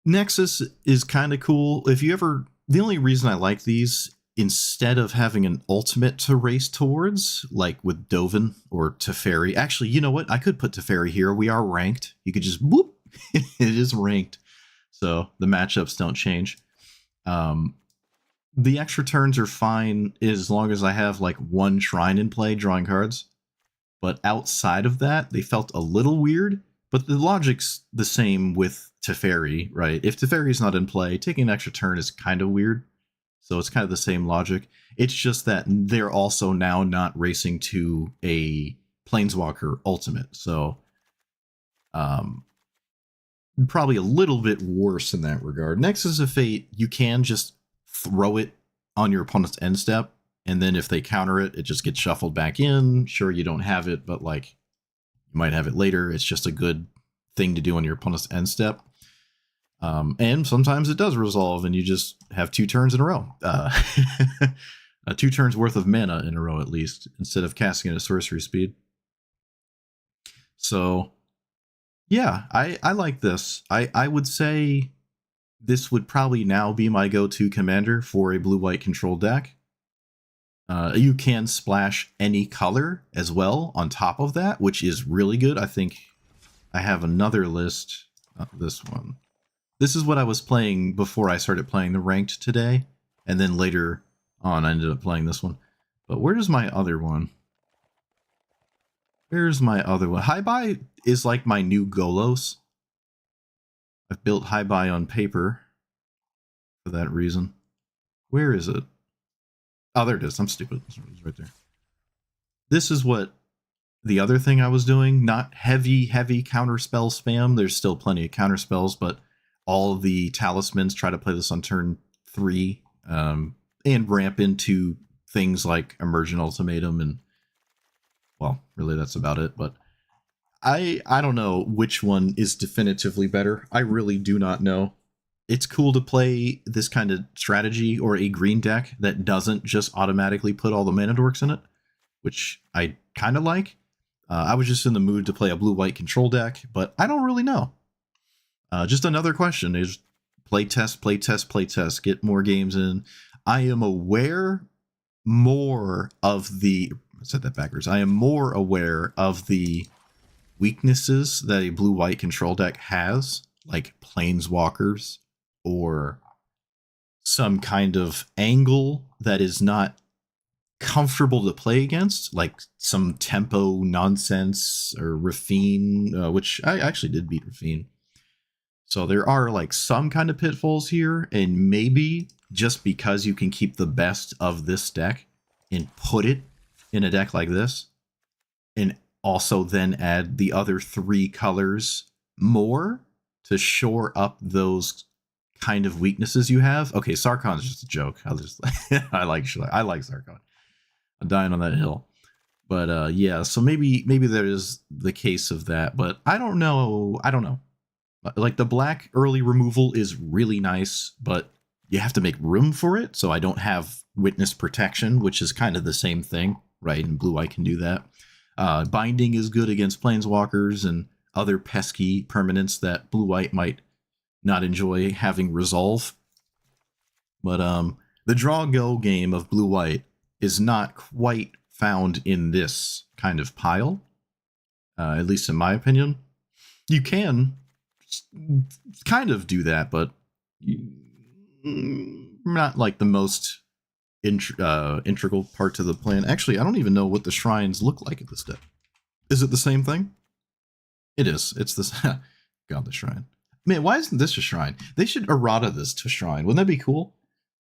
Nexus is kind of cool. The only reason I like these instead of having an ultimate to race towards, like with Dovin or Teferi, actually, you know what? I could put Teferi here. We are ranked. You could just whoop. It is ranked. So the matchups don't change. The extra turns are fine as long as I have like one shrine in play drawing cards. But outside of that, they felt a little weird. But the logic's the same with Teferi, right? If Teferi's not in play, taking an extra turn is kind of weird. So it's kind of the same logic. It's just that they're also now not racing to a Planeswalker ultimate. So probably a little bit worse in that regard. Nexus of Fate, you can just throw it on your opponent's end step. And then if they counter it, it just gets shuffled back in. Sure, you don't have it, but like you might have it later. It's just a good thing to do on your opponent's end step. And sometimes it does resolve and you just have 2 turns in a row. 2 turns worth of mana in a row at least, instead of casting it at sorcery speed. So yeah, I like this. I would say this would probably now be my go-to commander for a blue-white control deck. You can splash any color as well on top of that, which is really good. I think I have another list, not this one. This is what I was playing before I started playing the ranked today, and then later on I ended up playing this one. But where's my other one? Where's my other one? HiBi is like my new Golos. I've built HiBi on paper for that reason. Where is it? Oh, there it is. I'm stupid. It's right there. This is what the other thing I was doing. Not heavy counterspell spam. There's still plenty of counterspells, but all of the talismans try to play this on turn 3 and ramp into things like Emergent Ultimatum and, well, really that's about it. But I don't know which one is definitively better. I really do not know. It's cool to play this kind of strategy or a green deck that doesn't just automatically put all the mana dorks in it, which I kind of like. I was just in the mood to play a blue-white control deck, but I don't really know. Just another question is play test, get more games in. I am aware more of the, I said that backwards. I am more aware of the weaknesses that a blue-white control deck has, like planeswalkers or some kind of angle that is not comfortable to play against, like some tempo nonsense or Rafine, which I actually did beat Rafine. So there are like some kind of pitfalls here, and maybe just because you can keep the best of this deck and put it in a deck like this, and also then add the other 3 colors more to shore up those kind of weaknesses you have. Okay, Sarkhan's just a joke. I like Sarkhan. I'm dying on that hill. But yeah, so maybe there is the case of that, but I don't know. Like the black early removal is really nice, but you have to make room for it. So I don't have witness protection, which is kind of the same thing, right? And blue-white can do that. Binding is good against planeswalkers and other pesky permanents that blue-white might not enjoy having resolve. But the draw-go game of blue-white is not quite found in this kind of pile, at least in my opinion. You can kind of do that, but not like the most integral part to the plan. Actually, I don't even know what the shrines look like at this deck. Is it the same thing? It is. It's this. God, the shrine. Man, why isn't this a shrine? They should errata this to shrine. Wouldn't that be cool?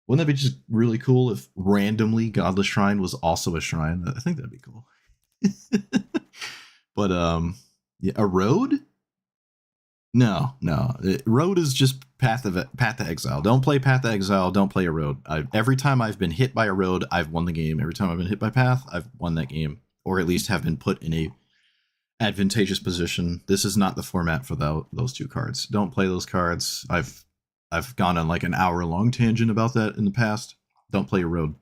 Wouldn't that be just really cool if randomly Godless Shrine was also a shrine? I think that'd be cool. But yeah, a road? No. Road is just Path of Exile. Don't play Path of Exile. Don't play a road. Every time I've been hit by a road, I've won the game. Every time I've been hit by Path, I've won that game, or at least have been put in a advantageous position. This is not the format for those 2 cards. Don't play those cards. I've gone on like an hour-long tangent about that in the past. Don't play a road.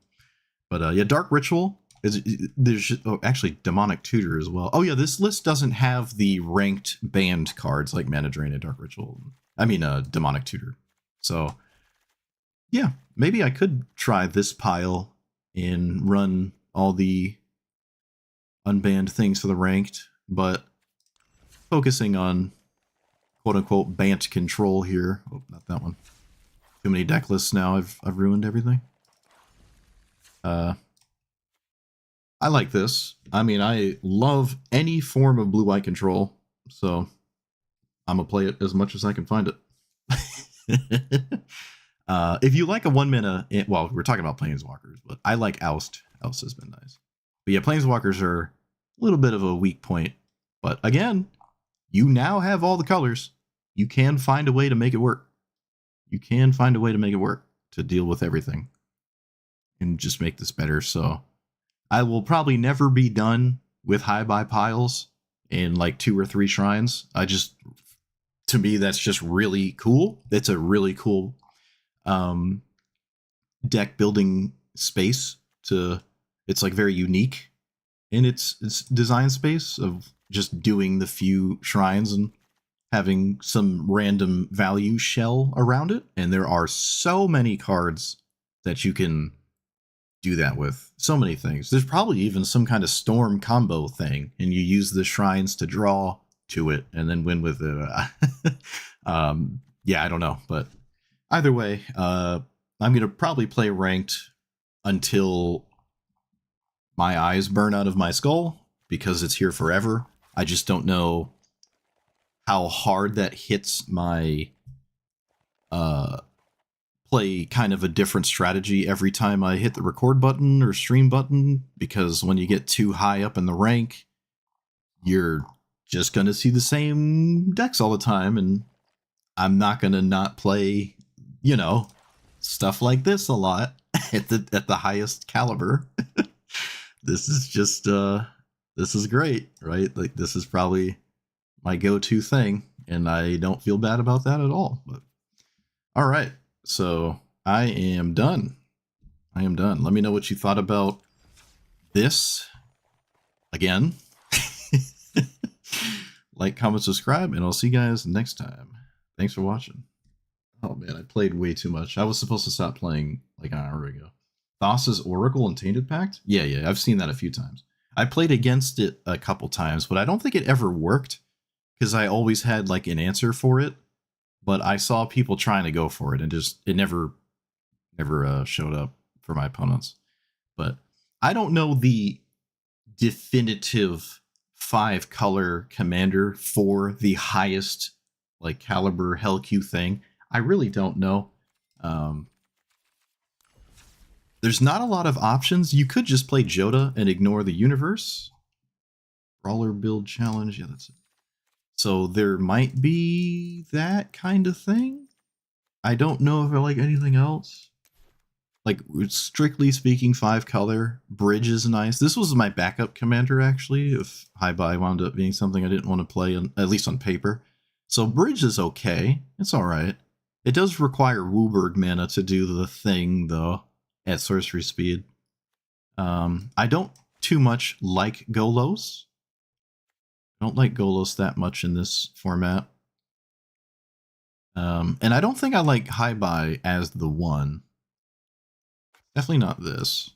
But yeah, Dark Ritual. There's actually Demonic Tutor as well. Oh yeah, this list doesn't have the ranked banned cards like Mana Drain and Dark Ritual. I mean, Demonic Tutor. So Yeah, maybe I could try this pile and run all the unbanned things for the ranked, but focusing on quote-unquote bant control here. Oh, not that one. Too many deck lists now. I've ruined everything. I like this. I mean, I love any form of blue-eye control, so I'm gonna play it as much as I can find it. If you like a 1 mana, well, we're talking about Planeswalkers, but I like Oust. Oust has been nice. But yeah, Planeswalkers are a little bit of a weak point. But again, you now have all the colors. You can find a way to make it work. You can find a way to make it work to deal with everything and just make this better. So I will probably never be done with high-buy piles in like 2 or 3 shrines. To me, that's just really cool. It's a really cool deck building space. It's like very unique in its design space of just doing the few shrines and having some random value shell around it. And there are so many cards that you can do that with. So many things. There's probably even some kind of storm combo thing, and you use the shrines to draw to it and then win with it. Yeah, I don't know, but either way, I'm gonna probably play ranked until my eyes burn out of my skull, because it's here forever. I just don't know how hard that hits my play kind of a different strategy every time I hit the record button or stream button, because when you get too high up in the rank, you're just going to see the same decks all the time, and I'm not going to not play, stuff like this a lot at the highest caliber. This is just this is great, right? Like, this is probably my go-to thing, and I don't feel bad about that at all. But all right, so I am done. Let me know what you thought about this. Again, like, comment, subscribe, and I'll see you guys next time. Thanks for watching. Oh man, I played way too much. I was supposed to stop playing like an hour ago. Thassa's Oracle and Tainted Pact? Yeah, I've seen that a few times. I played against it a couple times, but I don't think it ever worked, because I always had like an answer for it. But I saw people trying to go for it, and it never showed up for my opponents. But I don't know the definitive 5-color commander for the highest like caliber Hell-Q thing. I really don't know. There's not a lot of options. You could just play Joda and ignore the universe. Brawler build challenge. Yeah, that's it. So there might be that kind of thing. I don't know if I like anything else. Like, strictly speaking, 5-color. Bridge is nice. This was my backup commander, actually, if High-Buy wound up being something I didn't want to play, at least on paper. So Bridge is okay. It's alright. It does require Wooburg mana to do the thing, though, at sorcery speed. I don't too much like Golos. I don't like Golos that much in this format. And I don't think I like High-Buy as the one. Definitely not this.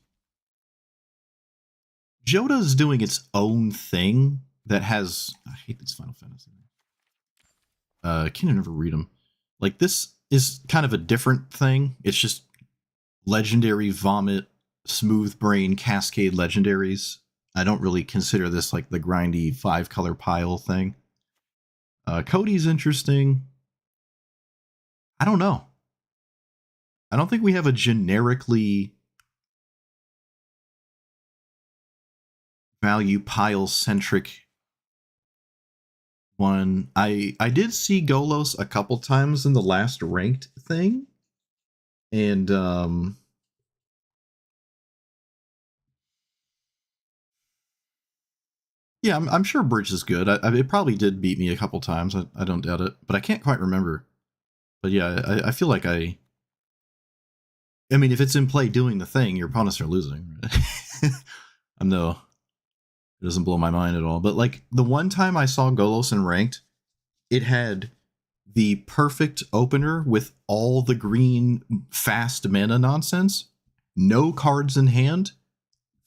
Joda's doing its own thing that has... I hate this Final Fantasy. I can never read them. Like, this is kind of a different thing. It's just legendary vomit, smooth brain, cascade legendaries. I don't really consider this like the grindy 5-color pile thing. Cody's interesting. I don't know. I don't think we have a generically value pile centric one. I did see Golos a couple times in the last ranked thing, and yeah, I'm sure Bridge is good. It probably did beat me a couple times. I don't doubt it, but I can't quite remember. But yeah, I feel like I mean, if it's in play doing the thing, your opponents are losing. Right? It doesn't blow my mind at all. But like, the one time I saw Golos in ranked, it had the perfect opener with all the green fast mana nonsense, no cards in hand.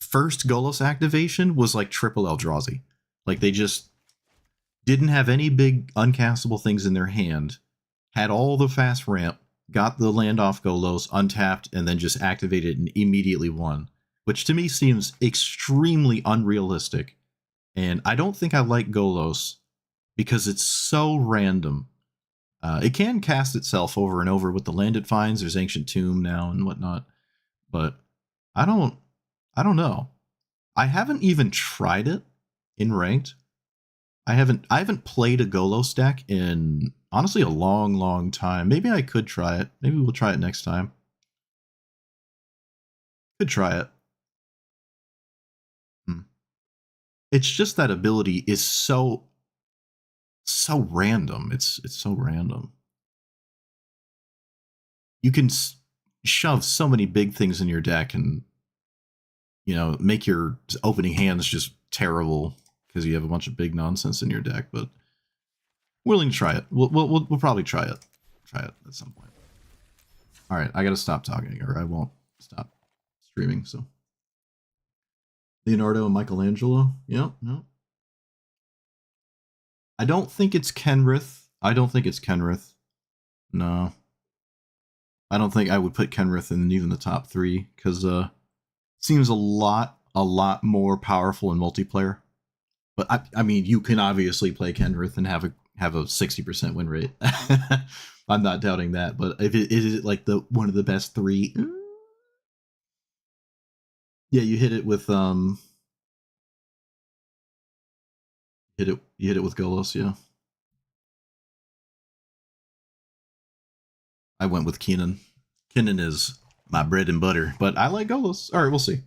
First Golos activation was like triple Eldrazi. Like they just didn't have any big uncastable things in their hand, had all the fast ramp, got the land off Golos, untapped, and then just activated and immediately won. Which to me seems extremely unrealistic. And I don't think I like Golos because it's so random. It can cast itself over and over with the land it finds. There's Ancient Tomb now and whatnot. But I don't know. I haven't even tried it in ranked. I haven't played a Golos deck in honestly a long time. Maybe I could try it. Maybe we'll try it next time. Could try it. It's just that ability is so random. It's so random. You can shove so many big things in your deck and, you know, make your opening hands just terrible because you have a bunch of big nonsense in your deck. But willing to try it. We'll probably try it. Try it at some point. All right, I gotta stop talking, or I won't stop streaming. So Leonardo and Michelangelo. Yep. No. I don't think it's Kenrith. No. I don't think I would put Kenrith in even the top 3 because seems a lot more powerful in multiplayer. But I mean, you can obviously play Kenrith and have a 60% win rate. I'm not doubting that. But if it is it like the one of the best 3, yeah, you hit it with you hit it with Golos, yeah. I went with Keenan. Keenan is my bread and butter, but I like Golos. All right, we'll see.